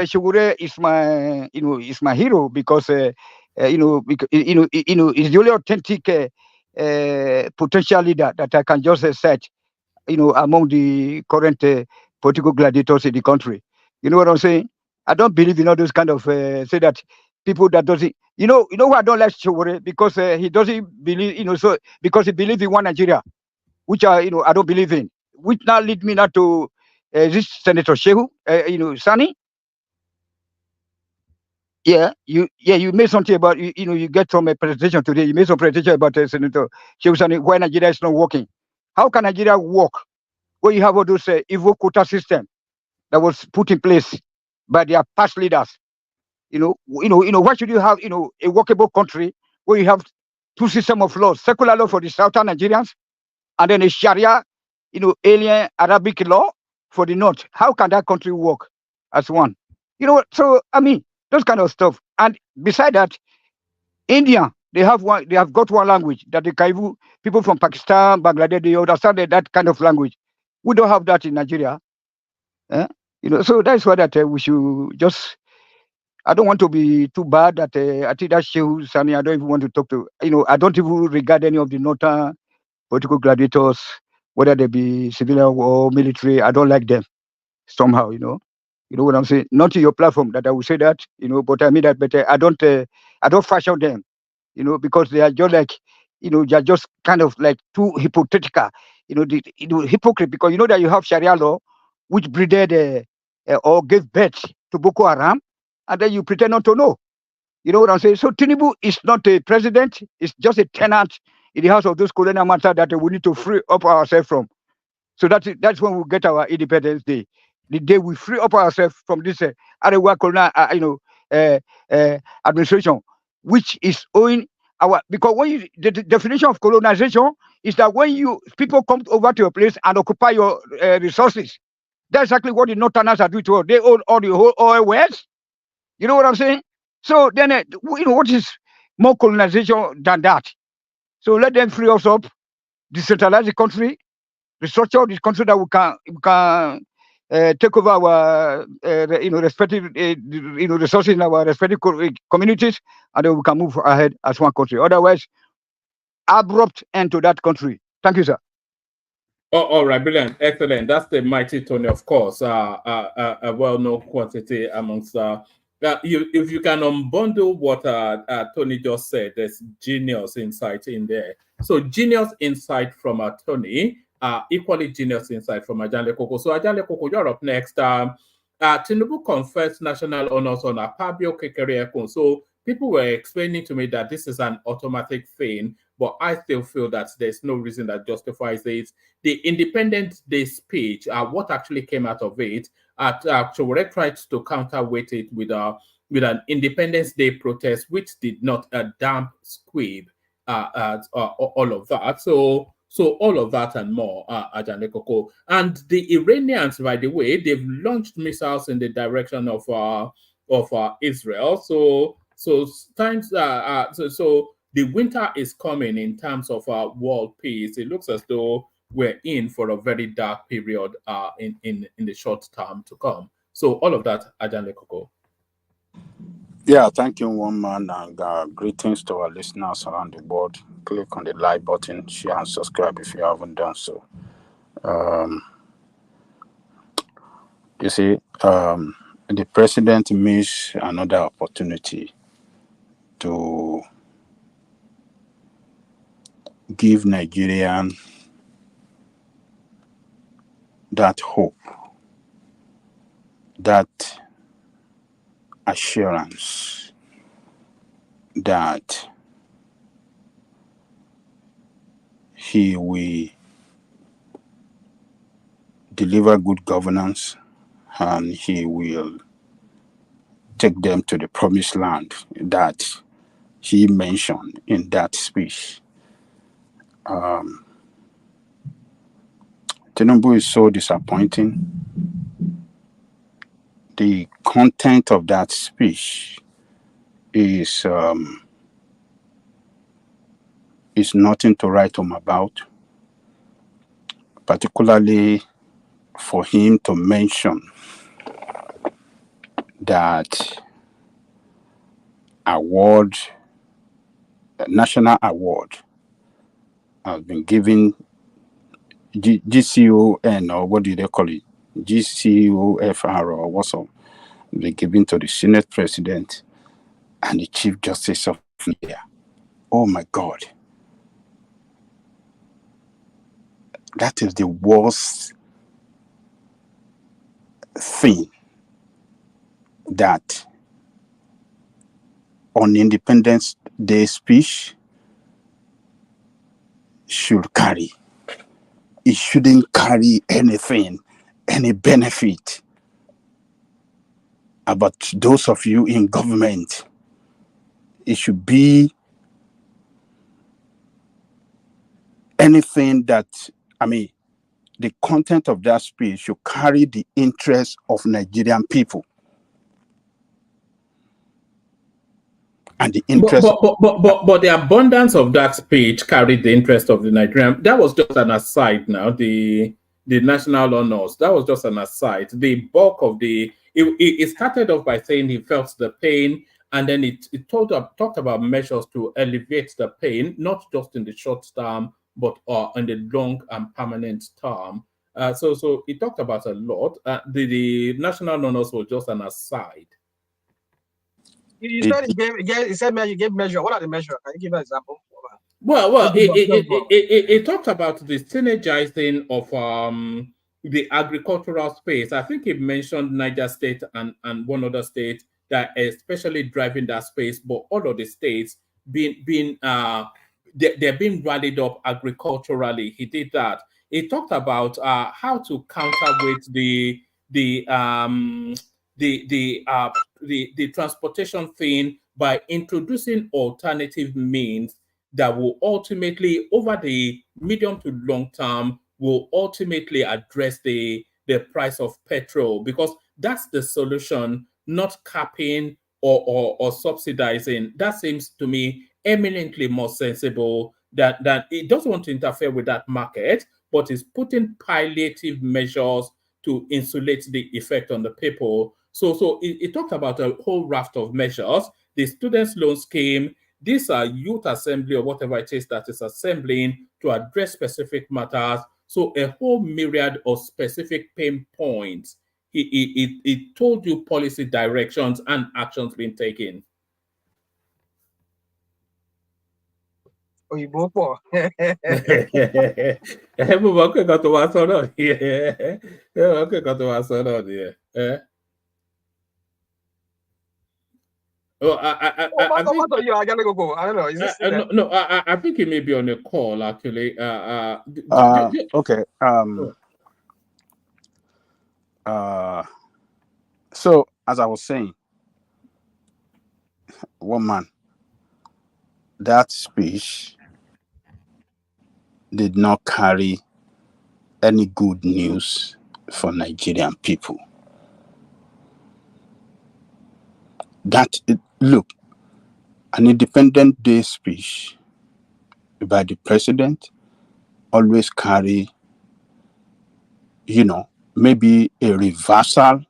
Sowore'S is my is my hero because he's the only authentic potential leader that I can just set among the current political gladiators in the country. You know what I'm saying? I don't believe in all those kind of say that people that doesn't. Why I don't like Sowore'S? Because he doesn't believe. So because he believes in one Nigeria, which I don't believe in. Which now lead me now to this Senator Shehu, Sani. Yeah, you made something about you get from a presentation today. You made some presentation about Senator Shehu Sani, why Nigeria is not working. How can Nigeria work when you have all those evil quota system that was put in place by their past leaders? Why should you have, a workable country where you have two systems of laws, secular law for the southern Nigerians, and then a Sharia, alien Arabic law for the north? How can that country work as one? So I mean, those kind of stuff. And beside that, India, they have got one language that the Kaivu people from Pakistan, Bangladesh, they understand that kind of language. We don't have that in Nigeria. So that's why that we should just. I don't want to be too bad that I think that shows, and I don't even want to talk to. I don't even regard any of the northern political gladiators, whether they be civilian or military. I don't like them somehow. You know what I'm saying? Not to your platform that I will say that. But I mean that. But I don't fashion them. Because they are just like, they are just kind of like too hypothetical. Hypocrite, because you know that you have Sharia law, which breeded or gave birth to Boko Haram, and then you pretend not to know. You know what I'm saying? So Tinubu is not a president; it's just a tenant in the house of those colonial masters that we need to free up ourselves from. So that's when we get our Independence Day, the day we free up ourselves from this Arewa colonial, administration, which is owing our, because when the definition of colonization is that when people come over to your place and occupy your resources. That's exactly what the Northerners are doing to us. They own all the whole oil wells. You know what I'm saying? So then, what is more colonization than that? So let them free us up, decentralize the country, restructure this country, that we can take over our respective resources in our respective communities, and then we can move ahead as one country. Otherwise, abrupt end to that country. Thank you, sir. Oh, all right, brilliant, excellent. That's the mighty Tony, of course, a well-known quantity amongst. If you can unbundle what Tony just said, there's genius insight in there. So genius insight from Tony, equally genius insight from Ajale Koko. So Ajale Koko, you're up next. Tinubu confers national honors on Akpabio, Kekere Ekun. So people were explaining to me that this is an automatic thing, but I still feel that there's no reason that justifies it. The Independence Day speech, what actually came out of it, Sowore'S tried to counterweight it with an Independence Day protest, which did not damp squib all of that. So all of that and more, Ajane Koko. And the Iranians, by the way, they've launched missiles in the direction of Israel. So the winter is coming in terms of world peace. It looks as though we're in for a very dark period in the short term to come. So all of that, Ajane Koko. Yeah, thank you, one man, and greetings to our listeners around the world. Click on the like button, share, and subscribe if you haven't done so. You see, the president missed another opportunity to give Nigerian that hope, that assurance that he will deliver good governance and he will take them to the promised land that he mentioned in that speech. Tinubu is so disappointing. The content of that speech is nothing to write home about, particularly for him to mention that national award has been given GCON, or what do they call it? GCOFR or what's up? Been given to the Senate President and the Chief Justice of India. Oh my God. That is the worst thing that on Independence Day speech should carry. It shouldn't carry anything, any benefit about those of you in government, it should be anything that, the content of that speech should carry the interest of Nigerian people. And the interest but the abundance of that speech carried the interest of the Nigerian. That was just an aside now. The national honors, that was just an aside. The bulk of it started off by saying he felt the pain, and then it talked about measures to alleviate the pain, not just in the short term, but in the long and permanent term. So it talked about a lot. The national honors was just an aside. You said you said you gave measure. What are the measures? Can you give an example? Well, it talked about the synergizing of the agricultural space. I think it mentioned Niger State and one other state that are especially driving that space, but all of the states they're being rallied up agriculturally. He did that. He talked about how to counterweight the transportation thing by introducing alternative means that will ultimately, over the medium to long term, will ultimately address the price of petrol, because that's the solution, not capping or subsidizing. That seems to me eminently more sensible. That it doesn't want to interfere with that market, but is putting palliative measures to insulate the effect on the people. So it talked about a whole raft of measures. The students' loan scheme, these are youth assembly or whatever it is that is assembling to address specific matters. So a whole myriad of specific pain points. It told you policy directions and actions being taken. Òyìnbó pọ̀. Mo mọ̀ pé nǹkan tó wá sọ náà nìyẹn. Mo mọ̀ pé nǹkan tó wá sọ náà nìyẹn. Oh, I don't know. I think he may be on a call actually. Okay. So as I was saying, woman, that speech did not carry any good news for Nigerian people. Look, an Independent Day speech by the president always carry, maybe a reversal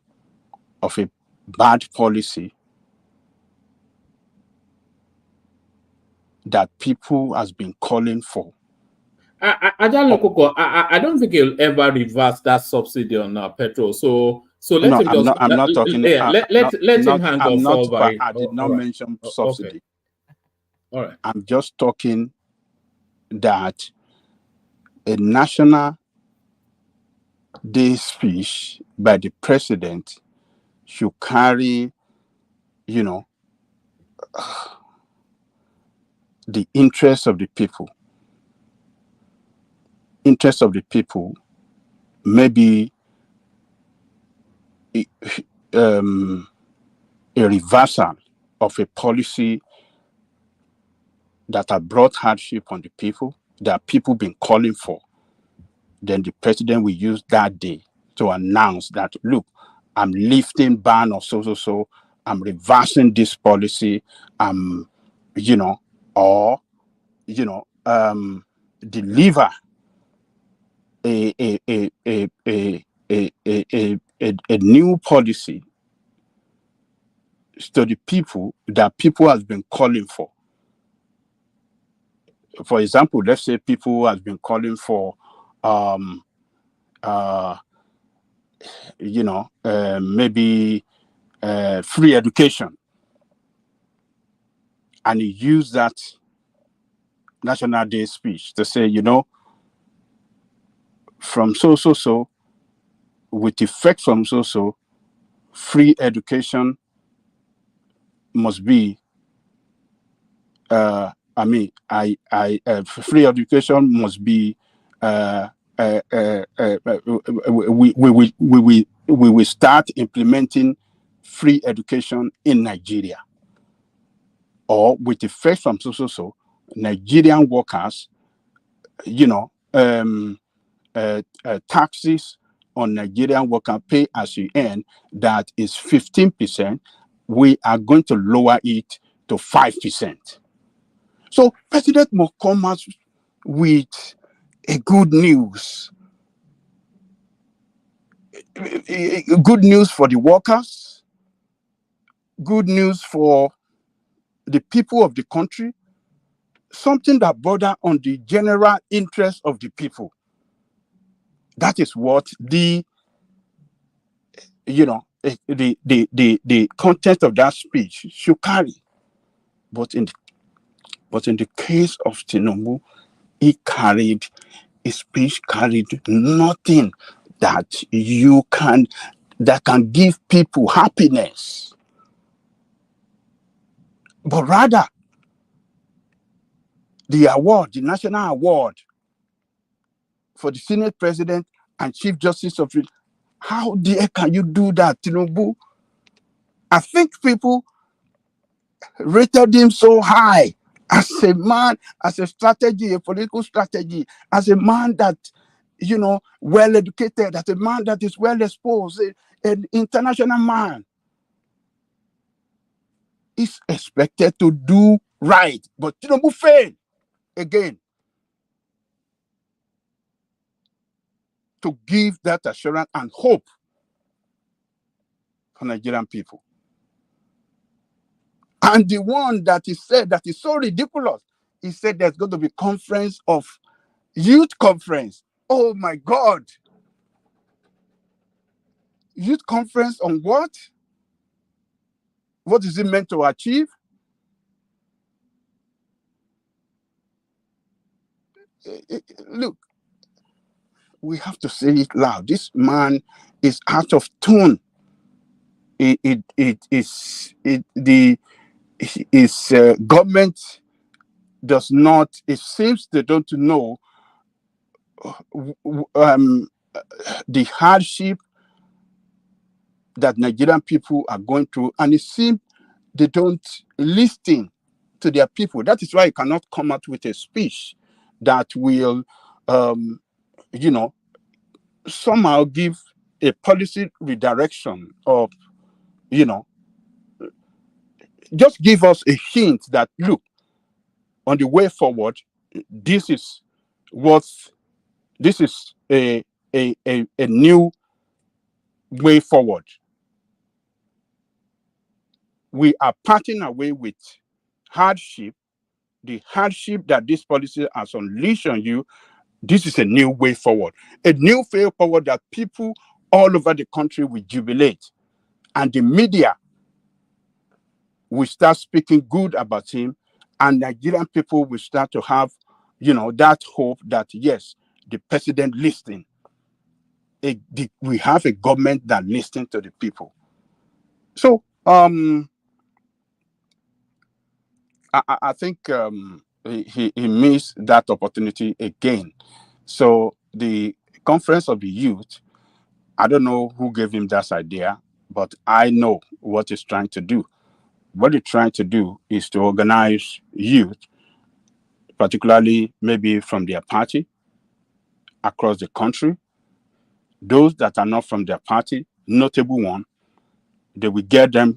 of a bad policy that people has been calling for. I don't think he'll ever reverse that subsidy on petrol. So let him just. I'm not talking. Let him hang off over it. I did not mention subsidy. Okay. All right. I'm just talking that a National Day speech by the president should carry, the interest of the people. Interest of the people, maybe a reversal of a policy that have brought hardship on the people, that people been calling for. Then the president will use that day to announce that, look, I'm lifting ban of so, I'm reversing this policy, deliver a new policy to the people that people has been calling for. For example, let's say people has been calling for maybe free education, and he used that National Day speech to say, from so, with effect from so, free education must be, free education must be, we will start implementing free education in Nigeria, or with effect from so Nigerian workers, taxes on Nigerian worker pay as you earn, that is 15%. We are going to lower it to 5%. So President must come out with a good news. Good news for the workers, good news for the people of the country, something that border on the general interest of the people. That is what the content of that speech should carry. But in the case of Tinubu, his speech carried nothing that can give people happiness, but rather the national award for the Senate President and Chief Justice of it. How dare can you do that, Tinubu? I think people rated him so high as a man, as a strategy, a political strategy, as a man that, well educated, as a man that is well exposed, an international man. Is expected to do right, but Tinubu failed again to give that assurance and hope for Nigerian people. And the one that he said that is so ridiculous, he said there's going to be youth conference. Oh my God. Youth conference on what? What is it meant to achieve? Look, we have to say it loud. This man is out of tune. Government does not. It seems they don't know the hardship that Nigerian people are going through, and it seems they don't listen to their people. That is why you cannot come out with a speech that will, somehow give a policy redirection of, just give us a hint that, look, on the way forward, this is a new way forward. We are parting away with hardship, the hardship that this policy has unleashed on you. This is a new way forward, a new way forward that people all over the country will jubilate, and the media will start speaking good about him, and Nigerian people will start to have, that hope that yes, the president listening. We have a government that listens to the people. So I think he missed that opportunity again. So the conference of the youth, I don't know who gave him that idea, but I know what he's trying to do. What he's trying to do is to organize youth, particularly maybe from their party, across the country. Those that are not from their party, notable one, they will gather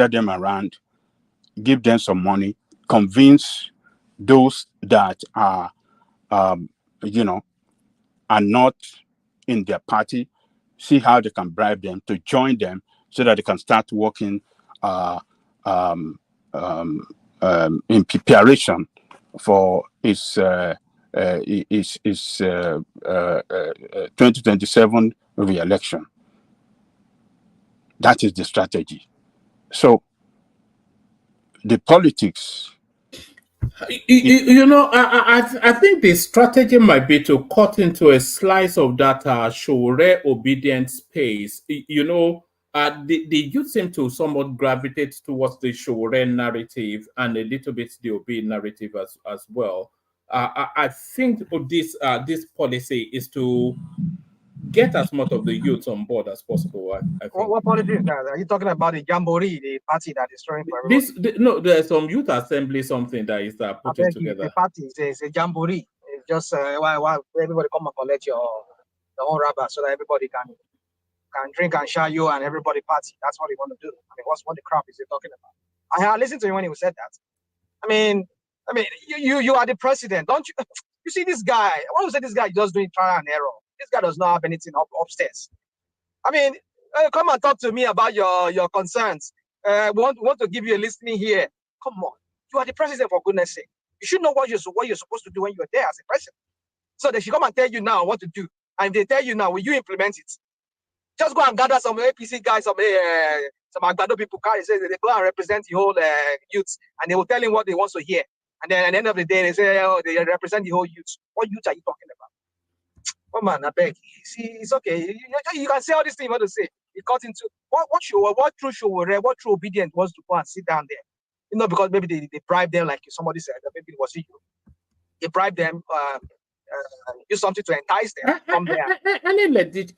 them around, give them some money, convince those that are, are not in their party, see how they can bribe them to join them so that they can start working in preparation for its 2027 re-election. That is the strategy. So the politics. I think the strategy might be to cut into a slice of that Sowore obedient space. The youth seem to somewhat gravitate towards the Sowore narrative and a little bit the Obi narrative as well. I think this policy is to get as much of the youth on board as possible. I think. What policy is that? Are you talking about the Jamboree, the party that is throwing for everybody? No, there's some youth assembly, something that is putting together. The party, it's a Jamboree. It's just why everybody come and collect your own rubber so that everybody can drink and share you and everybody party. That's what they want to do. I mean, what the crap is he talking about? I listened to him when he said that. I mean, you are the president, don't you? You see this guy. Why was this guy just doing trial and error? This guy does not have anything upstairs. I mean, come and talk to me about your concerns. Want to give you a listening here. Come on, you are the president, for goodness sake. You should know what you're supposed to do when you're there as a president. So they should come and tell you now what to do. And if they tell you now, will you implement it? Just go and gather some APC guys, some Akpabio people, say they go and represent the whole youths, and they will tell him what they want to hear. And then at the end of the day, they say, oh, they represent the whole youth. What youth are you talking about? Come on, I beg. See, it's okay. You can say all these things you want to say. It got into what true show, what true obedient was to go and sit down there. You know, because maybe they bribe them, like somebody said, maybe it was you. They bribe them, do something to entice them from there.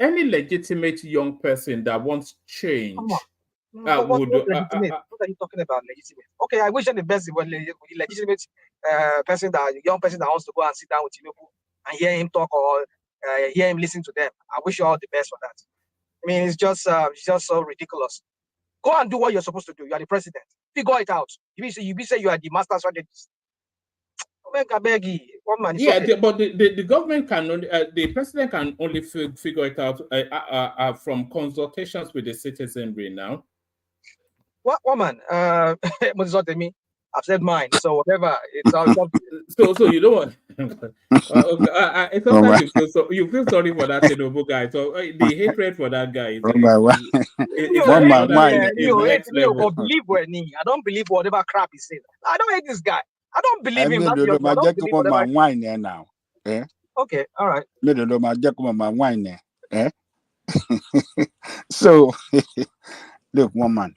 Any legitimate young person that wants change. What legitimate? What are you talking about, legitimate? Okay, I wish them the best. Legitimate young person that wants to go and sit down with Tinubu and hear him talk or hear him listen to them. I wish you all the best for that. I mean, it's just so ridiculous. Go and do what you're supposed to do. You are the president. Figure it out. You say you are the master strategist. Yeah, but the government can only, the president can only figure it out from consultations with the citizenry now. What woman? What is what they mean? I've said mine, so whatever. It's all. So you don't want. Sometimes you feel sorry for that Tinubu guy. So the hatred for that guy is I don't believe whatever crap he says. I don't hate this guy. I don't believe him. Now. Okay, all right. So, look, woman,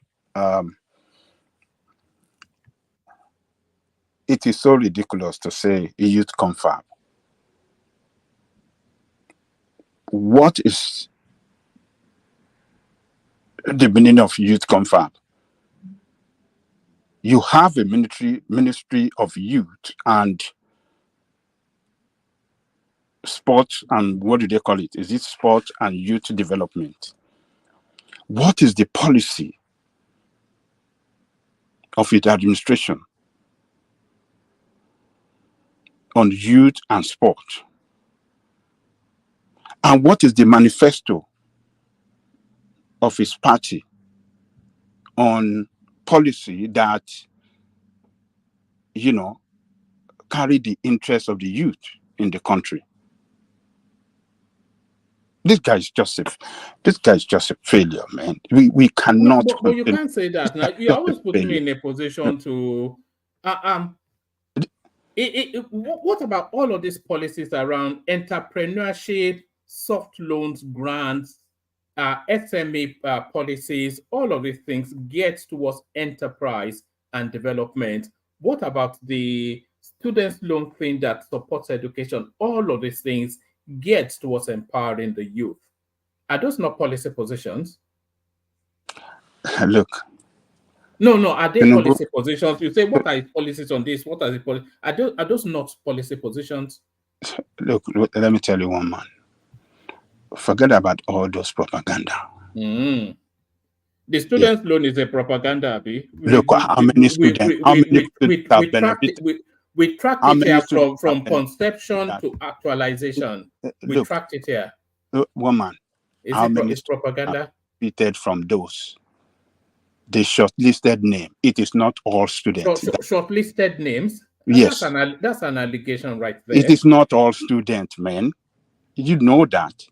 it is so ridiculous to say a youth confab. What is the meaning of youth confab? You have a ministry of youth and sports, and what do they call it? Is it sport and youth development? What is the policy of its administration on youth and sport? And what is the manifesto of his party on policy that, carry the interests of the youth in the country? This guy is just a failure, man. We cannot. But you can't say that. Now you always put me in a position to. What about all of these policies around entrepreneurship, soft loans, grants, SME policies? All of these things get towards enterprise and development. What about the students' loan thing that supports education? All of these things get towards empowering the youth. Are those not policy positions? Look. No. Are they policy positions? You say, what are the policies on this? What are the policies? Are those not policy positions? Look, let me tell you one man. Forget about all those propaganda. The students' loan is a propaganda, Abi. Look, how many students have benefited? We tracked it here from conception to actualization. We tracked it here. Woman, how many propaganda? Benefited from those? The shortlisted name. It is not all students. Shortlisted names? Yes. That's an allegation right there. It is not all students, man. You know that.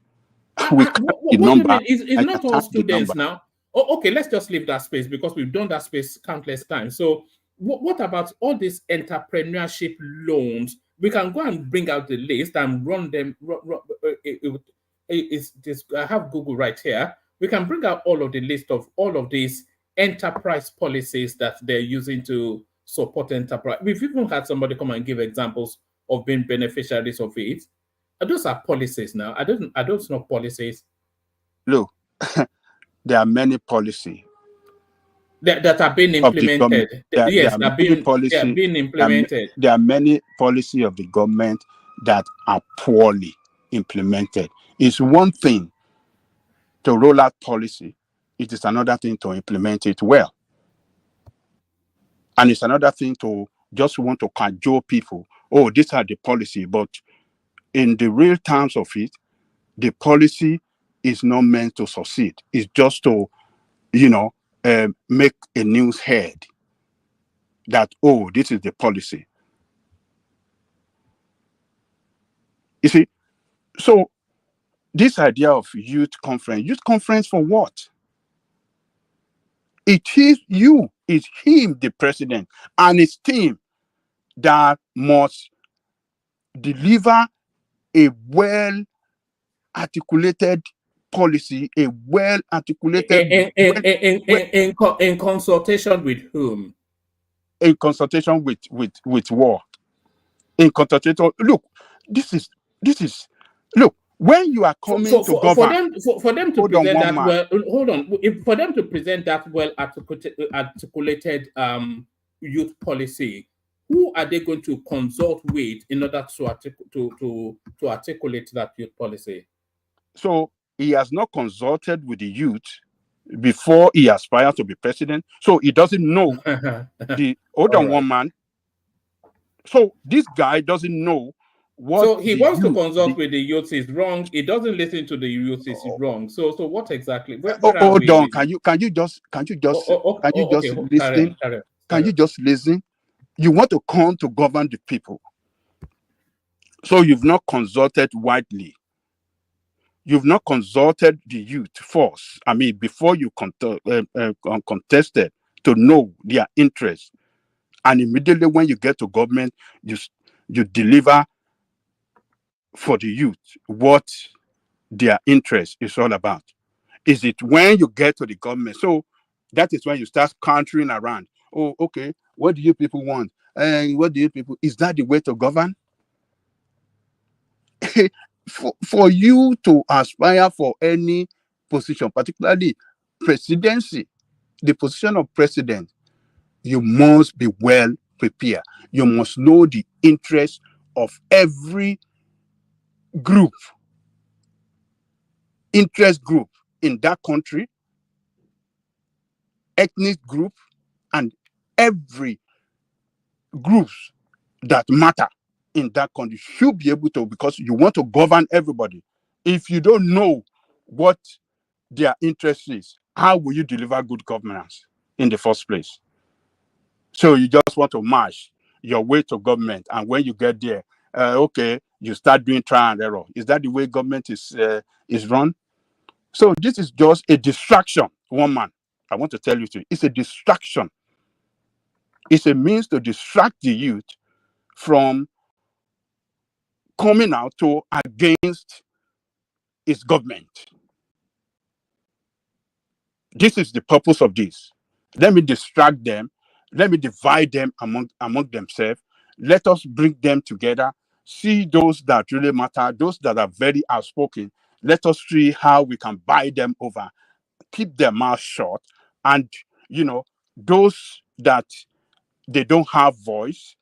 What do you mean? It's not all students now. Oh, okay, let's just leave that space because we've done that space countless times. So what about all these entrepreneurship loans? We can go and bring out the list and run them. I have Google right here. We can bring out all of the list of all of these enterprise policies that they're using to support enterprise. We've even had somebody come and give examples of being beneficiaries of it. Those are policies now. I don't know policies. Look, there are many policies That are being of the government. implemented. There Yes, are they're many being policies. implemented. There are many policies of the government that are poorly implemented. It's one thing to roll out policy. It is another thing to implement it well. And it's another thing to just want to cajole people. Oh, these are the policy. But in the real terms of it, the policy is not meant to succeed. It's just to, make a news head that, oh, this is the policy. You see, so this idea of youth conference for what? It is you, it's him, the president, and his team that must deliver a well articulated policy, a well articulated In consultation with whom? In consultation with what? In consultation. Look, this is look, when you are coming to govern, for them to present that well, hold on. For them to present that well articulated youth policy, who are they going to consult with in order to articulate that youth policy? So he has not consulted with the youth before he aspired to be president. So he doesn't know the older woman. So this guy doesn't know what. So he wants to consult with the youth is wrong. He doesn't listen to the youth is wrong. So what exactly? Hold on. Can you just listen? Can you just listen? You want to come to govern the people. So you've not consulted widely. You've not consulted the youth first. I mean, before you contested to know their interests. And immediately when you get to government, you deliver for the youth what their interest is all about. Is it when you get to the government? So that is when you start countering around. Oh, okay, what do you people want? What do you people? Is that the way to govern? For you to aspire for any position, particularly presidency, the position of president, you must be well prepared. You must know the interest of every interest group in that country, ethnic group, and every groups that matter in that country should be able to, because you want to govern everybody. If you don't know what their interest is, how will you deliver good governance in the first place? So you just want to march your way to government, and when you get there, okay, you start doing trial and error. Is that the way government is run? So this is just a distraction. One man, I want to tell you too, it's a distraction. It's a means to distract the youth from coming out to against its government. This is the purpose of this. Let me distract them. Let me divide them among themselves. Let us bring them together. See those that really matter, those that are very outspoken. Let us see how we can buy them over, keep their mouth shut, and those that they don't have voice,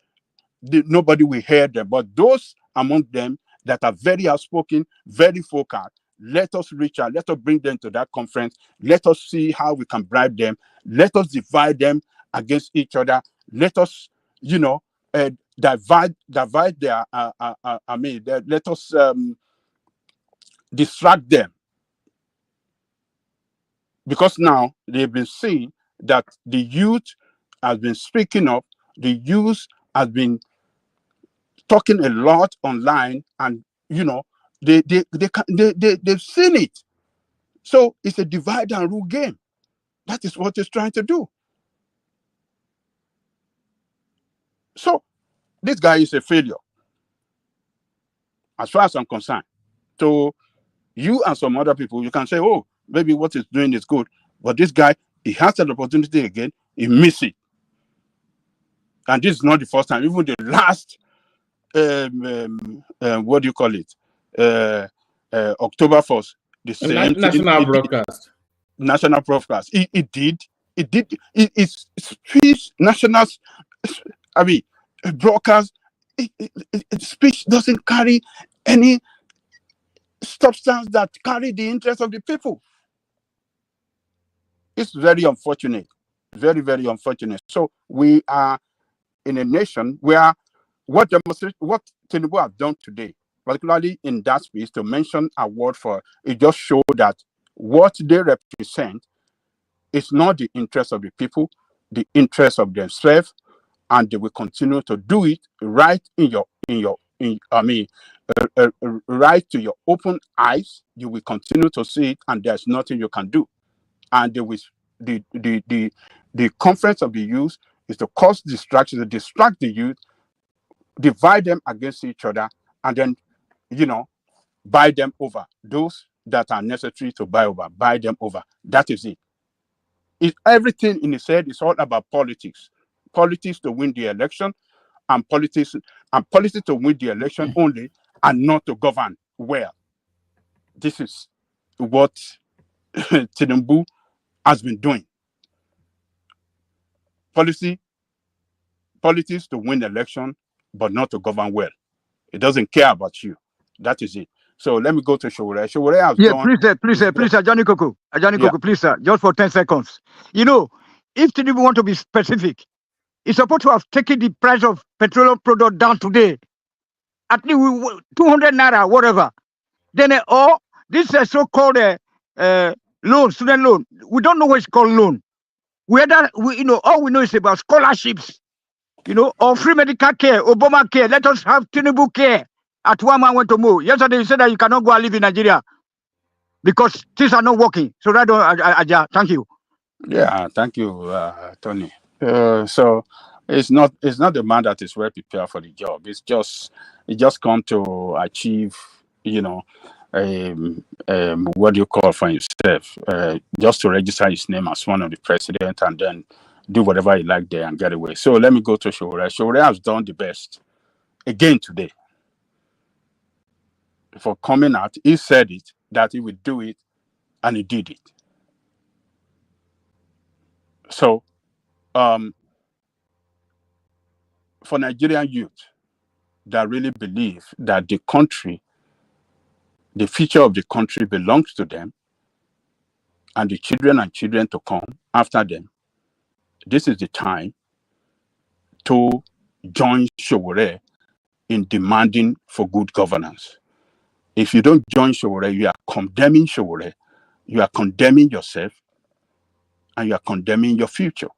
nobody will hear them. But those among them that are very outspoken, very vocal, let us reach out. Let us bring them to that conference. Let us see how we can bribe them. Let us divide them against each other. Let us, divide their. Let us distract them, because now they've been seeing that the youth has been speaking up. The youth has been talking a lot online, and they've seen it. So it's a divide and rule game. That is what it's trying to do. So this guy is a failure, as far as I'm concerned. So you and some other people, you can say, oh, maybe what he's doing is good, but this guy, he has an opportunity again, he missed it. And this is not the first time. Even the last, what do you call it? October 1st, the same thing. National broadcast. National broadcast. It did. It's speech, national, I mean, broadcast. Speech doesn't carry any substance that carry the interest of the people. It's very unfortunate. Very, very unfortunate. So we are in a nation where what Tinubu has done today, particularly in that space, to mention a word for it, just show that what they represent is not the interest of the people, the interest of themselves, and they will continue to do it right right to your open eyes. You will continue to see it, and there's nothing you can do. And the conference of the youth is to cause distraction, to distract the youth, divide them against each other, and then, buy them over. Those that are necessary to buy them over. That is it. Everything in his head is all about politics. Politics to win the election, and politics to win the election only, and not to govern well. This is what Tinubu has been doing. Politics to win the election, but not to govern well. It doesn't care about you. That is it. So let me go to Sowore. Sowore has done. Please, Johnny Coco, please, sir, just for 10 seconds. If Tinubu want to be specific, he's supposed to have taken the price of petroleum product down today, at least 200 naira, whatever. Then, this so-called loan, student loan, we don't know what it's called loan. All we know is about scholarships, or free medical care, Obama care. Let us have Tinubu care. At one man went to move. Yesterday, he said that you cannot go and live in Nigeria because things are not working. So thank you. Yeah, thank you, Tony. So it's not the man that is well prepared for the job. It just come to achieve, what do you call for himself? Just to register his name as one of the president and then do whatever he like there and get away. So let me go to Sowore. Sowore has done the best again today. For coming out, he said it, that he would do it, and he did it. So, for Nigerian youth that really believe that the future of the country belongs to them, and the children to come after them, this is the time to join Sowore in demanding for good governance. If you don't join Sowore, you are condemning Sowore, you are condemning yourself, and you are condemning your future.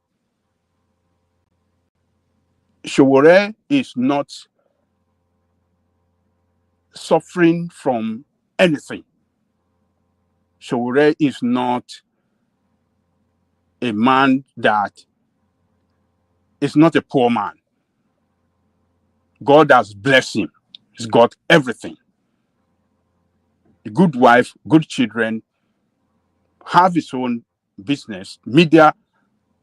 Sowore is not suffering from anything. Sowore is not a man that is not a poor man. God has blessed him. He's got everything. A good wife, good children, have his own business, media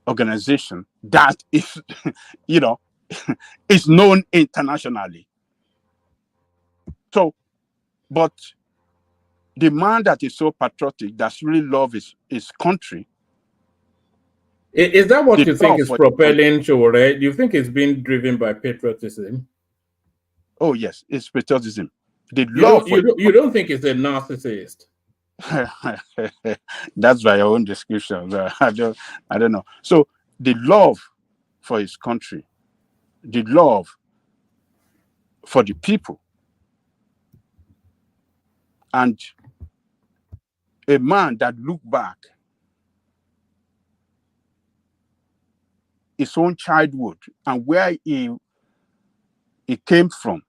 organization that is, is known internationally. So, but the man that is so patriotic, that really loves his country. Is that what you think is propelling Sowore? Do you think it's being driven by patriotism? Oh yes, it's patriotism. You don't think it's a narcissist? That's by your own description. I don't know. So the love for his country, the love for the people, and a man that looked back his own childhood and where he came from,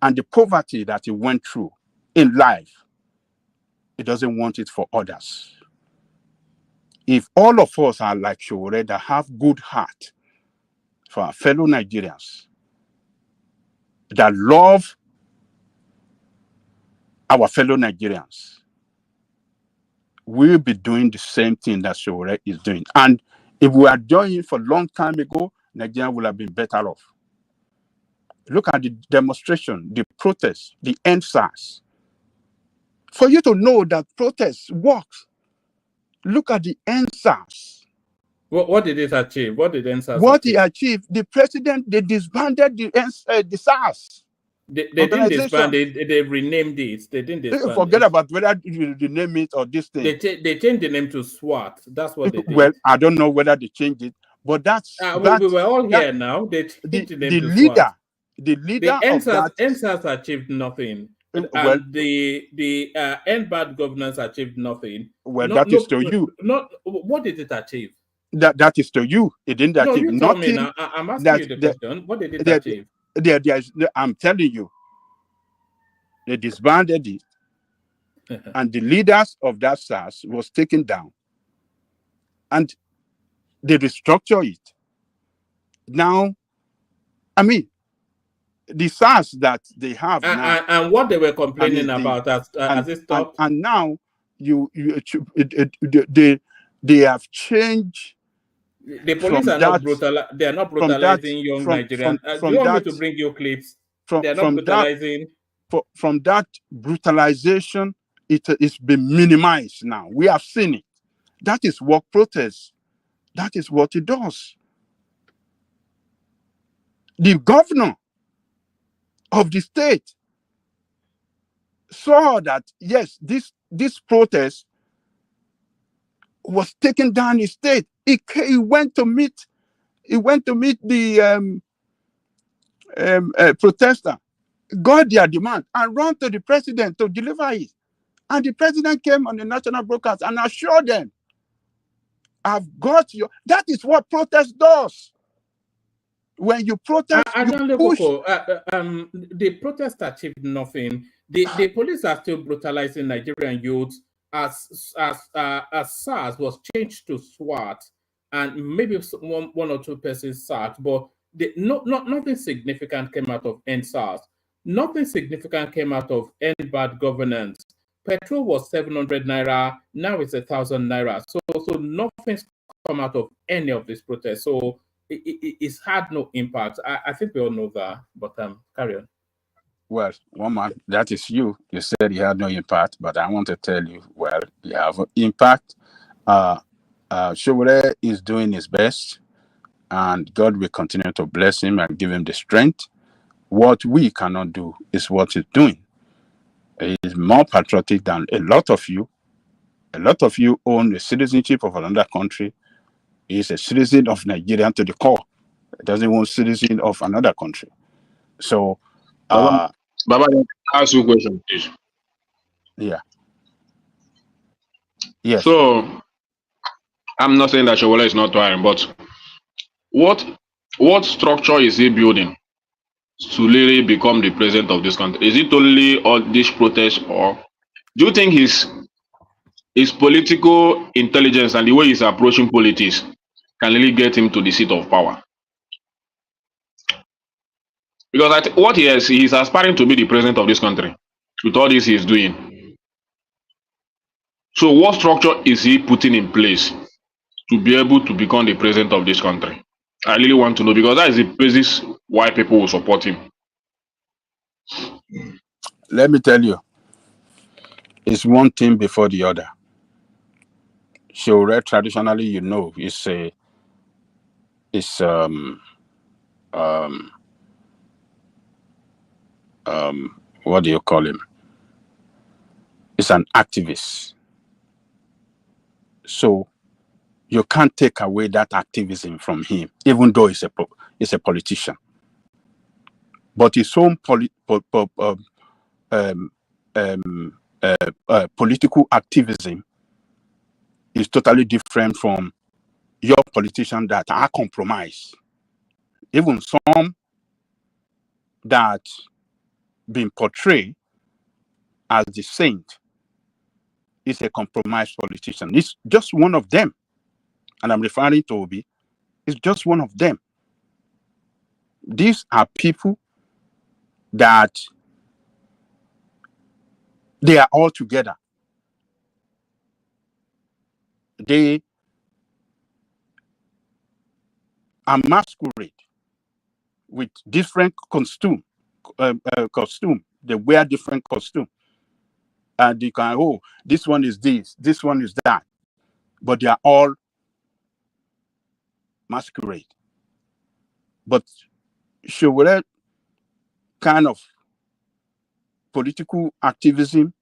and the poverty that he went through in life, he doesn't want it for others. If all of us are like Sowore, that have good heart for our fellow Nigerians, that love our fellow Nigerians, we'll be doing the same thing that Sowore is doing. And if we are doing it for a long time ago, Nigeria would have been better off. Look at the demonstration, the protest, the NSAS. For you to know that protest works, look at the NSAS. What did it achieve? What did NSAS What achieve? he achieved, the president, they disbanded the SARS. They didn't disband it, they renamed it. They didn't disband Forget it. about whether you rename it or this thing. They changed the name to SWAT. That's what they did. Well, I don't know whether they changed it, but that's we were all here now. They changed the name to SWAT. The leader of that NSAS achieved nothing. And well, the end bad governance achieved nothing. Well, that is to you. What did it achieve? That is to you. It didn't achieve you tell nothing. Me now. I'm asking you the question. What did it achieve? I'm telling you, they disbanded it, and the leaders of that SARS was taken down, and they restructure it. Now, I mean, the SARS that they have now, and what they were complaining about as it stopped, and now they have changed. The police are not brutal. They are not brutalizing young Nigerians. Do you want me to bring you clips? They are not brutalizing. From that brutalization, it is been minimized now. We have seen it. That is work protest. That is what it does. The governor of the state saw that, yes, this protest was taken down in state. He went to meet the protester, got their demand, and ran to the president to deliver it. And the president came on the national broadcast and assured them, I've got you. That is what protest does. When you protest, you push. The protest achieved nothing. The police are still brutalizing Nigerian youths as SARS was changed to SWAT, and maybe one or two persons sacked, but nothing significant came out of NSAS. Nothing significant came out of end bad governance. Petrol was 700 naira, now it's 1,000 naira. So nothing's come out of any of this protest. So it's had no impact. I think we all know that, but carry on. Well, one man, that is you. You said you had no impact, but I want to tell you, well, you have impact. Sowore'S is doing his best, and God will continue to bless him and give him the strength. What we cannot do is what he's doing. He is more patriotic than a lot of you. A lot of you own the citizenship of another country. He is a citizen of Nigeria to the core. He doesn't want citizen of another country. So, Baba, ask you a question, please. Yeah. Yes. So, I'm not saying that Sowore'S is not trying, but what structure is he building to really become the president of this country? Is it only all these protests, or do you think his political intelligence and the way he's approaching politics can really get him to the seat of power? Because what he's aspiring to be the president of this country with all this he's doing. So what structure is he putting in place to be able to become the president of this country? I really want to know, because that is the basis why people will support him. Let me tell you, it's one thing before the other. Sowore'S traditionally, you know, what do you call him? It's an activist. So you can't take away that activism from him, even though he's a politician. But his own political activism is totally different from your politicians that are compromised. Even some that been portrayed as the saint is a compromised politician. It's just one of them. And I'm referring to Obi. It's just one of them. These are people that they are all together. They are masquerade with different costume. They wear different costume. And you can, oh, this one is this one is that. But they are all masquerade. But Sowore kind of political activism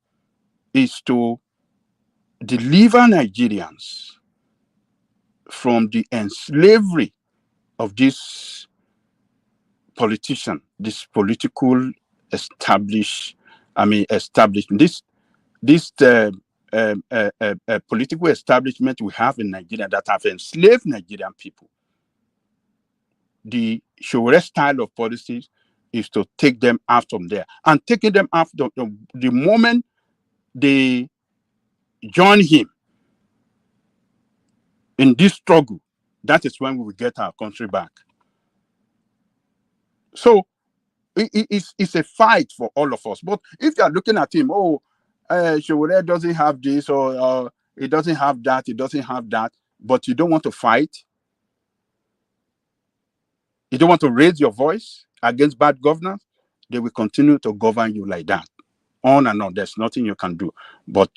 is to deliver Nigerians from the enslavery of this politician, this political establishment, this political establishment we have in Nigeria that have enslaved Nigerian people. The Sowore style of policies is to take them out from there. And taking them out, the moment they join him in this struggle, that is when we will get our country back. So it's a fight for all of us. But if you are looking at him, Sowore doesn't have this, or it doesn't have that, it doesn't have that, but you don't want to fight, you don't want to raise your voice against bad governance, they will continue to govern you like that. On and on. There's nothing you can do. But,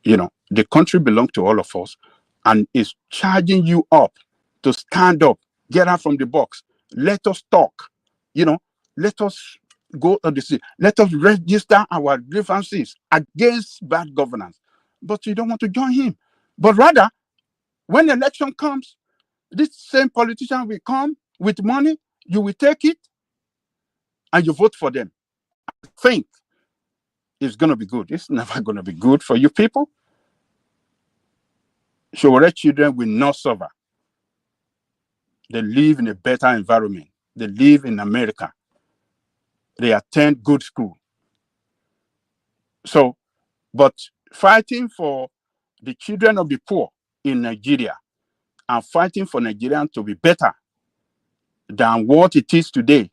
the country belongs to all of us and is charging you up to stand up, get out from the box. Let us talk. Let us go on the sea. Let us register our grievances against bad governance. But you don't want to join him. But rather, when election comes, this same politician will come with money, you will take it, and you vote for them. I think it's going to be good. It's never going to be good for you people. Sowore children will not suffer. They live in a better environment. They live in America. They attend good school. So, but fighting for the children of the poor in Nigeria and fighting for Nigerians to be better than what it is today,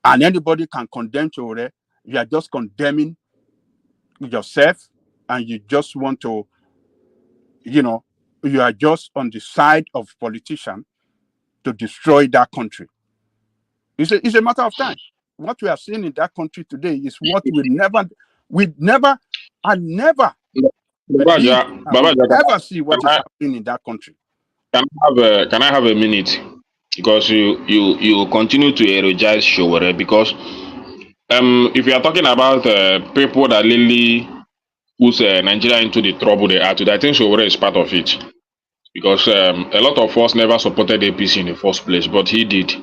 and anybody can condemn Sowore, you are just condemning yourself, and you just want to, you are just on the side of politicians to destroy that country. It's a matter of time. What we have seen in that country today is what we never ever see what is happening in that country. Can I have a minute? Because you continue to eulogize Sowore, because if you are talking about people that really puts Nigeria into the trouble they are today, I think Sowore is part of it. Because a lot of us never supported APC in the first place, but he did.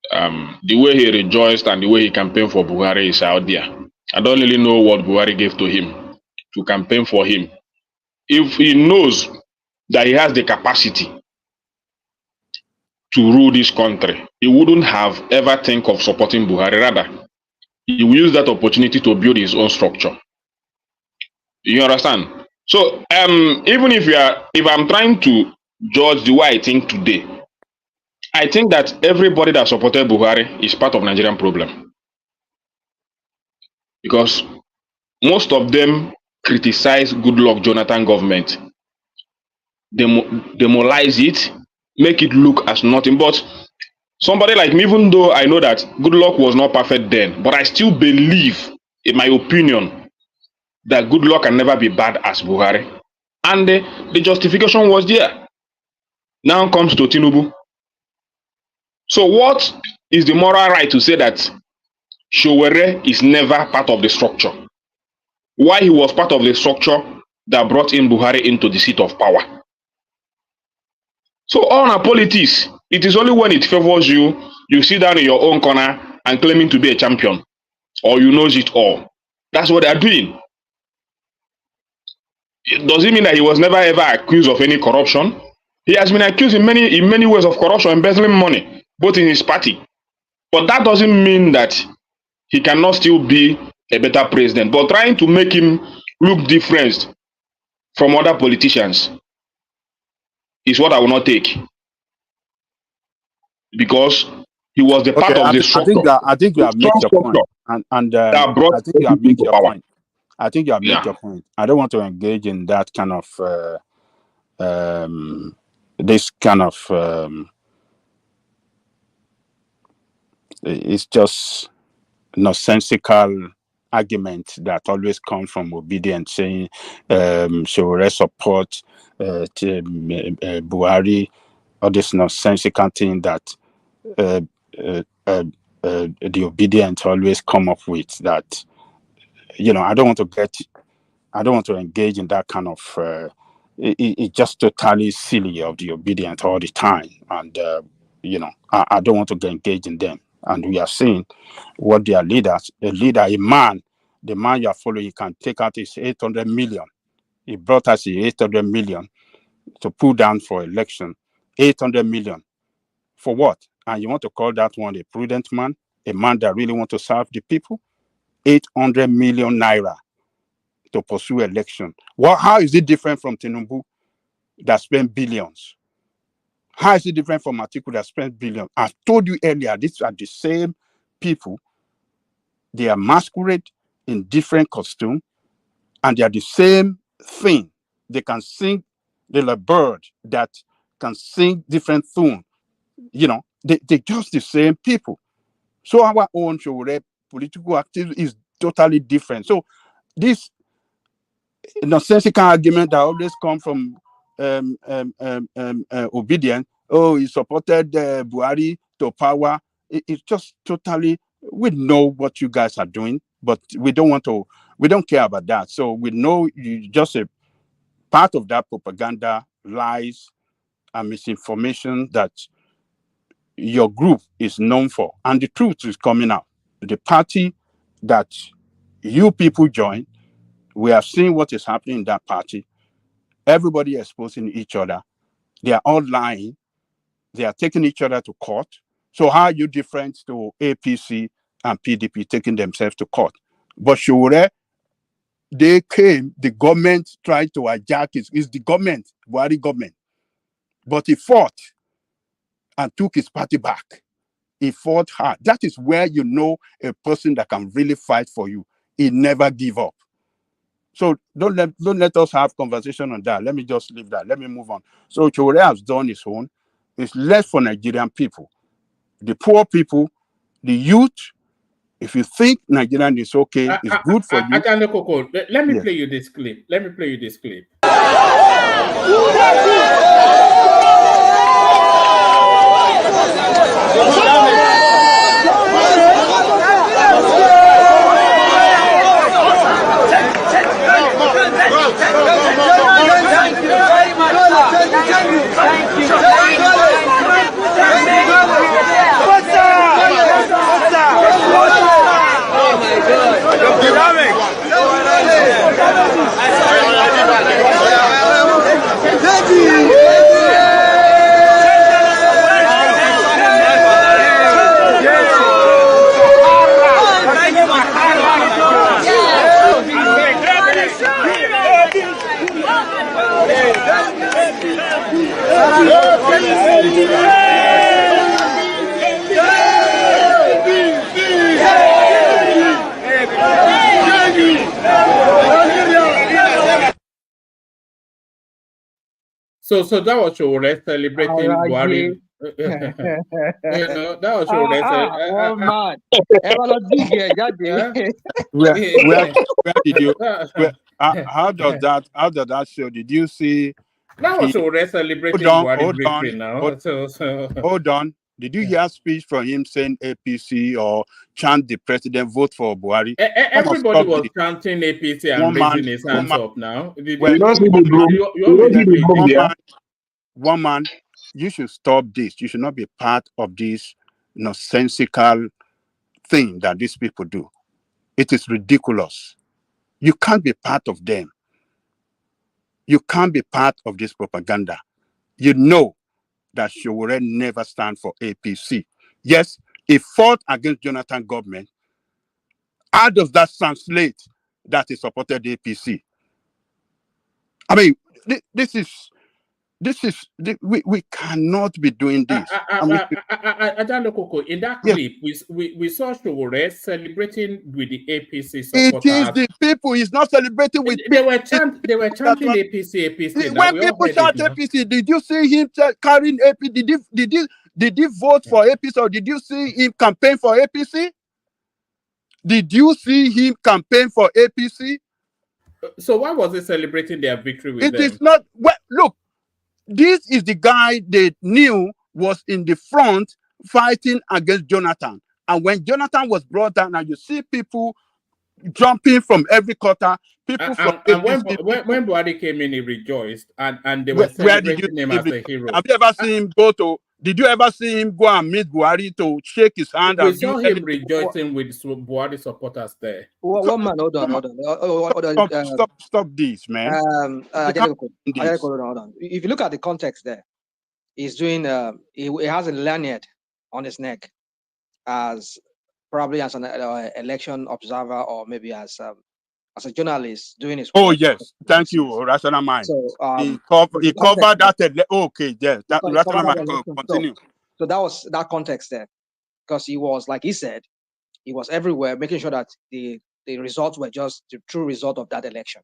The way he rejoiced and the way he campaigned for Buhari is out there. I don't really know what Buhari gave to him to campaign for him. If he knows that he has the capacity to rule this country, he wouldn't have ever think of supporting Buhari. Rather, he will use that opportunity to build his own structure. You understand? So even if I'm trying to judge the way I think today, I think that everybody that supported Buhari is part of Nigerian problem. Because most of them criticize Goodluck Jonathan government, demolize it, make it look as nothing. But somebody like me, even though I know that Goodluck was not perfect then, but I still believe, in my opinion, that Goodluck can never be bad as Buhari. And the justification was there. Now comes to Tinubu. So what is the moral right to say that Sowore is never part of the structure? Why he was part of the structure that brought in Buhari into the seat of power? So all our politics, it is only when it favors you, you sit down in your own corner and claiming to be a champion, or you knows it all. That's what they are doing. Does it mean that he was never ever accused of any corruption? He has been accused in many ways of corruption, embezzling money, both in his party. But that doesn't mean that he cannot still be a better president. But trying to make him look different from other politicians is what I will not take. Because he was the part of the structure. I think you have made your point. And I think you have made your point. I think you have made your point. I don't want to engage in that kind of this kind of It's just nonsensical argument that always come from obedient, saying Sowore support Buhari, all this nonsensical thing that the obedient always come up with. That I don't want to engage in that kind of. It's just totally silly of the obedient all the time, and I don't want to get engaged in them. And we are seeing what their leaders, a man, the man you are following can take out his 800 million. He brought us 800 million to pull down for election. 800 million for what? And you want to call that one a prudent man, a man that really want to serve the people? 800 million naira to pursue election. Well, how is it different from Tinubu that spent billions? How is it different from Atiku that spent billions? I told you earlier, these are the same people. They are masquerade in different costume, and they are the same thing. They can sing. They're a bird that can sing different tune. They're just the same people. So our own Sowore political activity is totally different. So this nonsensical argument that always come from obedient, he supported Buhari to power. It's just totally, we know what you guys are doing, but we don't care about that. So we know you just a part of that propaganda, lies, and misinformation that your group is known for. And the truth is coming out. The party that you people join, we have seen what is happening in that party. Everybody exposing each other. They are all lying. They are taking each other to court. So how are you different to APC and PDP taking themselves to court? But Sowore, they came, the government tried to hijack it. It's the government, Buhari government. But he fought and took his party back. He fought hard. That is where you know a person that can really fight for you. He never give up. So don't let us have conversation on that. Let me just leave that. Let me move on. So Sowore has done his own. It's left for Nigerian people, the poor people, the youth. If you think Nigerian is okay, it's good for you. Let me play you this clip. So that was Sowore celebrating Buhari. That was Sowore. Where did you? How does that show? Did you see? That was Sowore celebrating Buhari victory now. Hold on. Did you hear a speech from him saying APC or chant the president vote for Buhari? Everybody was chanting APC and raising his hands up now. One man, you should stop this. You should not be part of this nonsensical thing that these people do. It is ridiculous. You can't be part of them. You can't be part of this propaganda. You know that Sowore never stand for APC. Yes, he fought against Jonathan government. How does that translate that he supported APC? I mean, we cannot be doing this. In that clip, we saw Sowore celebrating with the APC supporters. It is the people. He's not celebrating with. They were chanting APC. When people shout APC, did you see him carrying APC? Did he vote for APC or did you see him campaign for APC? Did you see him campaign for APC? So why was he celebrating their victory with It them? is not. Well, look, this is the guy they knew was in the front fighting against Jonathan. And when Jonathan was brought down, and you see people jumping from every quarter, people from And APC. when Buhari came in, he rejoiced, and they were Where did you celebrating him see as him? a hero. Have you ever seen him go to? Did you ever see him go and meet Buhari to shake his hand We and do saw him anything? rejoicing with Buhari supporters there. One man, hold on. Stop this, man. Hold on. If you look at the context there, he's doing. He has a lanyard on his neck, as probably as an election observer or maybe as a journalist doing his work. Oh yes, thank you, Rational Mind. So He covered that. Okay, yes, that Rational Mind. Continue. So that was that context there, because he was, like he said, he was everywhere, making sure that the results were just the true result of that election.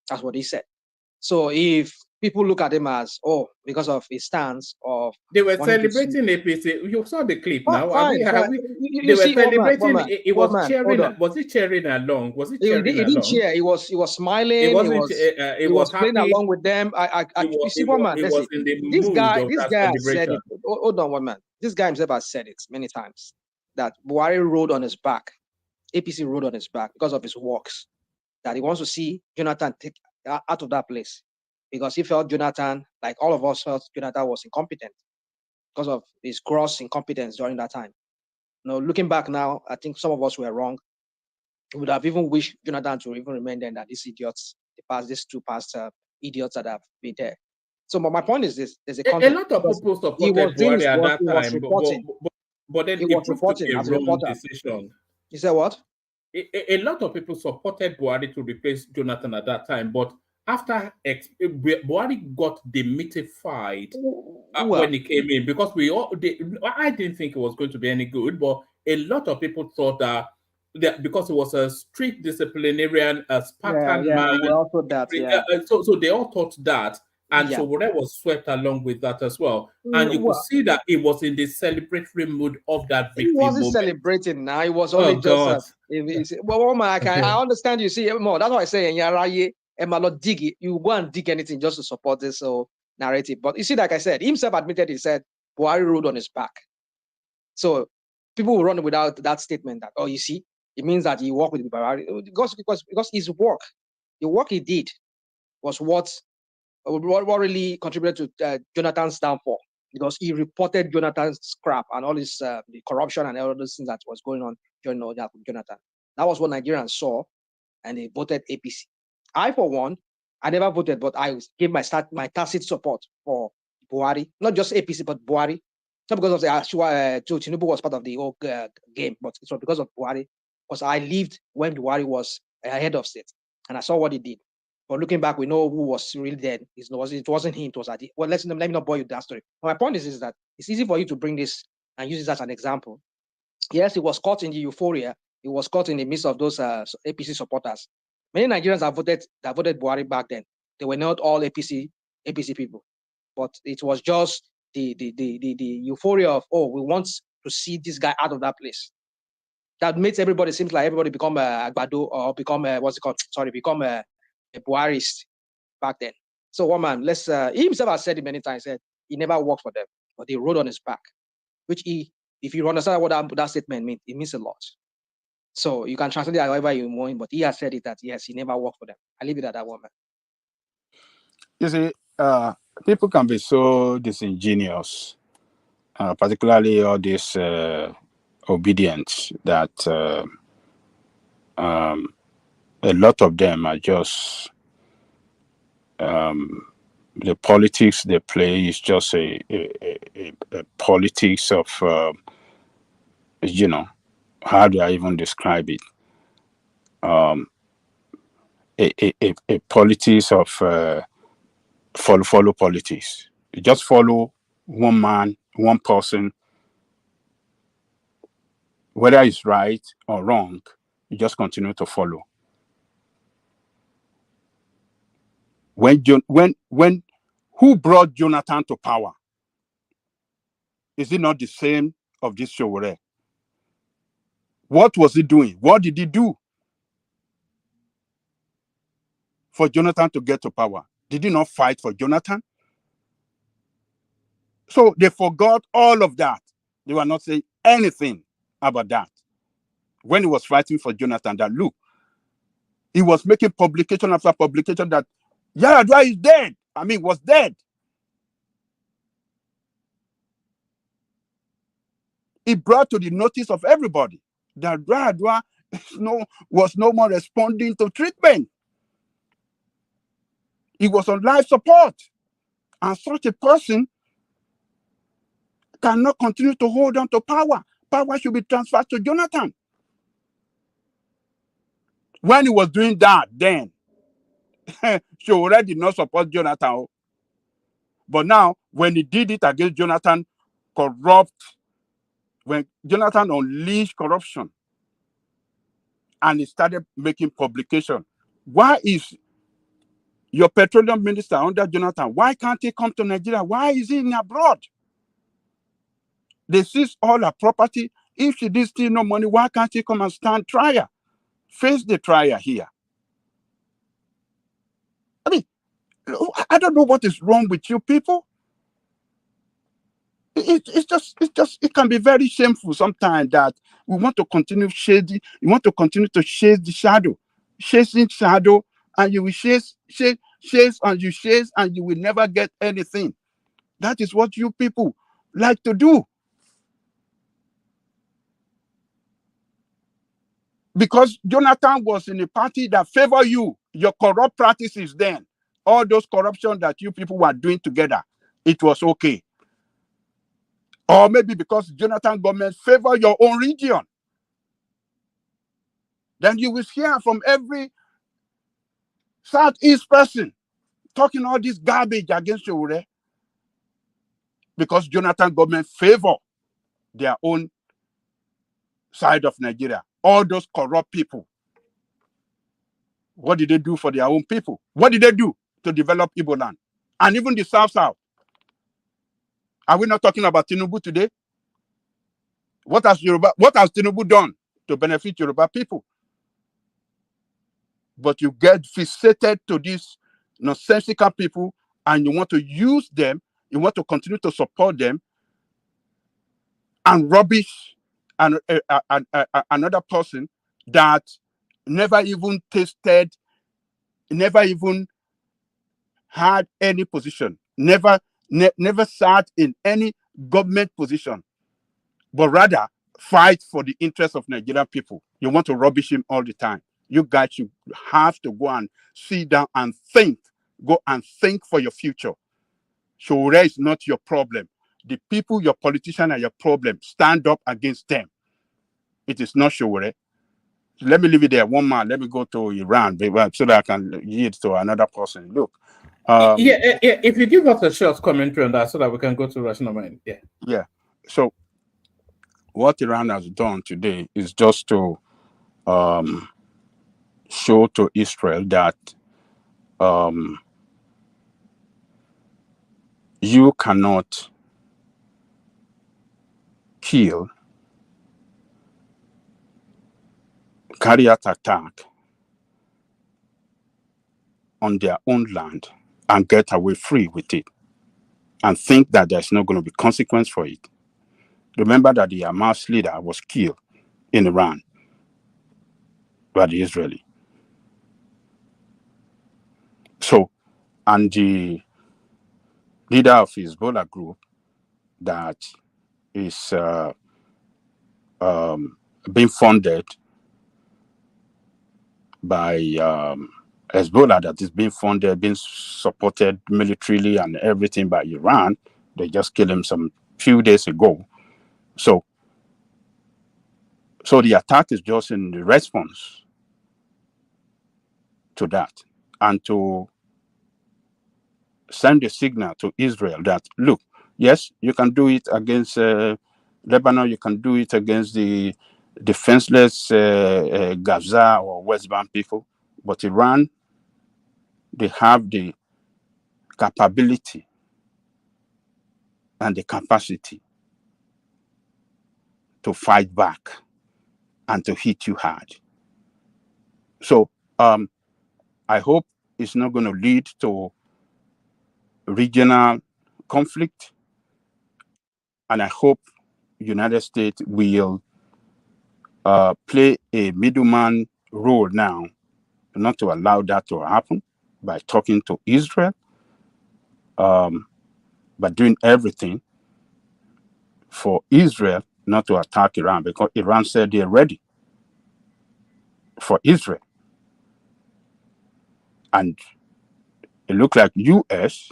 That's what he said. So if people look at him as, because of his stance of... They were celebrating APC. You saw the clip now. Fine. They were celebrating. He was cheering. Was he cheering along? Was he cheering along? He did cheer. He was smiling. He was playing happy. along with them. You see, one man. Was in the this mood guy, of this that guy celebration. said it. Hold on, one man. This guy himself has said it many times that Buhari rode on his back. APC rode on his back because of his works. That he wants to see Jonathan take out of that place, because he felt Jonathan, like all of us felt Jonathan was incompetent because of his gross incompetence during that time. Looking back now, I think some of us were wrong. We would have even wished Jonathan to even remain there, that these idiots, these two past idiots that have been there. So my point is this: there's a lot of people supported Buhari at that time, but then it proved to be a wrong decision. You said what? A lot of people supported Buhari to replace Jonathan at that time, but after Buhari got demythified when he came in, because I didn't think it was going to be any good, but a lot of people thought that because he was a strict disciplinarian, a Spartan man, we all thought that, so they all thought that. And Sowore was swept along with that as well. And you could see that he was in the celebratory mood of that victory. He wasn't celebrating now. He was only just... I understand you see more. That's why I say, you go and dig anything just to support this narrative. But you see, like I said, himself admitted, he said, Buhari rode on his back. So people will run without that statement that, you see, it means that he worked with Buhari. Because his work, the work he did was what really contributed to Jonathan's downfall, because he reported Jonathan's crap and all his the corruption and all those things that was going on during Jonathan. That was what Nigerians saw, and they voted APC. I, for one, I never voted, but I gave my tacit support for Buhari, not just APC, but Buhari. Not because of the Tinubu was part of the whole game, but it was because of Buhari, because I lived when Buhari was head of state, and I saw what he did. But looking back, we know who was really dead. It wasn't him. It was Adi. Well, let me not bore you with that story. But my point is that it's easy for you to bring this and use this as an example. Yes, he was caught in the euphoria. He was caught in the midst of those APC supporters. Many Nigerians that voted Buhari back then. They were not all APC people, but it was just the euphoria of, we want to see this guy out of that place. That makes everybody, seems like everybody become a Akpabio or become a Buharist back then. So one man, he himself has said it many times, said he never worked for them, but they rode on his back, which if you understand what that statement means, it means a lot. So you can translate it however you want, but he has said it that yes, he never worked for them. I leave it at that one, man. You see, people can be so disingenuous, particularly all this obedience, that a lot of them are just the politics they play is just a politics of how do I even describe it? A politics of follow politics. You just follow one man, one person, whether it's right or wrong. You just continue to follow. When who brought Jonathan to power? Is it not the same of this Sowore? What was he doing? What did he do for Jonathan to get to power? Did he not fight for Jonathan? So they forgot all of that. They were not saying anything about that. When he was fighting for Jonathan, that look, he was making publication after publication that Yaradua is dead. I mean, was dead. He brought to the notice of everybody that Yaradua was no more responding to treatment. He was on life support. And such a person cannot continue to hold on to power. Power should be transferred to Jonathan. When he was doing that, then Sowore did not support Jonathan. But now, when he did it against Jonathan, when Jonathan unleashed corruption and he started making publication, why is your petroleum minister under Jonathan? Why can't he come to Nigeria? Why is he in abroad? They seize all her property. If she did steal no money, why can't he come and stand trial? Face the trial here. I mean, I don't know what is wrong with you people. It can be very shameful sometimes that we want to continue chasing. You want to continue to chase the shadow, chasing shadow, and you will chase, and you will never get anything. That is what you people like to do. Because Jonathan was in a party that favored you, your corrupt practices then, all those corruption that you people were doing together, it was okay. Or maybe because Jonathan government favor your own region. Then you will hear from every Southeast person talking all this garbage against Sowore. Because Jonathan government favor their own side of Nigeria. All those corrupt people. What did they do for their own people? What did they do to develop Igbo land? And even the South. Are we not talking about Tinubu today? What has Tinubu done to benefit Yoruba people? But you get fixated to these nonsensical people and you want to use them, you want to continue to support them and rubbish another person that never even tasted, never even had any position, never sat in any government position, but rather fight for the interests of Nigerian people. You want to rubbish him all the time. You guys should have to go and sit down and think. Go and think for your future. Sowore is not your problem. The people, your politicians, are your problem. Stand up against them. It is not Sowore. Let me leave it there. One man. Let me go to Iran so that I can yield to another person. Look. If you give us a short commentary on that so that we can go to rational mind. Yeah. So what Iran has done today is just to show to Israel that you cannot kill, carry out attack on their own land and get away free with it and think that there's not going to be consequence for it. Remember that the Hamas leader was killed in Iran by the Israeli. So, and the leader of Hezbollah group that is being funded by Hezbollah, that is being funded, being supported militarily and everything by Iran. They just killed him some few days ago. So the attack is just in the response to that and to send a signal to Israel that, look, yes, you can do it against Lebanon, you can do it against the defenseless Gaza or West Bank people, but Iran, they have the capability and the capacity to fight back and to hit you hard. So I hope it's not going to lead to regional conflict, and I hope United States will play a middleman role now, not to allow that to happen by talking to Israel, by doing everything for Israel not to attack Iran, because Iran said they're ready for Israel. And it looks like U.S.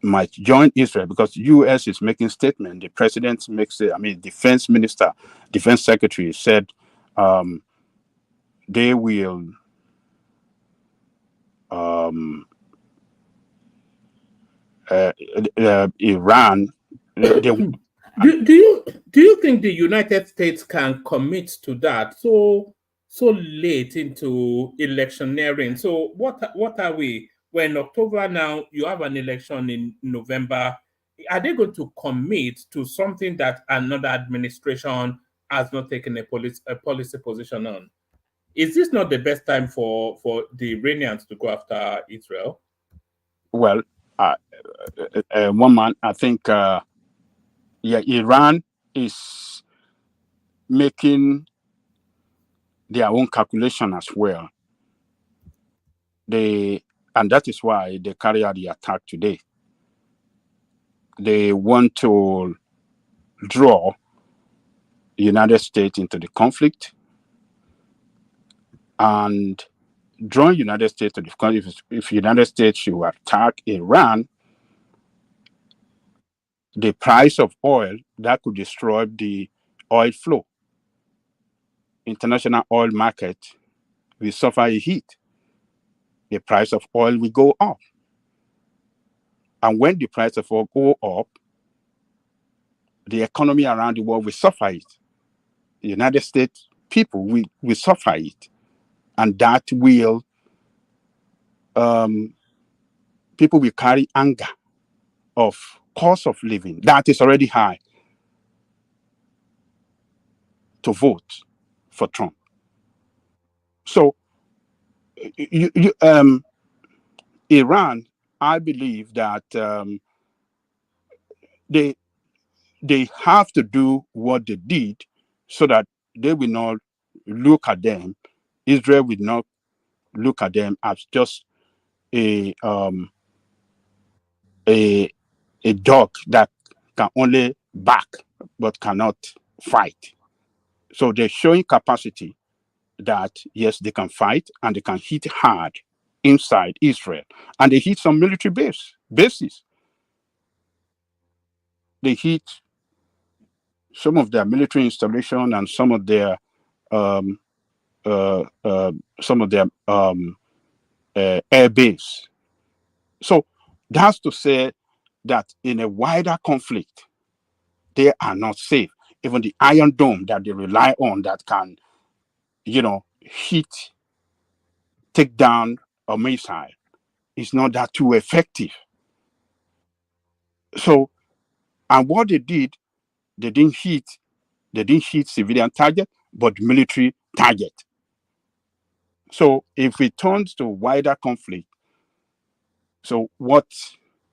might join Israel because U.S. is making statement. The president makes it, defense minister, defense secretary said they will Iran. Do you think the United States can commit to that so late into electioneering? So what are we? We're in October now. You have an election in November. Are they going to commit to something that another administration has not taken a policy position on? Is this not the best time for the Iranians to go after Israel? Well, one man, I think, Iran is making their own calculation as well. And that is why they carry out the attack today. They want to draw the United States into the conflict, and drawing United States to the conflict. If United States should attack Iran, the price of oil, that could destroy the oil flow. International oil market will suffer a hit. The price of oil will go up. And when the price of oil go up, the economy around the world will suffer it. The United States people will suffer it. And that will, people will carry anger of cost of living that is already high to vote for Trump. So, Iran, I believe that they have to do what they did so that they will not look at them. Israel will not look at them as just a dog that can only bark but cannot fight. So they're showing capacity that yes, they can fight and they can hit hard inside Israel, and they hit some military bases. They hit some of their military installation and some of their air base. So that's to say that in a wider conflict, they are not safe. Even the Iron Dome that they rely on that can, take down a missile is not that too effective. So, and what they did, they didn't hit civilian target, but military target. So if it turns to wider conflict, so what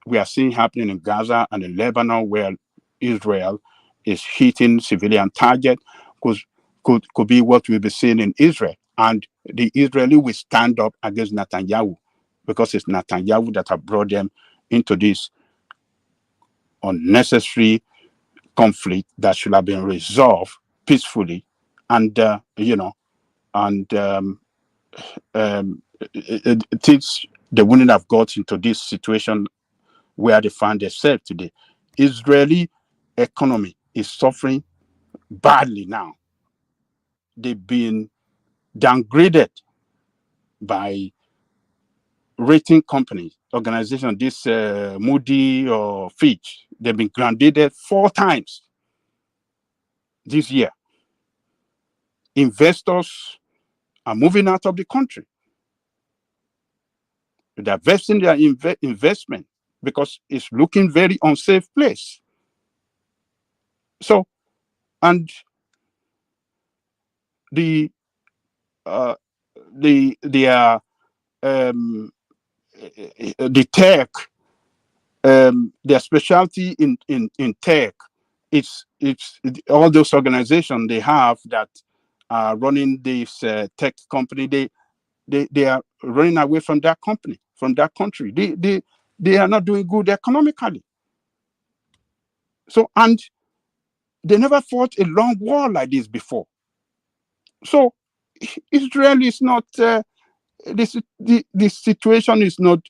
we are seeing happening in Gaza and in Lebanon, where Israel is hitting civilian target, could be what we'll be seeing in Israel. And the Israeli will stand up against Netanyahu, because it's Netanyahu that have brought them into this unnecessary conflict that should have been resolved peacefully. And it's they wouldn't have got into this situation where they find themselves today. Israeli economy is suffering badly now. They've been downgraded by rating companies, organizations, this Moody or Fitch. They've been downgraded 4 times this year. Investors are moving out of the country. They're vesting their investment because it's looking very unsafe place. So and the tech, their specialty in tech, it's all those organizations they have that are running this tech company. They are running away from that company, from that country. They are not doing good economically. So, and they never fought a long war like this before. So Israel is not the situation is not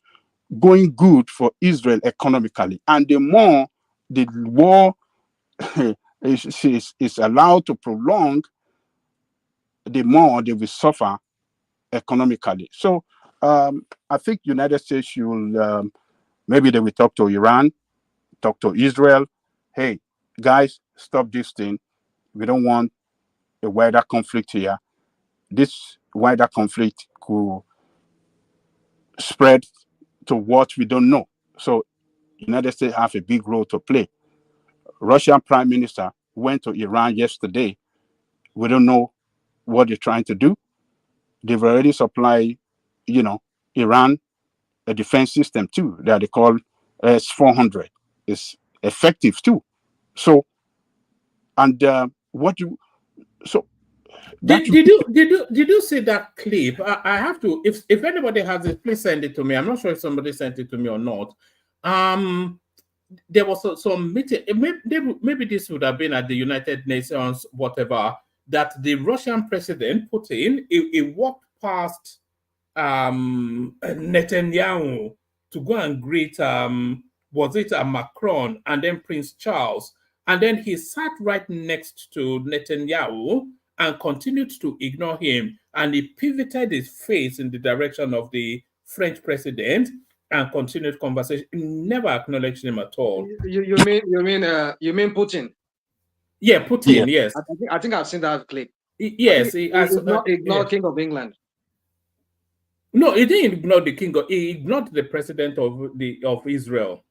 going good for Israel economically, and the more the war is allowed to prolong, the more they will suffer economically. So I think United States should maybe they will talk to Iran, talk to Israel. Hey, guys, stop this thing. We don't want a wider conflict here. This wider conflict could spread to what we don't know. So United States have a big role to play. Russian Prime Minister went to Iran yesterday. We don't know what they're trying to do. They've already supplied, Iran a defense system too that they call S-400. It's effective too. So, and did you see that clip? I have to. If anybody has it, please send it to me. I'm not sure if somebody sent it to me or not. There was some meeting. Maybe this would have been at the United Nations, whatever. That the Russian president Putin he walked past Netanyahu to go and greet was it Macron and then Prince Charles, and then he sat right next to Netanyahu and continued to ignore him, and he pivoted his face in the direction of the French president and continued conversation. He never acknowledged him at all. You mean Putin? Yeah, Putin. Yeah. Yes. I think I've seen that clip. Yes, he ignored King of England. No, he didn't ignore the king. He ignored the president of Israel.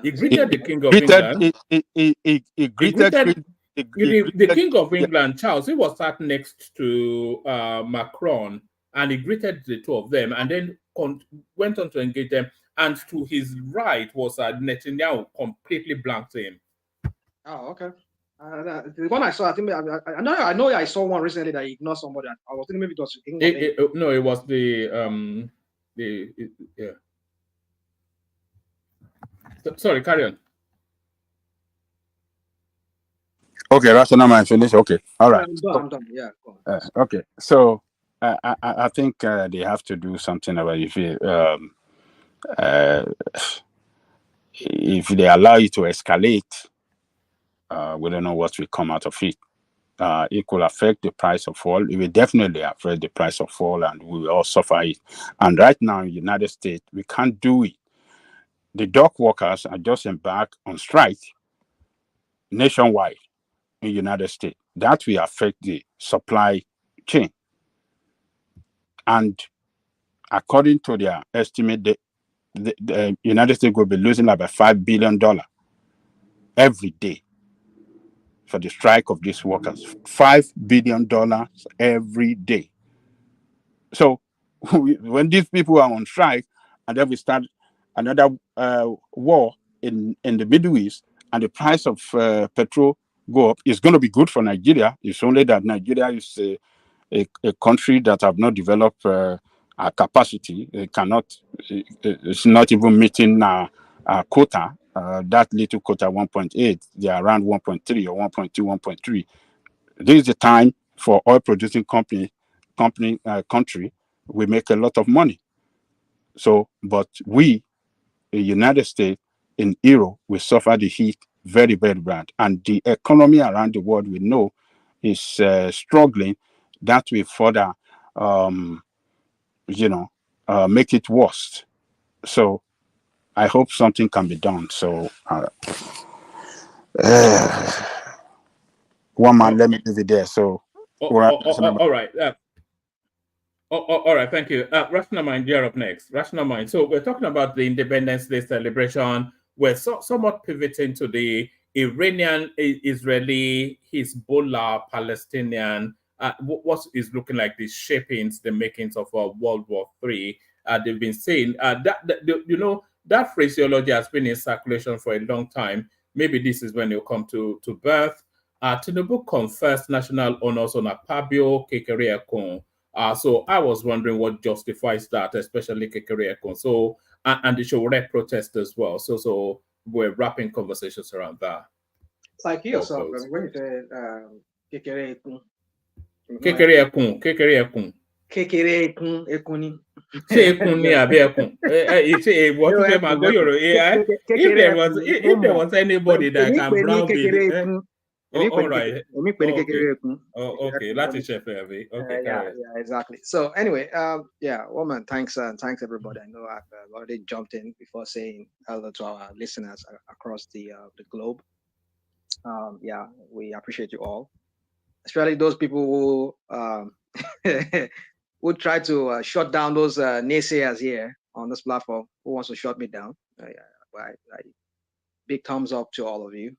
He greeted the king of England. He greeted the king of England, Charles. He was sat next to Macron, and he greeted the two of them, and then went on to engage them. And to his right was Netanyahu, completely blanked him. Oh, okay. The one I saw, I know I saw one recently that he ignored somebody. I was thinking maybe it was no, it was yeah. Sorry, carry on. Okay, rational mind finish. Okay, all right. I'm done. Yeah. Go on. Okay, so I think they have to do something about if they allow it to escalate. We don't know what will come out of it. It could affect the price of oil. It will definitely affect the price of oil, and we will all suffer it. And right now in the United States, we can't do it. The dock workers are just embarked on strike nationwide in the United States. That will affect the supply chain. And according to their estimate, the United States will be losing about $5 billion every day for the strike of these workers. $5 billion every day. So when these people are on strike, and then we start another war in the Middle East, and the price of petrol go up, it's going to be good for Nigeria. It's only that Nigeria is a country that have not developed a capacity. It cannot. It's not even meeting a quota. That little quota 1.8. They are around 1.3 or 1.2, 1.3. This is the time for oil producing country. We make a lot of money. So, but we, the United States, in Europe, we suffer the heat very, very bad. And the economy around the world we know is struggling. That will further, make it worse. So I hope something can be done. So one man, let me leave it there. So all right. All right, thank you. Rational Mind, you're up next. Rational Mind. So we're talking about the Independence Day celebration. We're somewhat pivoting to the Iranian, Israeli, Hezbollah, Palestinian, what is looking like the shapings, the makings of World War III. They've been saying that phraseology has been in circulation for a long time. Maybe this is when it'll come to birth. Tinubu confers national honors on Akpabio, Kekere Ekun. So I was wondering what justifies that, especially Kekere Ekun. So and the Sowore'S protest as well. So we're wrapping conversations around that. It's like yourself. I mean, when you say Kekere Ekun, Kekere Ekun, Kekere Ekun. Kekere Ekun, Ekuni. Say Ekun ni abi Ekun. What if there was anybody that can browbeat? All right. Okay. That's a chef. Okay. Yeah, exactly. So anyway, woman, thanks everybody. I know I've already jumped in before saying hello to our listeners across the globe. We appreciate you all, especially those people who who try to shut down those naysayers here on this platform. Who wants to shut me down? Big thumbs up to all of you.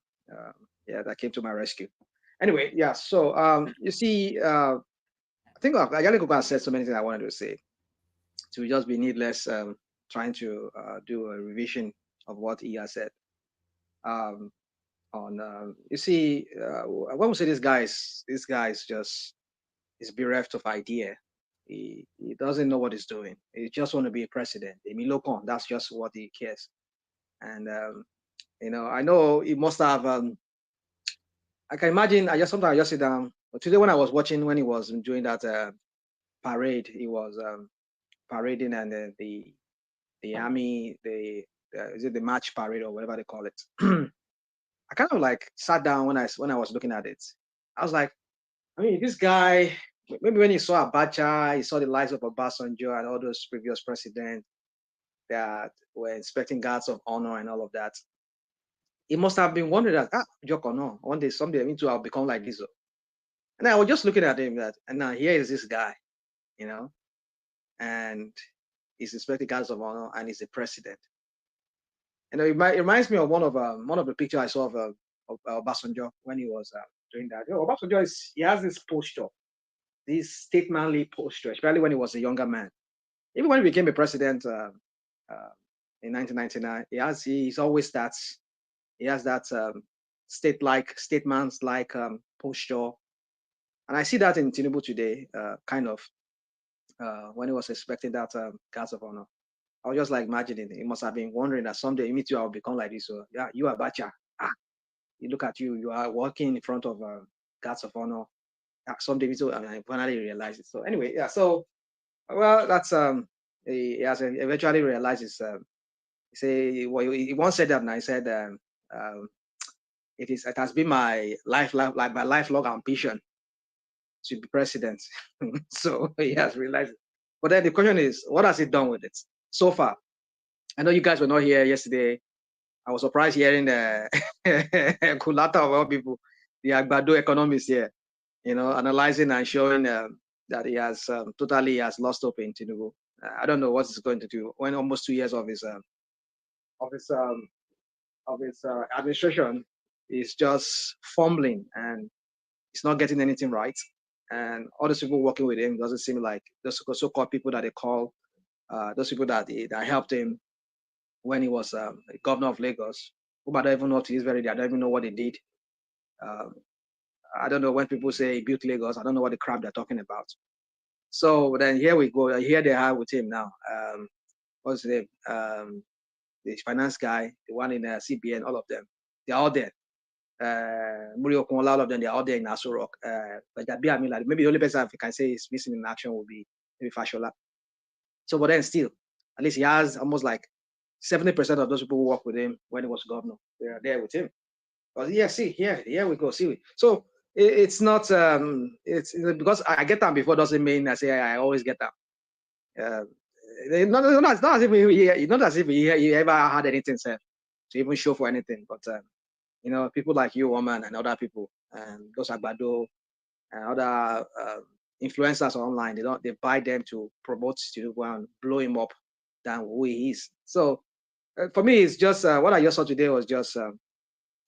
That came to my rescue. Anyway, so you see, I think Ayaliko said so many things I wanted to say. To just be needless trying to do a revision of what he has said. You see, when we say this guy is just is bereft of idea. He doesn't know what he's doing. He just want to be a president. That's just what he cares. And I know he must have. I can imagine. Sometimes I just sit down. But today when I was watching when he was doing that parade, he was parading and the army, is it the march parade or whatever they call it? I kind of like sat down when I was looking at it. I was like, I mean, this guy, maybe when he saw Abacha, he saw the lives of Obasanjo and all those previous presidents that were inspecting guards of honor and all of that. He must have been wondering that, joke or no, one day, someday, me too, I'll become like this. And I was just looking at him and now here is this guy, and he's inspecting guards of honor and he's the president. And it reminds me of one of the pictures I saw of Obasanjo when he was doing that. Obasanjo he has this posture, this statesmanly posture, especially when he was a younger man. Even when he became a president in 1999, he's always he has that statesman's like posture, and I see that in Tinubu today, kind of when he was expecting that guards of honor. I was just like imagining he must have been wondering that someday me too I'll become like this. So yeah, you are Bacha. You look at you are walking in front of guards of honor. Someday me too, I finally realized it. So anyway, so well that's he has eventually realized it's he once said that and I said it has been my lifelong ambition to be president. So he has realized it. But then the question is, what has he done with it so far? I know you guys were not here yesterday. I was surprised hearing Kulata of all people, the Akpabio economist here, analyzing and showing that he has totally lost hope in Tinubu. I don't know what he's going to do when almost 2 years of his administration is just fumbling and he's not getting anything right. And all those people working with him doesn't seem like those so-called people that they call those people that helped him when he was governor of Lagos, whom I don't even know to this very day. I don't even know what they did. I don't know when people say he built Lagos. I don't know what the crap they're talking about. So then here we go. Here they are with him now. What's his name? The finance guy, the one in CBN, all of them. They're all there. Murio Kunla, all of them, they're all there in Aso Rock. But maybe the only person I can say is missing in action will be maybe Fashola. So, but then still, at least he has almost like 70% of those people who work with him when he was governor. They are there with him. But yeah, see, here we go. See, so it's not it's because I get them before doesn't mean I say I always get them. Not as if he ever had anything said to even show for anything. But people like you, woman, and other people, and those Akpabio and other influencers online, they buy them to promote Tinubu and blow him up than who he is. So for me, it's just what I just saw today was just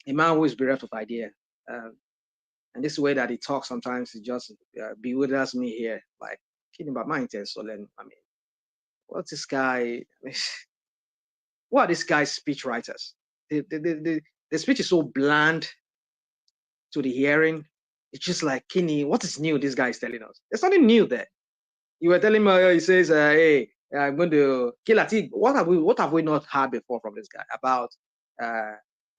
a man who is bereft of idea. And this way that he talks sometimes, it just bewilders me here. Like, kidding about my intent. So then, I mean, what's this guy? What are these guys' speech writers? The speech is so bland to the hearing. It's just like, Kinney, what is new this guy is telling us? There's nothing new there. You were telling me, he says, hey, I'm going to kill Ati. What have we not heard before from this guy about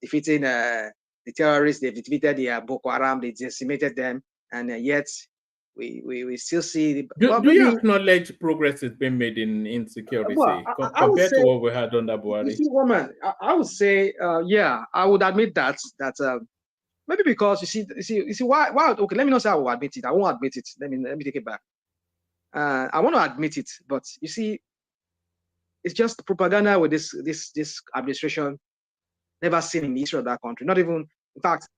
defeating the terrorists? They've defeated the Boko Haram, they decimated them, and yet we still see. Do you acknowledge progress has been made in insecurity compared to what we had under Buhari? You see, woman, I would say, yeah, I would admit that maybe because you see why okay, let me not say I will admit it. I won't admit it. Let me take it back. I want to admit it, but you see, it's just propaganda with this administration. Never seen in the history of that country. Not even, in fact,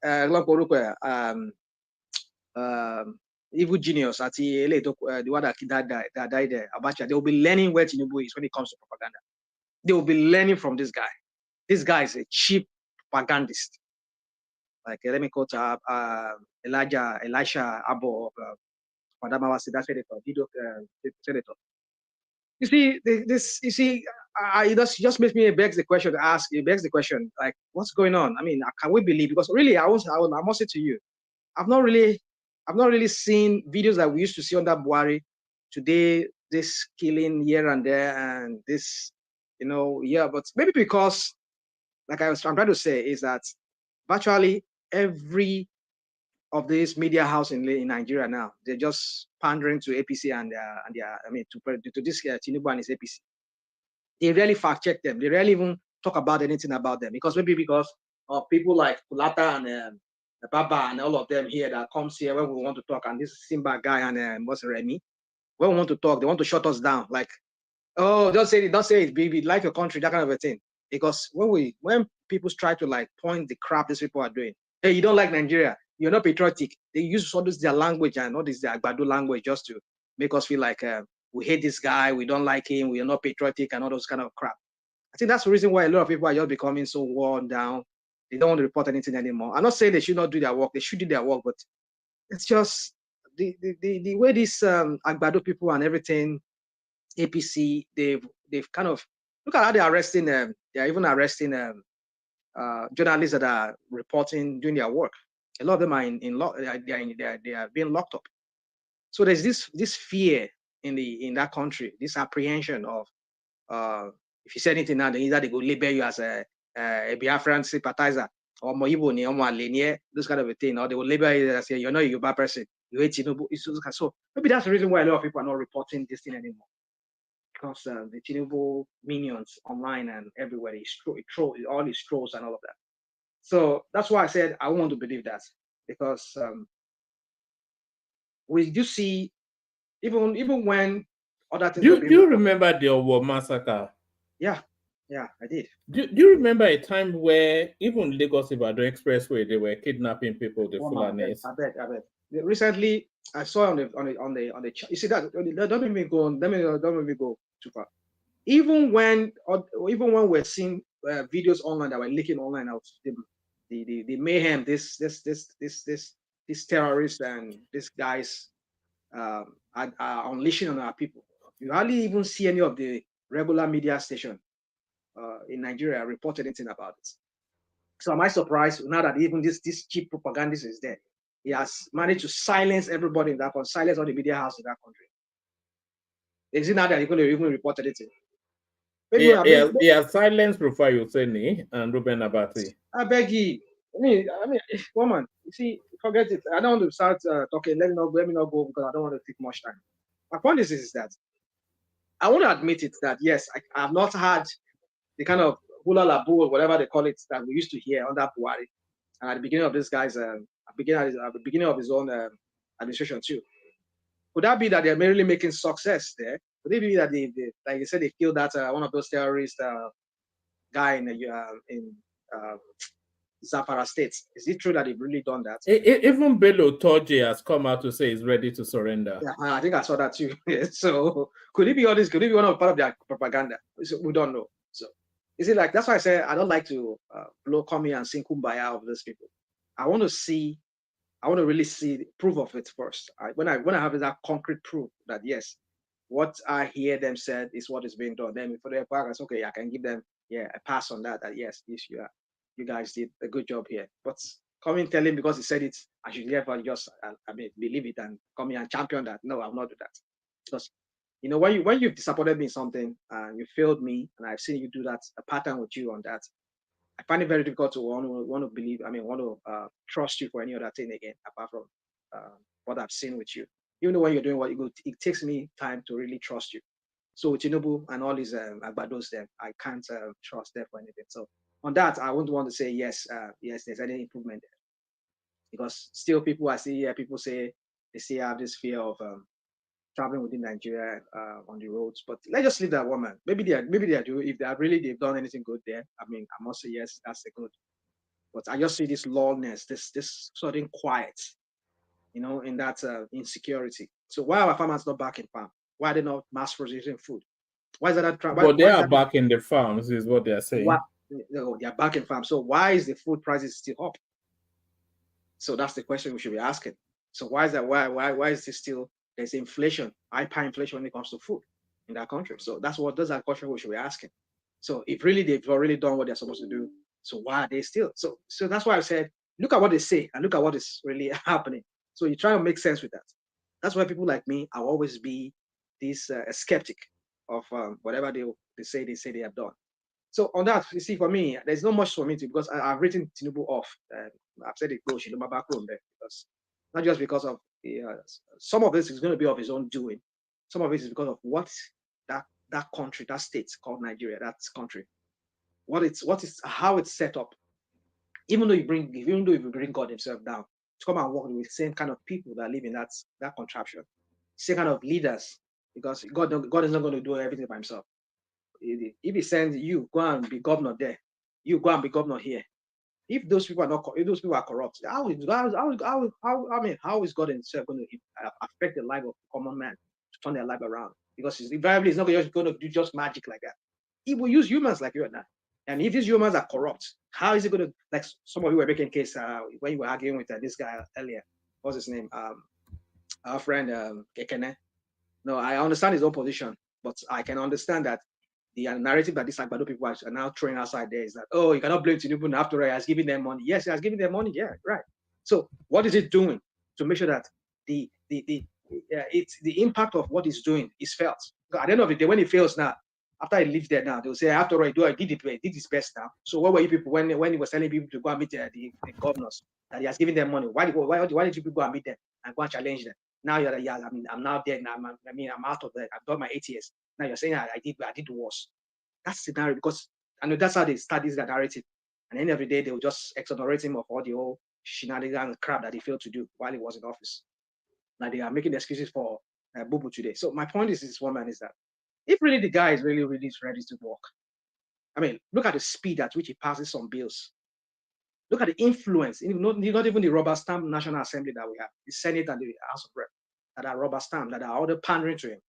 evil genius at the one that died there, Abacha. They will be learning where Tinubu'S when it comes to propaganda. They will be learning from this guy. This guy is a cheap propagandist. Like let me quote Elisha Abo of Madam Awasi, that's senator. You see, it just makes me begs the question to ask. It begs the question, like, what's going on? I mean, can we believe? Because really, I must say to you, I've not really seen videos that we used to see under Buhari. Today, this killing here and there, and this, yeah. But maybe because, like I'm trying to say, is that virtually every of these media house in Nigeria now, they're just pandering to APC and to this Tinubu and his APC. They rarely fact check them. They rarely even talk about anything about them because of people like Kulata and Baba and all of them here that comes here when we want to talk, and this Simba guy and what's Remy, when we want to talk, they want to shut us down. Like, oh, don't say it, baby, like your country, that kind of a thing. Because when people try to like point the crap these people are doing, hey, you don't like Nigeria, you're not patriotic. They use all this their language and all this their Agbado language just to make us feel like we hate this guy, we don't like him, we are not patriotic and all those kind of crap. I think that's the reason why a lot of people are just becoming so worn down. They don't want to report anything anymore. I'm not saying they should not do their work. They should do their work, but it's just the way these Agbado people and everything, APC, they've kind of look at how they're arresting them. They're even arresting journalists that are reporting, doing their work. A lot of them are they are being locked up. So there's this fear in that country, this apprehension of if you say anything now, then either they go label you as a Biafran sympathizer or Moibo ni or Malenia, this kind of a thing, or they will label you as you're not a Yoruba person, you hate Tinubu. So maybe that's the reason why a lot of people are not reporting this thing anymore. Because the Tinubu minions online and everywhere, all these trolls and all of that. So that's why I said I want to believe that, because we do see even when other things. Do you remember the Owo massacre? Yeah, I did. Do you remember a time where even Lagos Ibadan Expressway they were kidnapping people, the Fulanis? I bet. Recently, I saw on the you see that don't even go on. Don't even go too far. Even when we're seeing videos online that were leaking online out, the mayhem, this terrorists and these guys are unleashing on our people. You hardly even see any of the regular media station in Nigeria report anything about it. So am I surprised now that even this cheap propagandist is there? He has managed to silence everybody in that country, silence all the media house in that country. Is it now that he's going to even report anything? He has silenced Rufai Yoseni and Ruben Abati. I beg you. I mean, woman, you see, forget it. I don't want to start talking. Let me not go because I don't want to take much time. My point is that I want to admit it that yes, I have not had the kind of hula labu or whatever they call it that we used to hear under Buhari and at the beginning of this guy's at the beginning of his own administration too. Could that be that they're merely making success there? Could it be that they like you said, they killed that one of those terrorist guy in Zamfara State? Is it true that they've really done that? Even Bello Toje has come out to say he's ready to surrender. Yeah, I think I saw that too. So could it be all this? Could it be part of their propaganda? So we don't know. So You see, like that's why I say I don't like to come here and sing kumbaya of these people. I want to really see the proof of it first. When I have that concrete proof that yes, what I hear them said is what is being done. Then for their progress, okay, I can give them a pass on that. That yes, you guys did a good job here. But coming telling because he said it, I should therefore just believe it and come here and champion that. No, I'll not do that. Because when you've disappointed me in something and you failed me, and I've seen you do that a pattern with you on that, I find it very difficult to want to believe. Want to trust you for any other thing again, apart from what I've seen with you. Even though when you're doing what you go, it takes me time to really trust you. So with Tinubu and all these Agbados, them, I can't trust them for anything. So on that, I wouldn't want to say yes, there's any improvement there, because still people I see here, people say they still have this fear of traveling within Nigeria on the roads. But let's just leave that woman. Maybe they do. If they've done anything good there, I must say yes, that's a good. But I just see this lullness, this sudden quiet, in that insecurity. So why are our farmers not back in farm? Why are they not mass producing food? Why is that? But they are back in the farms, is what they are saying. They are back in farm. So why is the food prices still up? So that's the question we should be asking. So why is that? Why is this still? There's inflation, hyper inflation when it comes to food in that country. So those are questions we should be asking. So if really they've already done what they're supposed to do, so why are they still? So that's why I said, look at what they say and look at what is really happening. So you try to make sense with that. That's why people like me, I'll always be this skeptic of whatever they say they have done. So on that, you see, for me, there's not much for me to, because I've written Tinubu off. I've said it goes, my back room there, because not just because of some of this is going to be of his own doing. Some of it is because of what that country, that state called Nigeria, that country, how it's set up. Even though you bring God himself down to come and work with the same kind of people that live in that contraption, same kind of leaders, because God is not going to do everything by himself. If he sends you, go and be governor there, you go and be governor here. If those people are corrupt, how is God himself going to affect the life of the common man to turn their life around? Because invariably, it's not going to do just magic like that. He will use humans like you and I. And if these humans are corrupt, how is it going to, like some of you were making case when you were arguing with this guy earlier? What's his name? Our friend Kekene. No, I understand his own position, but I can understand that the narrative that these Akpabio people are now throwing outside there is that, oh, you cannot blame Tinubu after all, he has given them money. Yes, he has given them money. Yeah, right. So what is it doing to make sure that the impact of what he's doing is felt? At the end of the day, when he fails now, after he leaves there now, they'll say, after all, he did his best now. So what were you people when he was telling people to go and meet the governors that he has given them money? Why did you people go and meet them and go and challenge them? Now I'm now there now. I'm out of that. I've done my 8 years. Now you're saying I did worse. That's the narrative, because I know that's how they start this narrative. And at the end of the day, they will just exonerate him of all the whole shenanigans crap that he failed to do while he was in office. Like they are making excuses for Bubu today. So my point is, this woman is that if really the guy is really ready to work, look at the speed at which he passes some bills. Look at the influence, not even the rubber stamp National Assembly that we have, the Senate and the House of Rep, that are rubber stamp, that are all the pandering to him.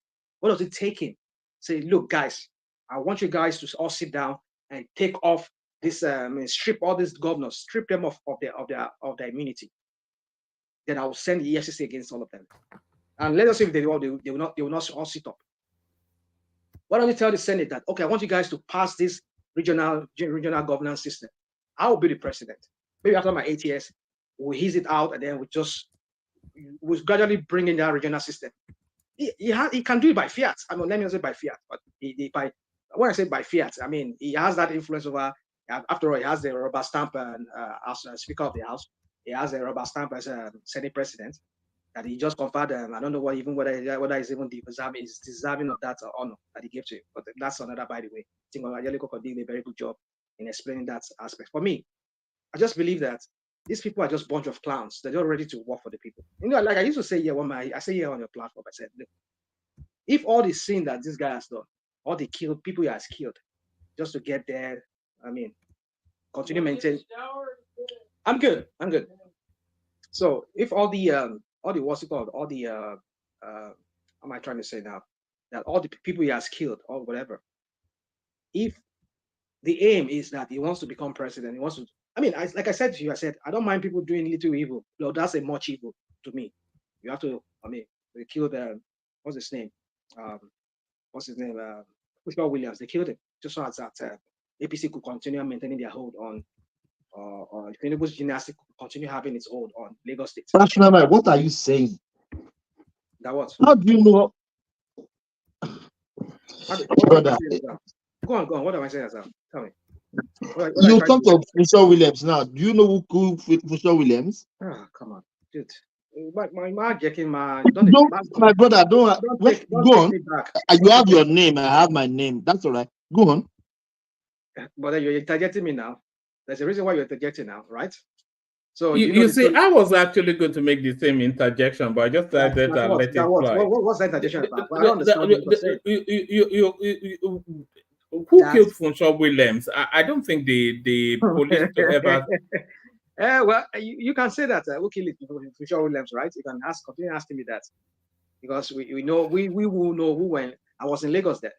What does it take him? Say, look, guys, I want you guys to all sit down and take off this, strip all these governors, strip them of their immunity. Then I will send the EFCC against all of them. And let us see if they will not all sit up. Why don't you tell the Senate that, okay, I want you guys to pass this regional governance system. I will be the president. Maybe after my 8 years, we'll ease it out, and then we'll gradually bring in that regional system. He can do it by fiat. Let me not say by fiat, but when I say by fiat, he has that influence over. After all, he has the rubber stamp as Speaker of the House. He has a rubber stamp as a Senate President that he just conferred. I don't know whether he's even deserving of that honor that he gave to him. But that's another, by the way. I think Yaliko did a very good job in explaining that aspect. For me, I just believe that these people are just a bunch of clowns. They're not ready to work for the people. Like I used to say here, I say here on your platform, I said, look, if all the sin that this guy has done, all the people he has killed, just to get there, continue maintaining. I'm good. So if all the what's it called, all the how am I trying to say now, that all the people he has killed or whatever, if the aim is that he wants to become president. He wants to. I mean, like I said to you, I said I don't mind people doing little evil. No, that's a much evil to me. You have to. I mean, they killed. What's his name? What's his name? Christopher Williams. They killed him just so that APC could continue maintaining their hold on. Tinubu's gymnastics could continue having its hold on Lagos State. Rational, what are you saying? That what? How do you know? Brother, Go on. What am I saying, Azam? Tell me. You talked of Funsho Williams now. Do you know who killed Funsho Williams? Ah, come on, dude. My brother, go on. You have your name, I have my name. That's all right. Go on. But you're interjecting me now. There's a reason why you're interjecting now, right? So you see, I was actually going to make the same interjection, but I just decided to let it fly. What's that interjection about? Well, I don't understand who killed Funsho Williams? I don't think the police ever. Well, you can say that. Who killed Funsho Williams, right? You can continue asking me that, because we know we will know who went. I was in Lagos then.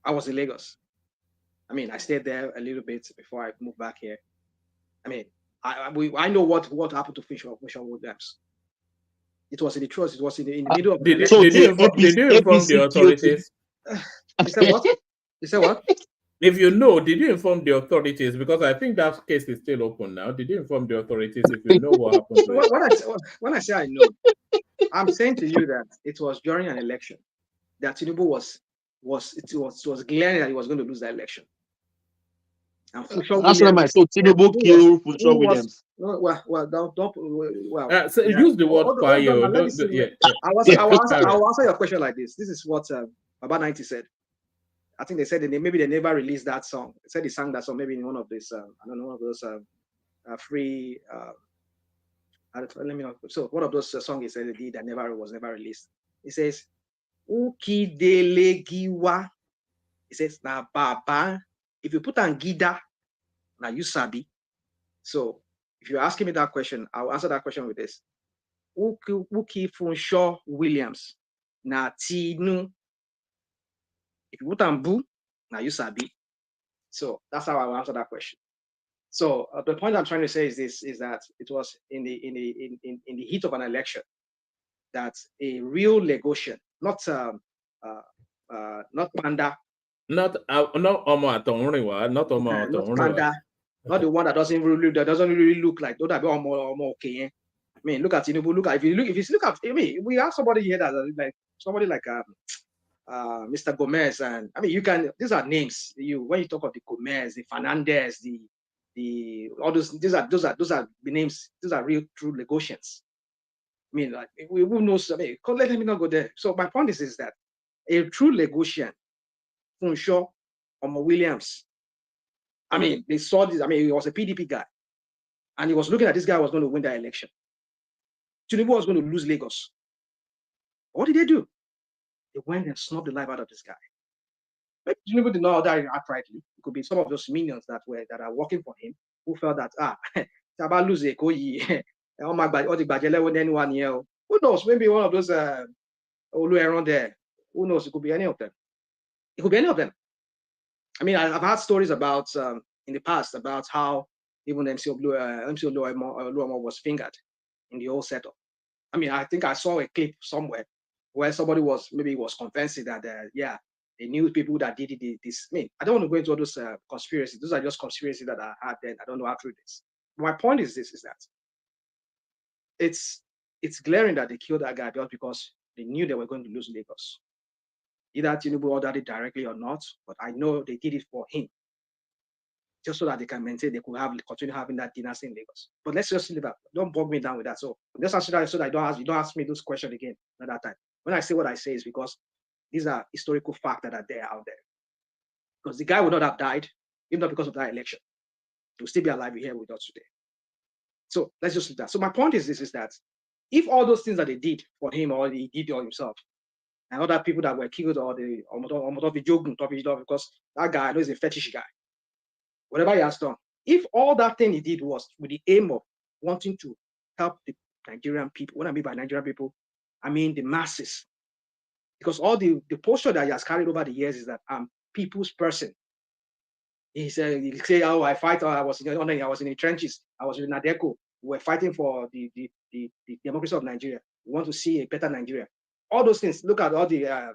I was in Lagos. I mean, I stayed there a little bit before I moved back here. I mean, I know what happened to Funsho Williams. It was in the trust. It was in the middle of. Did you inform the authorities? You said what? You said what? If you know, did you inform the authorities? Because I think that case is still open now. Did you inform the authorities if you know what happened to it? When I say I know, I'm saying to you that it was during an election that Tinubu was glaring that he was going to lose the election. And that's what I so Tinubu killed Funsho Williams. So use the word fire. I'll answer your question like this. This is what Baba 90 said. I think they said maybe they never released that song. They said he sang that song maybe in one of these, I don't know, one of those free. Let me know. So one of those songs he said he did that was never released. He says, "Ukidelegiwa." He says, "Na baba." If you put on Gida, now you sabi. So if you're asking me that question, I'll answer that question with this. Uki Funsho Williams, na Tinu. If you put on Bu, now you sabi. So that's how I will answer that question. So the point I'm trying to say is that it was in the heat of an election that a real Lagosian, not Panda, not Panda, not the one that doesn't really look like okay. I mean, look at Tinubu. If you look at, I mean, we have somebody here that like somebody like Mr. Gomez, and I mean, these are names. When you talk of the Gomez, the Fernandez, the all those are the names. These are real true Lagosians. I mean, like who knows? I mean, let me not go there. So my point is that a true Lagosian, Funsho Williams. I mean, they saw this. I mean, he was a PDP guy, and he was looking at this guy was going to win the election. Tinubu was going to lose Lagos. What did they do? They went and snubbed the life out of this guy. Maybe Tinubu did not die outrightly. It could be some of those minions that are working for him who felt that Taba lose oh my God, who knows? Maybe one of those around there. Who knows? It could be any of them. It could be any of them. I mean, I've heard stories about in the past about how even MC Oluomo was fingered in the whole setup. I mean, I think I saw a clip somewhere where somebody was confessing that they knew people that did this. I mean, I don't want to go into all those conspiracies. Those are just conspiracies that I had then. I don't know how true it is. My point is this: is that it's glaring that they killed that guy just because they knew they were going to lose Lagos. Either Tinubu ordered it directly or not, but I know they did it for him, just so that they can maintain, they could continue having that dynasty in Lagos. But let's just leave that. Don't bog me down with that. So just answer that so that you don't ask me those questions again at that time. When I say what I say is because these are historical facts that are there out there. Because the guy would not have died, if not because of that election. He will still be alive here with us today. So let's just leave that. So my point is this: is that if all those things that they did for him or he did for himself, and other people that were killed or because that guy I know is a fetish guy. Whatever he has done, if all that thing he did was with the aim of wanting to help the Nigerian people, what I mean by Nigerian people, I mean the masses. Because all the posture that he has carried over the years is that I'm people's person. He say, "Oh, I fight. I was in the trenches. I was with Nadeko. We were fighting for the democracy of Nigeria. We want to see a better Nigeria." All those things. Look at all the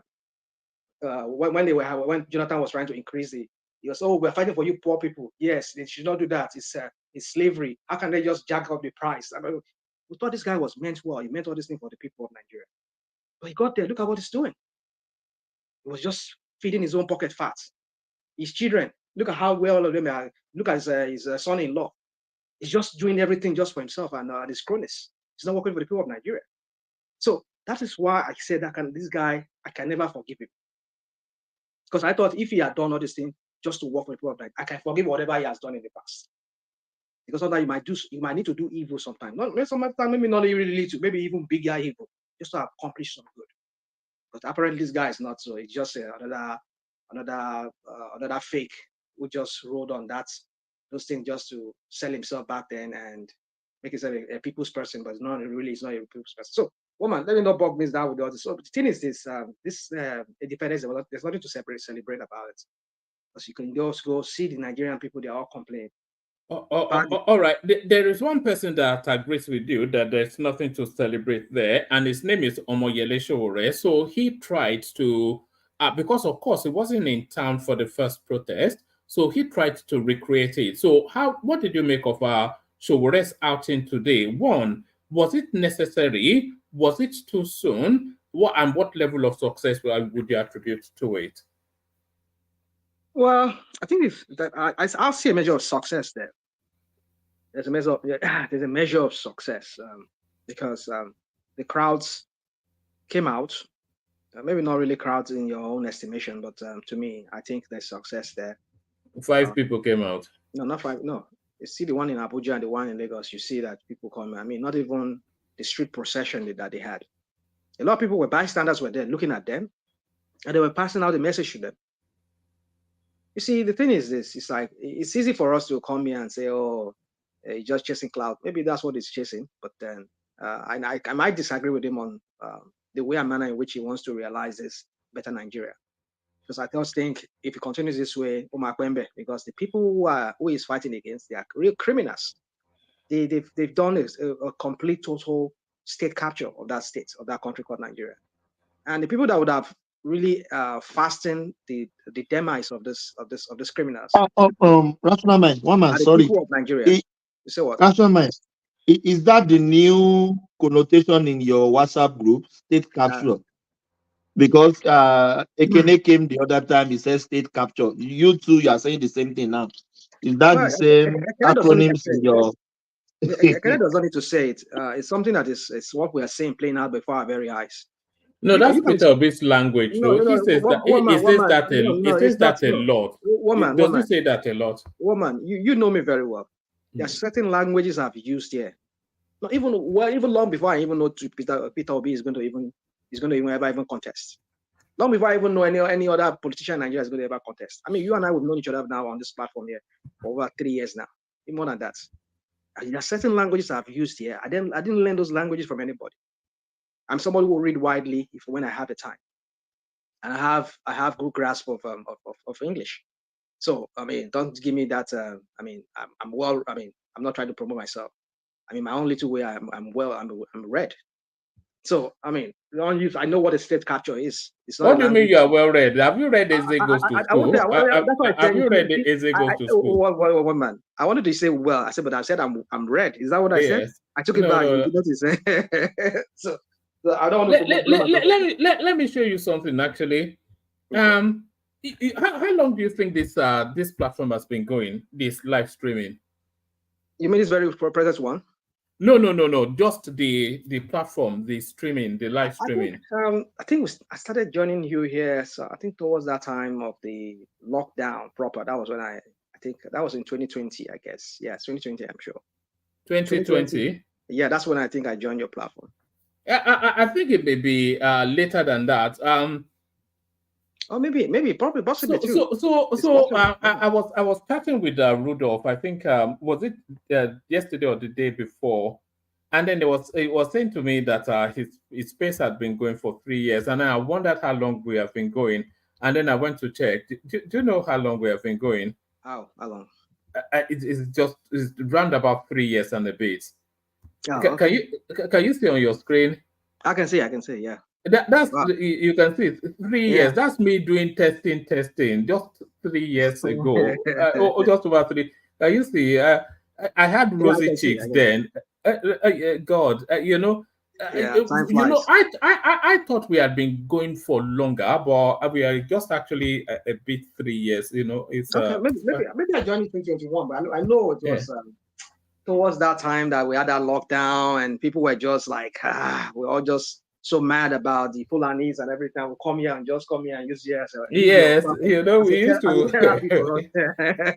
when Jonathan was trying to increase he was, "Oh, we're fighting for you poor people. Yes, they should not do that. It's slavery. How can they just jack up the price?" I mean, we thought this guy was meant well. He meant all this thing for the people of Nigeria. But he got there. Look at what he's doing. He was just feeding his own pocket fat. His children, look at how well all of them are. Look at his son-in-law. He's just doing everything just for himself and his cronies. He's not working for the people of Nigeria. So that is why I said this guy, I can never forgive him. Because I thought if he had done all this thing just to work for the people of Nigeria, I can forgive whatever he has done in the past. Because sometimes you might need to do evil sometimes. Sometimes maybe not really to, maybe even bigger evil, just to accomplish some good. But apparently this guy is not so. It's just another fake who just rode on those things just to sell himself back then and make himself a people's person, but it's not a people's person. So, woman, let me not bog me down with all this. So the thing is this independence, there's nothing to celebrate about it. Because you can just go see the Nigerian people, they are all complaining. All right. There is one person that agrees with you that there's nothing to celebrate there, and his name is Omoyele Sowore'S. So he tried to, because of course he wasn't in town for the first protest, so he tried to recreate it. So what did you make of Sowore'S outing today? One, was it necessary? Was it too soon? What level of success would you attribute to it? Well, I think I'll see a measure of success there. There's a measure of success because the crowds came out. Maybe not really crowds in your own estimation, but to me, I think there's success there. 5 people came out. No, not 5. No, you see the one in Abuja and the one in Lagos. You see that people come. I mean, not even the street procession that they had. A lot of people bystanders were there looking at them, and they were passing out the message to them. You see, the thing is this: it's like it's easy for us to come here and say, "Oh, you're just chasing cloud." Maybe that's what he's chasing, but then I might disagree with him on the way and manner in which he wants to realize this better Nigeria. Because I just think if he continues this way, because the people who he's fighting against, they are real criminals. They've done a complete total state capture of that state, of that country called Nigeria, and the people that would have really fastened the demise of this criminals. Rational mind, one man, sorry. People of Nigeria. You say what? Rational mind. Is that the new connotation in your WhatsApp group, state capture? Because Ekene came the other time, he said state capture. You two, you are saying the same thing now. Is that the same acronyms in your? Ekene does not need to say it. It's something that it's what we are saying playing out before our very eyes. No, that's Peter Obi's language. No, he says that a lot. Woman, does he say that a lot? Woman, you know me very well. There are certain languages I've used here. Not even long before I even know Peter Obi is going to even ever contest. Long before I even know any other politician in Nigeria is going to ever contest. I mean, you and I have known each other now on this platform here for over 3 years now, even more than that. And there are certain languages I've used here. I didn't learn those languages from anybody. I'm somebody who will read widely when I have the time, and I have good grasp of English. So I mean, don't give me that. I mean, I'm not trying to promote myself. I mean, my own little way, I'm read. So I mean, I know what a state capture is. It's not. What do you mean you are well read? Have you read Eze Goes to School? Have you read Eze Goes to School? One man. I wanted to say well. I said, but I said I'm read. Is that what I said? I took it back. You know so I don't want to. Let me show you something actually. How long do you think this platform has been going? This live streaming. You mean this very present one? No. Just the platform, the streaming, the live streaming. I think I started joining you here. So I think towards that time of the lockdown proper. That was when I think that was in 2020. I guess 2020. I'm sure. 2020. Yeah, that's when I think I joined your platform. I think it may be later than that. Or maybe probably possibly too. I was chatting with Rudolph. I think was it yesterday or the day before, and then he was saying to me that his space had been going for 3 years, and I wondered how long we have been going. And then I went to check. Do you know how long we have been going? How long? It's round about 3 years and a bit. Oh, Can okay. you see on your screen? I can see, yeah. That's Wow. you can see it, 3 Yeah. years. That's me doing testing just 3 years ago. Or just over 3. You see, I had Yeah, I rosy can see, cheeks then. God, Yeah, time you know, flies. I thought we had been going for longer, but we are just actually a bit 3 years. You know, it's Okay, maybe I joined in 2021, but I know it was towards that time that we had that lockdown and people were just like, we're all just so mad about the Fulanis and everything. We come here and just come here and use here yes, you know, as we used a to. therapy for us,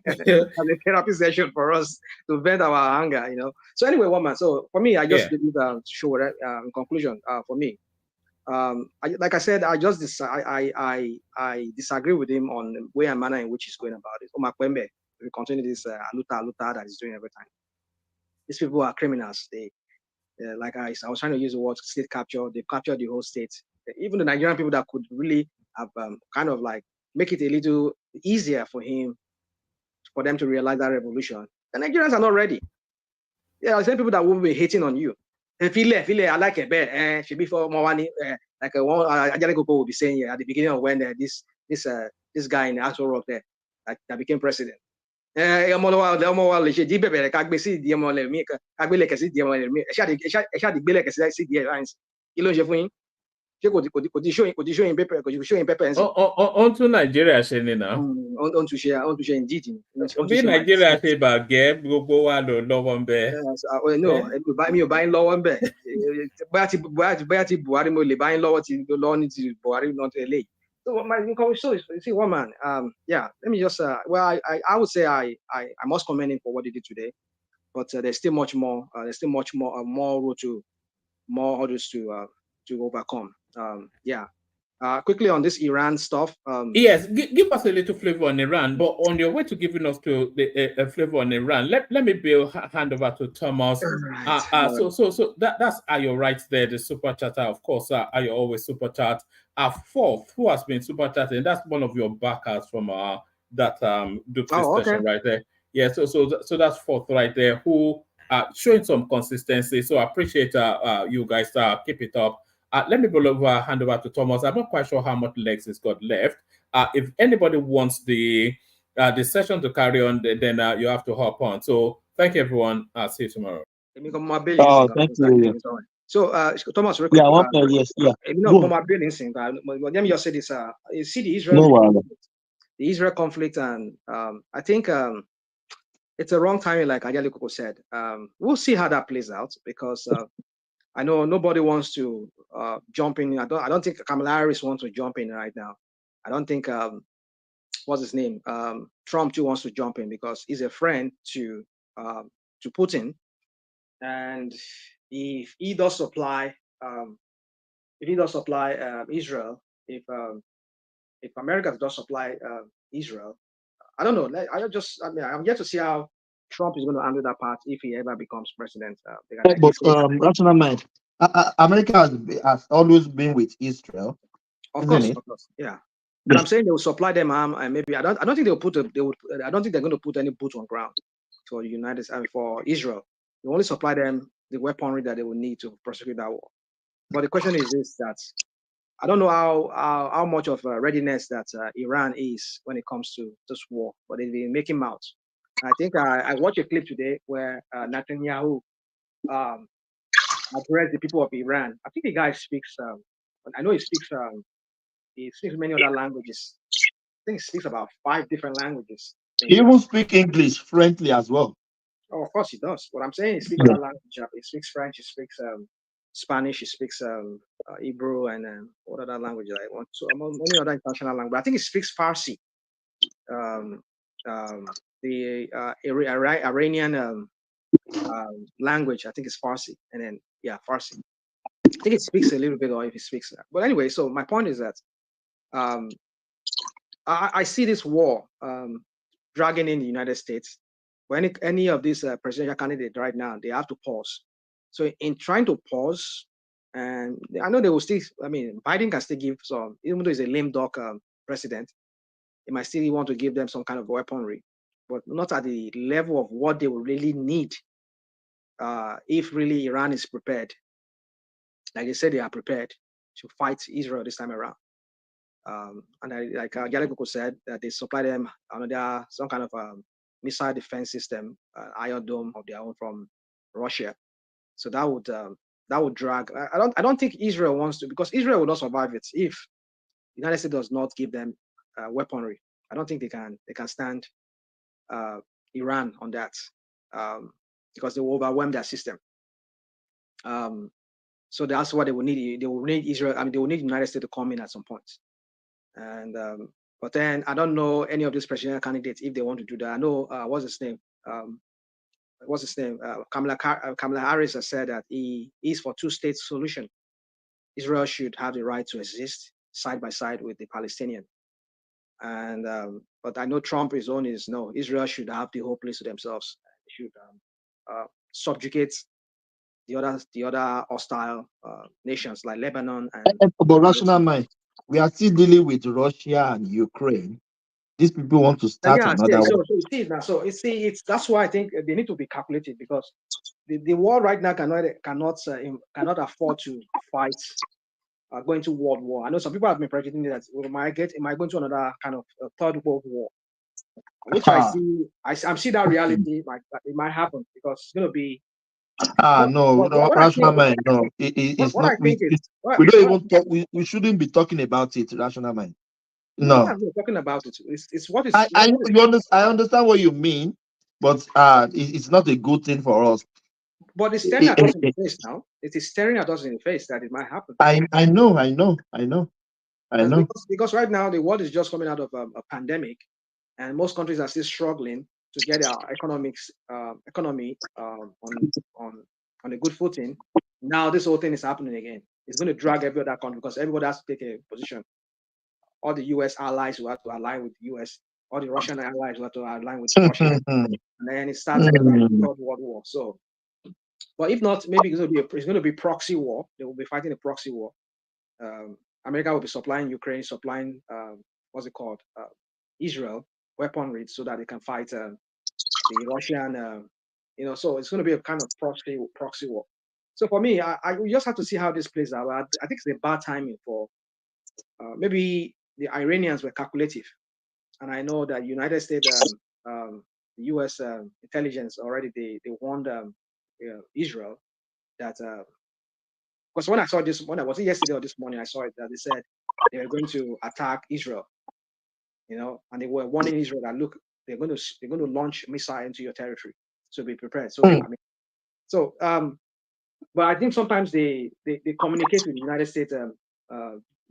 as a therapy session for us to vent our anger, So anyway, woman. So for me, I just did it show that in conclusion. For me, like I said, I just I disagree with him on the way and manner in which he's going about it. Omakwembe, we continue this aluta that he's doing every time. These people are criminals. They like I was trying to use the word state capture. They've captured the whole state. Even the Nigerian people that could really have kind of like make it a little easier for them to realize that revolution. The Nigerians are not ready. Yeah, same people that will be hating on you. Feel I like it better. Should be for more money. Like one Ajaleko will be saying at the beginning of when this guy in the actual rock there that became president. Ọmọ wa lè ṣe jí bẹ̀bẹ̀ rẹ̀ ká gbé sí ìdí ọmọ rẹ̀ mí ká gbé lẹ̀kẹ̀ sí ìdí ọmọ rẹ̀ mí ẹ ṣáà di gbé lẹ̀kẹ̀ sí ìdí ẹ̀ láìsí kí ló ń ṣe fún yín ṣé kò ti ṣóyin pépè ń sìn. On to Nigeria ṣe ni na. On to ṣe indeed. Bí Nigeria ṣe bàgẹ́ gbogbo wa lò lọ́wọ́ ń bẹ. No, mi ò bá yín lọ́wọ́ ń bẹ̀ bóyá ti Buhari mo lè bá yín lọ́wọ́ ti lọ́wọ́ ní ti Buhari náà tẹ̀lé. So you see, one man, let me just I would say I must commend him for what he did today, but there's still much more. There's still much more road to more hurdles to overcome. Quickly on this Iran stuff. Yes, give us a little flavor on Iran, but on your way to giving us to the flavor on Iran, let me hand over to Thomas. Right. So that's Ayo right there, the super chatter. Of course, Ayo always super chat. Fourth, who has been super chatting? That's one of your backers from that Duke session right there. Yeah, so that's fourth right there, who showing some consistency. So I appreciate you guys. Keep it up. Let me hand over to Thomas. I'm not quite sure how much legs he's got left. If anybody wants the session to carry on, then you have to hop on. So thank you, everyone. I'll see you tomorrow. Thank you. So Thomas, real quick. Yes, yeah. Let me just say this. You see the Israel conflict, and I think it's a wrong timing, like Ajali Koko said. We'll see how that plays out because I know nobody wants to jump in. I don't think Kamala Harris wants to jump in right now. I don't think what's his name? Trump too wants to jump in because he's a friend to Putin, and if he does supply Israel, if America does supply Israel, I don't know. I'm yet to see how Trump is going to handle that part if he ever becomes president. But rational mind. America has always been with Israel. Of course, yeah. And I'm saying they will supply them arm, and maybe I don't think I don't think they're going to put any boots on ground for the United States for Israel. They only supply them the weaponry that they will need to prosecute that war. But the question is this: that I don't know how much of readiness that Iran is when it comes to this war, but they've been making mouths. I think I watched a clip today where Netanyahu addressed the people of Iran. I think the guy speaks. I know he speaks many other languages. I think he speaks about 5 different languages. He even speaks English fluently as well. Oh, of course he does. What I'm saying, he speaks other language. He speaks French. He speaks Spanish. He speaks Hebrew, and what other language I want? So many other international language. I think he speaks Farsi. The Iranian language, I think it's Farsi, and then Farsi. I think it speaks a little bit, or if he speaks that. But anyway, so my point is that I see this war dragging in the United States. When any of these presidential candidates right now, they have to pause. So in trying to pause, and I know they will still. I mean, Biden can still give some, even though he's a lame duck president, he might still want to give them some kind of weaponry. but not at the level of what they will really need. If really Iran is prepared, like they said, they are prepared to fight Israel this time around. And like Galekoko said, that they supply them some kind of missile defense system, Iron Dome of their own from Russia. So that would drag. I don't think Israel wants to, because Israel will not survive it if the United States does not give them weaponry. I don't think they can stand Iran on that, because they will overwhelm their system. So that's what they will need. They will need Israel. I mean, they will need the United States to come in at some point. And but then I don't know any of these presidential candidates if they want to do that. I know what's his name? Kamala Harris has said that he is for two-state solution. Israel should have the right to exist side by side with the Palestinian. And but I know Trump is on his no. Israel should have the whole place to themselves. They should subjugate the other hostile nations like Lebanon and. But rational mind, we are still dealing with Russia and Ukraine. These people want to start another war. So that's why I think they need to be calculated, because the world right now cannot afford to fight going to world war. I know some people have been predicting that we might go into another kind of third world war, which I see that reality. It might happen, because it's going to be. Rational mind. No, it's not. We don't even talk. We shouldn't be talking about it. Rational mind. No, I'm not talking about it. It's what is. I understand what you mean, but it's not a good thing for us. But it's staring at us in the face now. It is staring at us in the face that it might happen. I know. Because right now the world is just coming out of a pandemic, and most countries are still struggling to get their economy on a good footing. Now this whole thing is happening again. It's going to drag every other country, because everybody has to take a position. All the U.S. allies who have to align with the U.S., all the Russian allies who have to align with Russia, and then it starts a third world war. So, but if not, maybe it's going to be proxy war. They will be fighting a proxy war. America will be supplying Ukraine, supplying Israel weaponry, so that they can fight the Russian. So it's going to be a kind of proxy war. So for me, we just have to see how this plays out. I think it's a bad timing for maybe the Iranians were calculative, and I know that United States, the U.S. Intelligence already they warned Israel that because when I saw this, when I was yesterday or this morning, I saw it that they said they were going to attack Israel, and they were warning Israel that look, they're going to launch missile into your territory, so be prepared. So but I think sometimes they communicate with the United States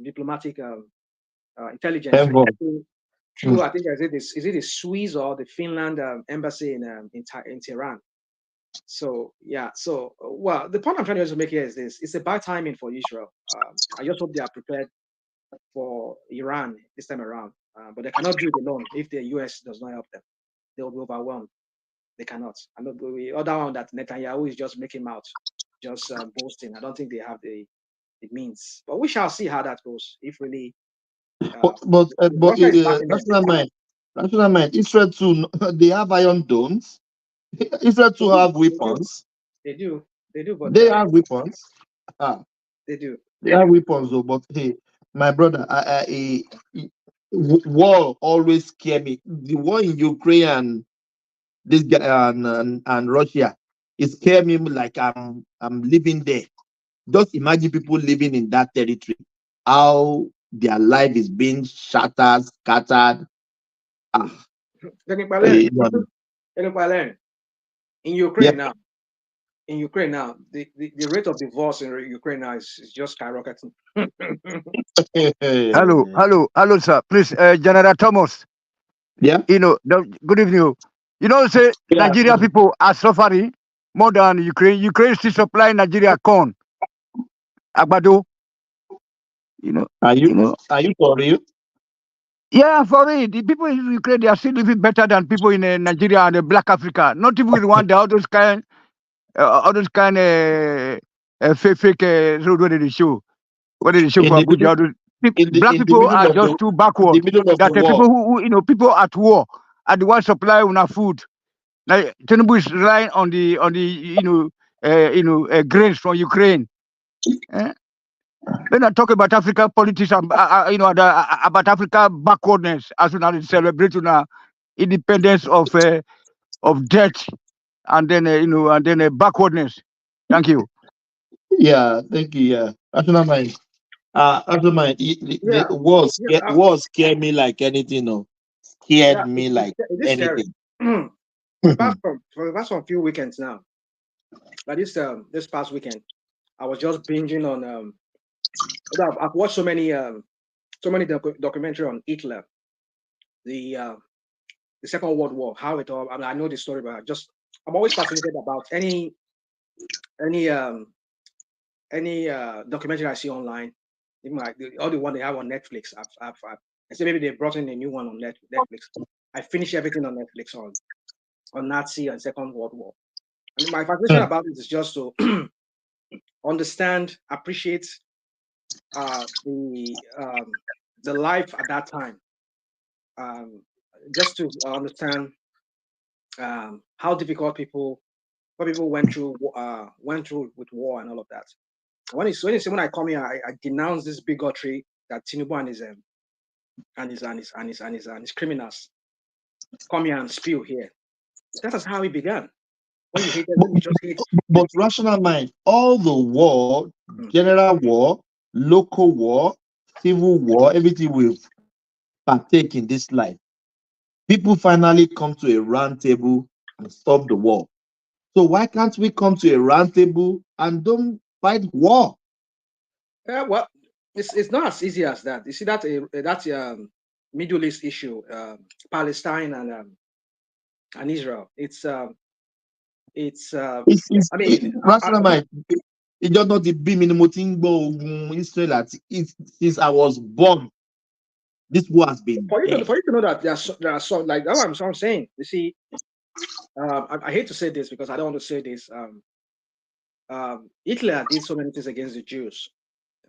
diplomatic intelligence through I think is it the Swiss or the Finland embassy in Tehran. So yeah, well, the point I'm trying to make here is this: it's a bad timing for Israel. I just hope they are prepared for Iran this time around, but they cannot do it alone. If the US does not help them, they will be overwhelmed. They cannot. I know the other one that Netanyahu is just making out, just boasting. I don't think they have the means, but we shall see how that goes. If really, rational mind. Israel too, they have Iron Domes. Israel too have weapons. They do, but they have weapons. They do. They have weapons, though. But hey, my brother, war always scare me. The war in Ukraine, this guy and Russia, it scared me like I'm living there. Just imagine people living in that territory, how their life is being shattered, scattered. In Ukraine now, the rate of divorce in Ukraine now is just skyrocketing. Hello, sir. Please, General Thomas. Yeah. Good evening. Say Nigeria people are suffering more than Ukraine. Ukraine still supplying Nigeria corn, Akpabio. Are you for real? Yeah, for real. The people in Ukraine, they are still living better than people in Nigeria and Black Africa. Not even Rwanda, all those kind fake what did they show? What did they show for Abuja? Black people are just too backward. That people who people at war are the ones supply una food. Now Tinubu is relying on the grains from Ukraine. When I talk about African politics, about Africa backwardness, as we now celebrate independence of debt, and then backwardness. Thank you. Yeah, thank you. Yeah, National Mind. National Mind. The war scared me like anything. No, scared me like anything. For the past few weekends now, like this past weekend, I was just binging on. I've watched so many documentary on Hitler, the Second World War, how it all. I mean, I know the story, but I'm always fascinated about any documentary I see online, even like all the one they have on Netflix. I say maybe they brought in a new one on Netflix. I finish everything on Netflix on Nazi and Second World War. And my fascination about it is just to understand, appreciate the life at that time, just to understand how difficult what people went through with war and all of that. When I come here, I denounce this bigotry that Tinubu and his criminals come here and spew here. That is how it began. When you hate them, you just hate. But Rational Mind, all the war, general war, local war, civil war, everything we've partake in this life, people finally come to a round table and stop the war. So why can't we come to a round table and don't fight war? Well, it's not as easy as that. You see that Middle East issue, Palestine and Israel. It's I mean, Rational Mind, it just not the big minimum thing Israel since I was born. This war has been for you to know that there are some like that's what I'm saying. You see, I hate to say this because I don't want to say this. Hitler did so many things against the Jews,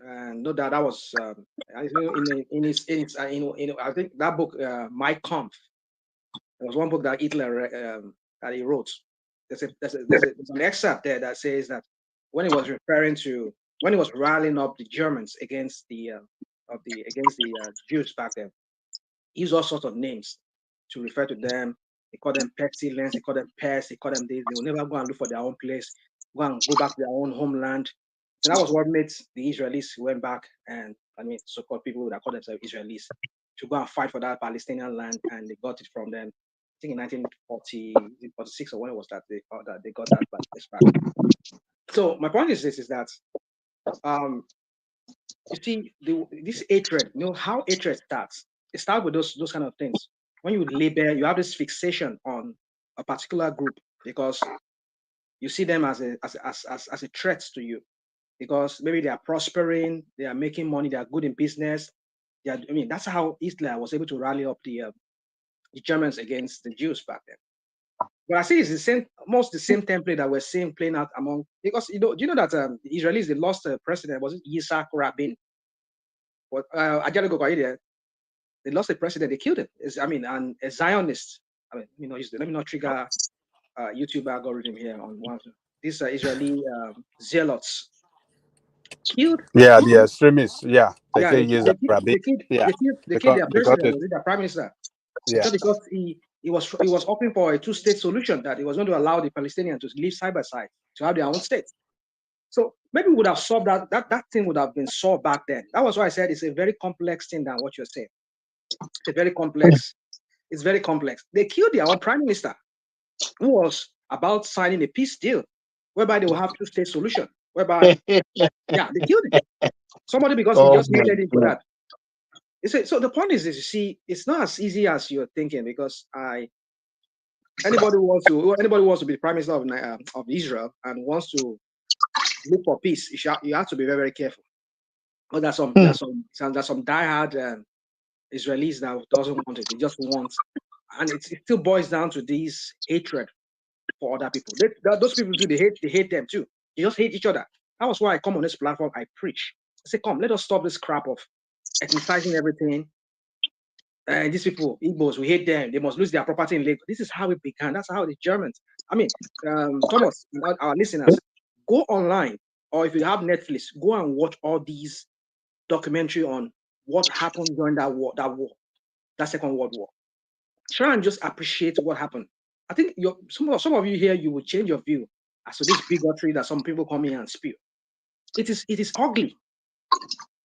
and no doubt that was in his I think that book Mein Kampf. There was one book that Hitler that he wrote. There's an excerpt there that says that when he was rallying up the Germans against the Jews back then, he used all sorts of names to refer to them. He called them pestilence, he called them pests, he called them this. They will never go and look for their own place, go back to their own homeland. So that was what made the Israelis who went back, and so-called people that call themselves Israelis, to go and fight for that Palestinian land, and they got it from them. I think in 1946 or when it was that they got that back. So my point is this: is that you see this hatred. You know how hatred starts. It starts with those kind of things. When you label, you have this fixation on a particular group because you see them as a threat to you, because maybe they are prospering, they are making money, they are good in business. That's how Hitler was able to rally up the Germans against the Jews back then. But I see it's almost the same template that we're seeing playing out among, because do you know that the Israelis, they lost a president, was it Yitzhak Rabin? But they lost the president, they killed him. And a Zionist. Let me not trigger YouTube algorithm here on one. These Israeli zealots killed. Yeah, the extremists. Yeah, they killed their president, their prime minister. Yeah, just because he was hoping for a two-state solution, that he was going to allow the Palestinians to live side by side, to have their own state. So maybe we would have solved that thing would have been solved back then. That was why I said it's a very complex thing than what you're saying. It's very complex. It's very complex. They killed their own prime minister, who was about signing a peace deal whereby they will have two-state solution. Whereby, they killed him. Somebody, because he just hated him for that. So the point is, you see, it's not as easy as you're thinking, because anybody who wants to be the prime minister of Israel and wants to look for peace, you have to be very, very careful. But there's some diehard Israelis that doesn't want it. They just want, and it still boils down to this hatred for other people. Those people too, they hate them too. They just hate each other. That was why I come on this platform, I preach. I say, come, let us stop this crap of ethnicizing everything. these people, Igbos, we hate them. They must lose their property in Lagos. This is how it began. That's how the Germans. I mean, Thomas, our listeners, go online, or if you have Netflix, go and watch all these documentary on what happened during that Second World War. Try and just appreciate what happened. I think some of you here, you will change your view as to this bigotry that some people come here and spew. It is ugly.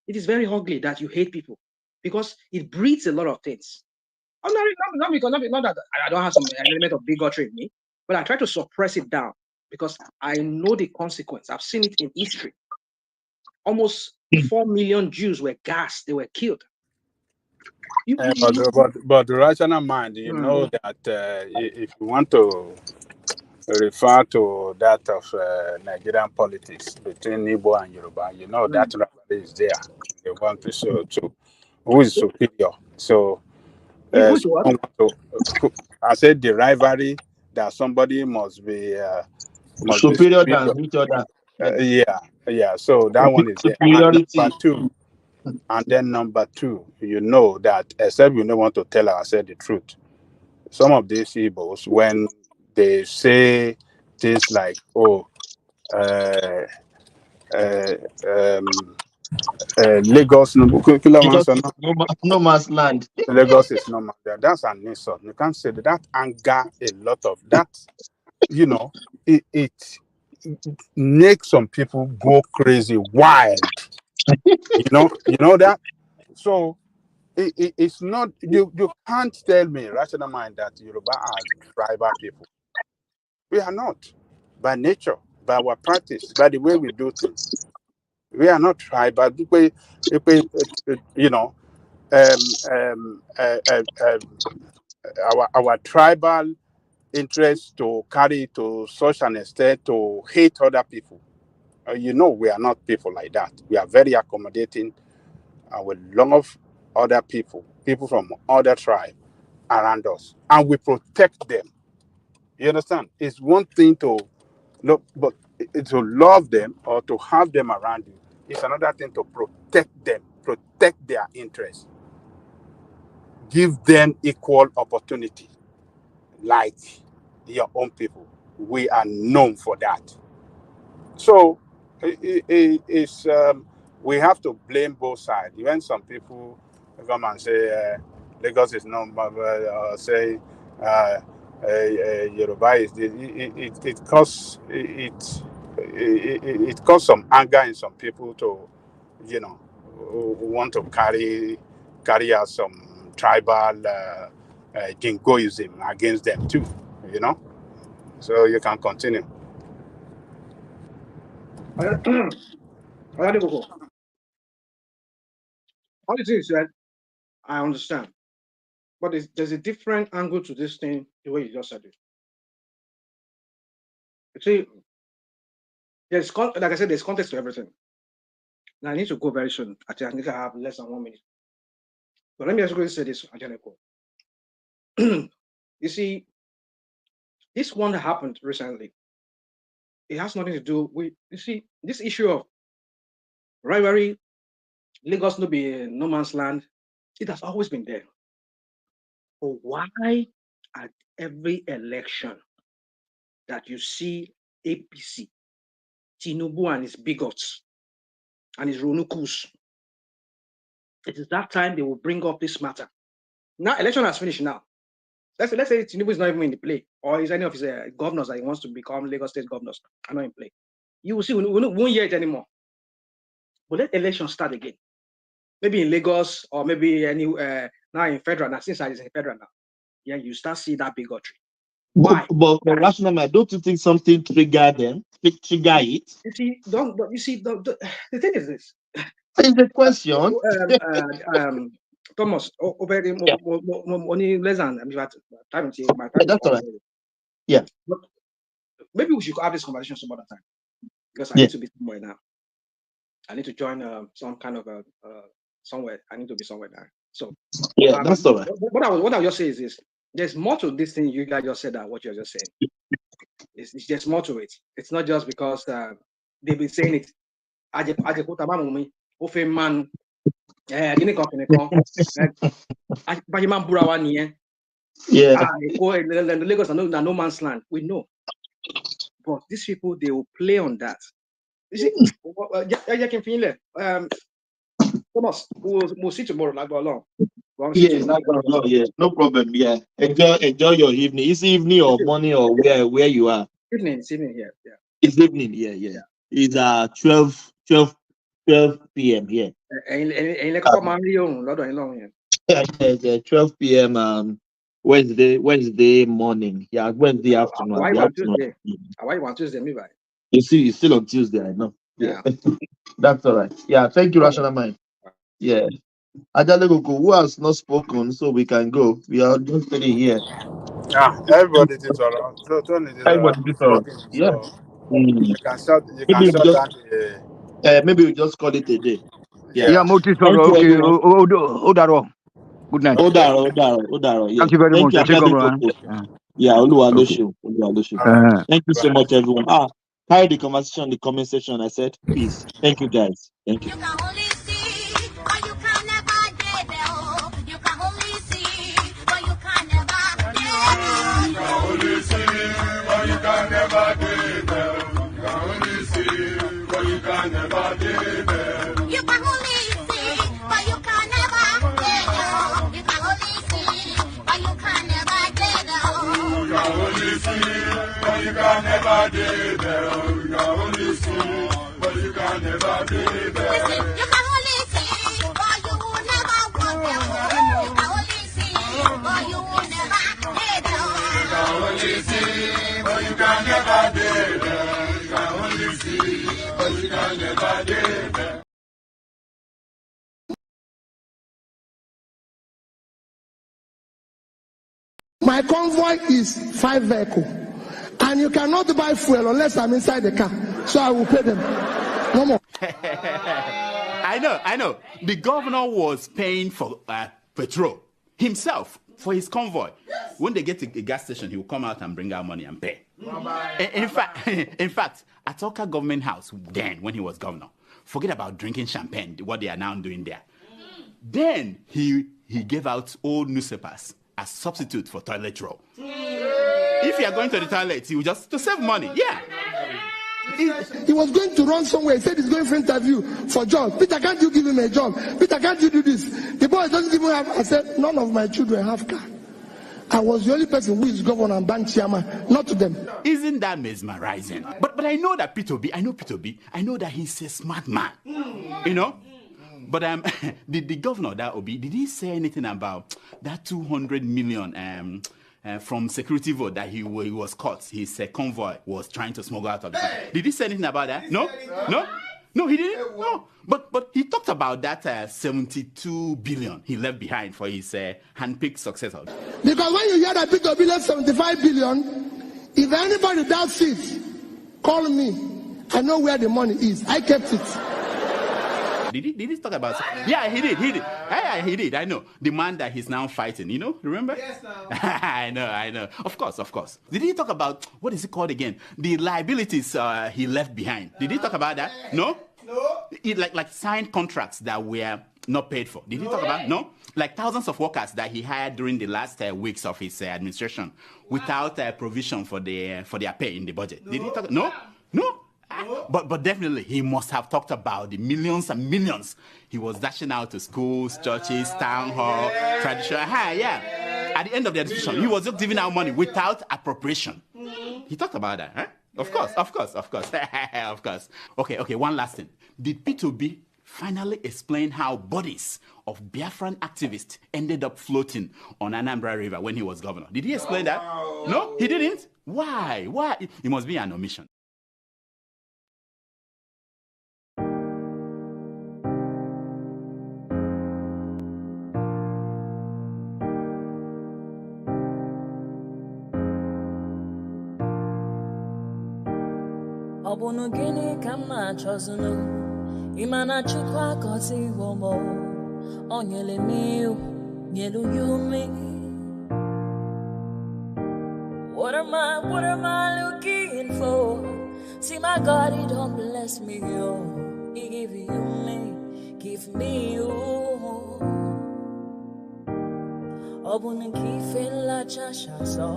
It is very ugly that you hate people because it breeds a lot of things. Not that I don't have some element of bigotry in me, but I try to suppress it down because I know the consequence. I've seen it in history. Almost 4 million Jews were gassed. They were killed. But the rational mind, you know that if you want to refer to that of Nigerian politics between Igbo and Yoruba, you know that rivalry is there. They want to show to who is superior. So, I said the rivalry that somebody must be superior than each other. Yeah. So that one is there. And then number two, you know that except we don't want to tell ourselves the truth. Some of these Igbos, when they say things like, Lagos, no man's land. Lagos is no man's land. That's an insult. You can't say that. That anger a lot of that. You know, it makes some people go crazy, wild. you know that. So it's not you can't tell me rational mind that Yoruba are tribal people. We are not, by nature, by our practice, by the way we do things. We are not tribal. You know, our tribal interest to carry to such an extent to hate other people. You know, we are not people like that. We are very accommodating, and we love other people from other tribes around us, and we protect them. You understand? It's one thing to look, but to love them or to have them around you. It's another thing to protect them, protect their interests, give them equal opportunity, like your own people. We are known for that. So it's we have to blame both sides. When some people come and say Lagos is no, say Yoruba is it causes it causes some anger in some people to who want to carry out some tribal jingoism against them too. So you can continue. All the things you said, I understand. But there's a different angle to this thing, the way you just said it. You see, like I said, there's context to everything. Now I need to go very soon. I think I have less than 1 minute. But let me just go and say this, Ajaneko. You see, this one that happened recently, it has nothing to do with, you see, this issue of rivalry, Lagos no be no man's land, it has always been there. But why at every election that you see APC, Tinubu and his bigots and his Ronukus, it is that time they will bring up this matter. Now, election has finished now. Let's say Tinubu is not even in the play, or is any of his governors that he wants to become Lagos State governors are not in play. You will see, we won't hear it anymore. But let elections start again. Maybe in Lagos, or maybe now in federal, now since I is in federal now. Yeah, you start seeing that bigotry. Why? But rational mind, don't you think something trigger them? Trigger it? You see, the thing is this. It's the question. Thomas, only less than time. That's all right. Yeah. But maybe we should have this conversation some other time, because I need to be somewhere now. I need to join some kind of somewhere. I need to be somewhere now. So yeah, that's all right. What I'll just say is this: there's more to this thing you guys just said than what you're just saying. It's just more to it. It's not just because they've been saying it. Man, Gini company call. Bajiman Burawa niye. Yeah. The Lagos are no man's land. We know. But these people, they will play on that. You see, I can feel it. Thomas, we'll see tomorrow. Like along. Yeah, no problem. Yeah, enjoy your evening. It's evening or morning or where you are. It's evening here. Yeah. It's evening. Yeah. It's 12 p.m. here. Yeah, 12 p.m. Wednesday morning. Yeah, Wednesday afternoon. Why on Tuesday? Why on Tuesday? Me by. You see, it's still on Tuesday. I know. Yeah. That's all right. Yeah, thank you, Rational Mind. Yeah. Ajalego, who has not spoken, so we can go. We are just sitting here. Yeah, everybody did around. So Tony did Everybody around. did all. Yeah. You can shut down the. Maybe we just call it a day. Yeah, Moti Thank Soro. you, Okay. everyone. Odaro. Good night. Odaro. Yeah. Thank you very Thank much. you, Ajalego. Yeah, Oluwaloshu. Thank you so much, everyone. Carry the conversation in the comment section. I said, peace. Thank you, guys. Thank you. My convoy is 5 vehicles, and you cannot buy fuel unless I'm inside the car. So I will pay them. No more. I know. The governor was paying for petrol himself for his convoy. When they get to a gas station, he will come out and bring out money and pay. In fact, at Oka government house then, when he was governor, forget about drinking champagne, what they are now doing there. Then he gave out old newspapers as substitute for toilet roll. If you are going to the toilet, you just to save money. Yeah. He was going to run somewhere. He said he's going for interview for job. Peter, can't you give him a job? Peter, can't you do this? The boy doesn't even have. I said, none of my children have car. I was the only person who is governor and bank chairman, not to them. Isn't that mesmerizing? But I know that Peter B. I know that he's a smart man. You know? But the governor, that Obi, did he say anything about that 200 million from security vote that he was caught? His convoy was trying to smuggle out of the country. Did he say anything about that? No, he didn't. No, but he talked about that 72 billion he left behind for his handpicked successor. Because when you hear that Peter Obi left 75 billion, if anybody doubts it, call me. I know where the money is. I kept it. Did he talk about? Yeah, he did. Yeah, he did. I know the man that he's now fighting. You know, remember? Yes, no. I know. Of course. Did he talk about what is it called again? The liabilities he left behind. Did he talk about that? No. Like signed contracts that were not paid for. Did he talk about? No. Like thousands of workers that he hired during the last weeks of his administration without provision for their pay in the budget. Did he talk? No. But definitely he must have talked about the millions and millions he was dashing out to schools, churches, town hall, traditional. Yeah. At the end of the administration, he was just giving out money without appropriation. He talked about that, huh? Of course. Okay, one last thing. Did P2B finally explain how bodies of Biafran activists ended up floating on Anambra River when he was governor? Did he explain that? No, he didn't? Why? It must be an omission. Ọbụnụ gịnị ka m na-achọzụnụ ịmana Chukwu akọta iwo mo o nyere m iwu nyelu ya ume. What am I looking for? See my God, he don't bless me, yo. He give you me, give me you. Obuni kife la chasha so.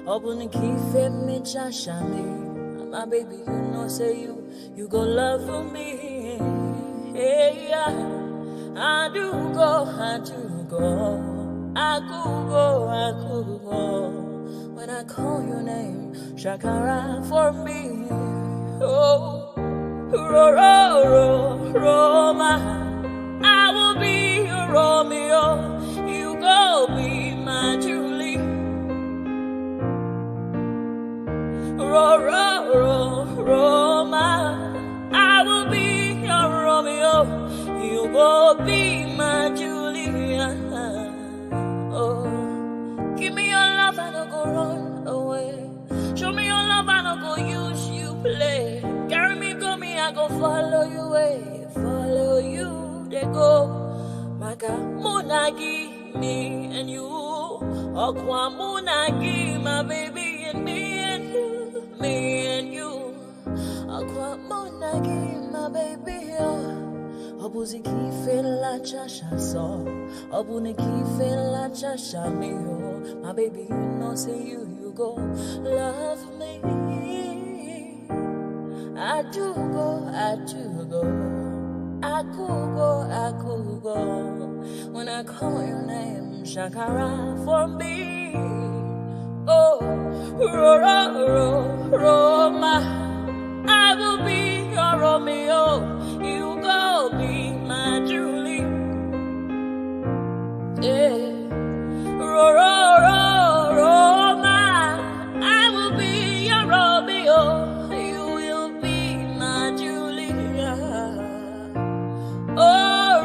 Obuni kife me chasha me. My baby, you know say you go love me. Hey yeah, I do go. I could go. When I call your name, Shakara for me. Oh, Roma. I will be your Romeo. You go be my Julie. Roma. I will be your Romeo. You go be my Julia. Oh, give me your love and I'll go run away. Show me your love and I'll go use you play. Carry me, go me, I go follow you way. Follow you, they go. Maka Munagi, me and you. Okwa Munagi, my baby, and me and you. Me and you. Okwa Munagi, my baby, oh. Obuzi kife la chasha so. Obuni kife la chasha me, oh. My baby, you know, say you go love me. I do go. I could go. When I call your name, Shakara for me. Oh, Roma. I will be your Romeo. You go be my Julie. Yeah. Roma. I will be your Romeo. You will be my Julia. Oh,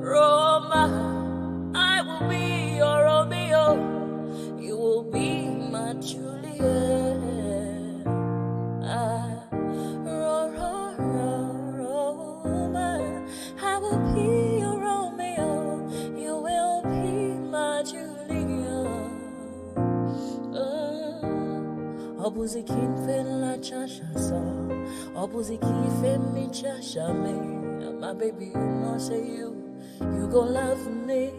Roma. I will be your Romeo. You will be my Julia. Roma, I will be your Romeo. You will be my Julia. Obuzi kife la chasha so. Obuzi kife mi chasha me. My baby, you know say you gon' love me.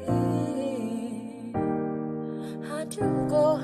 I do go.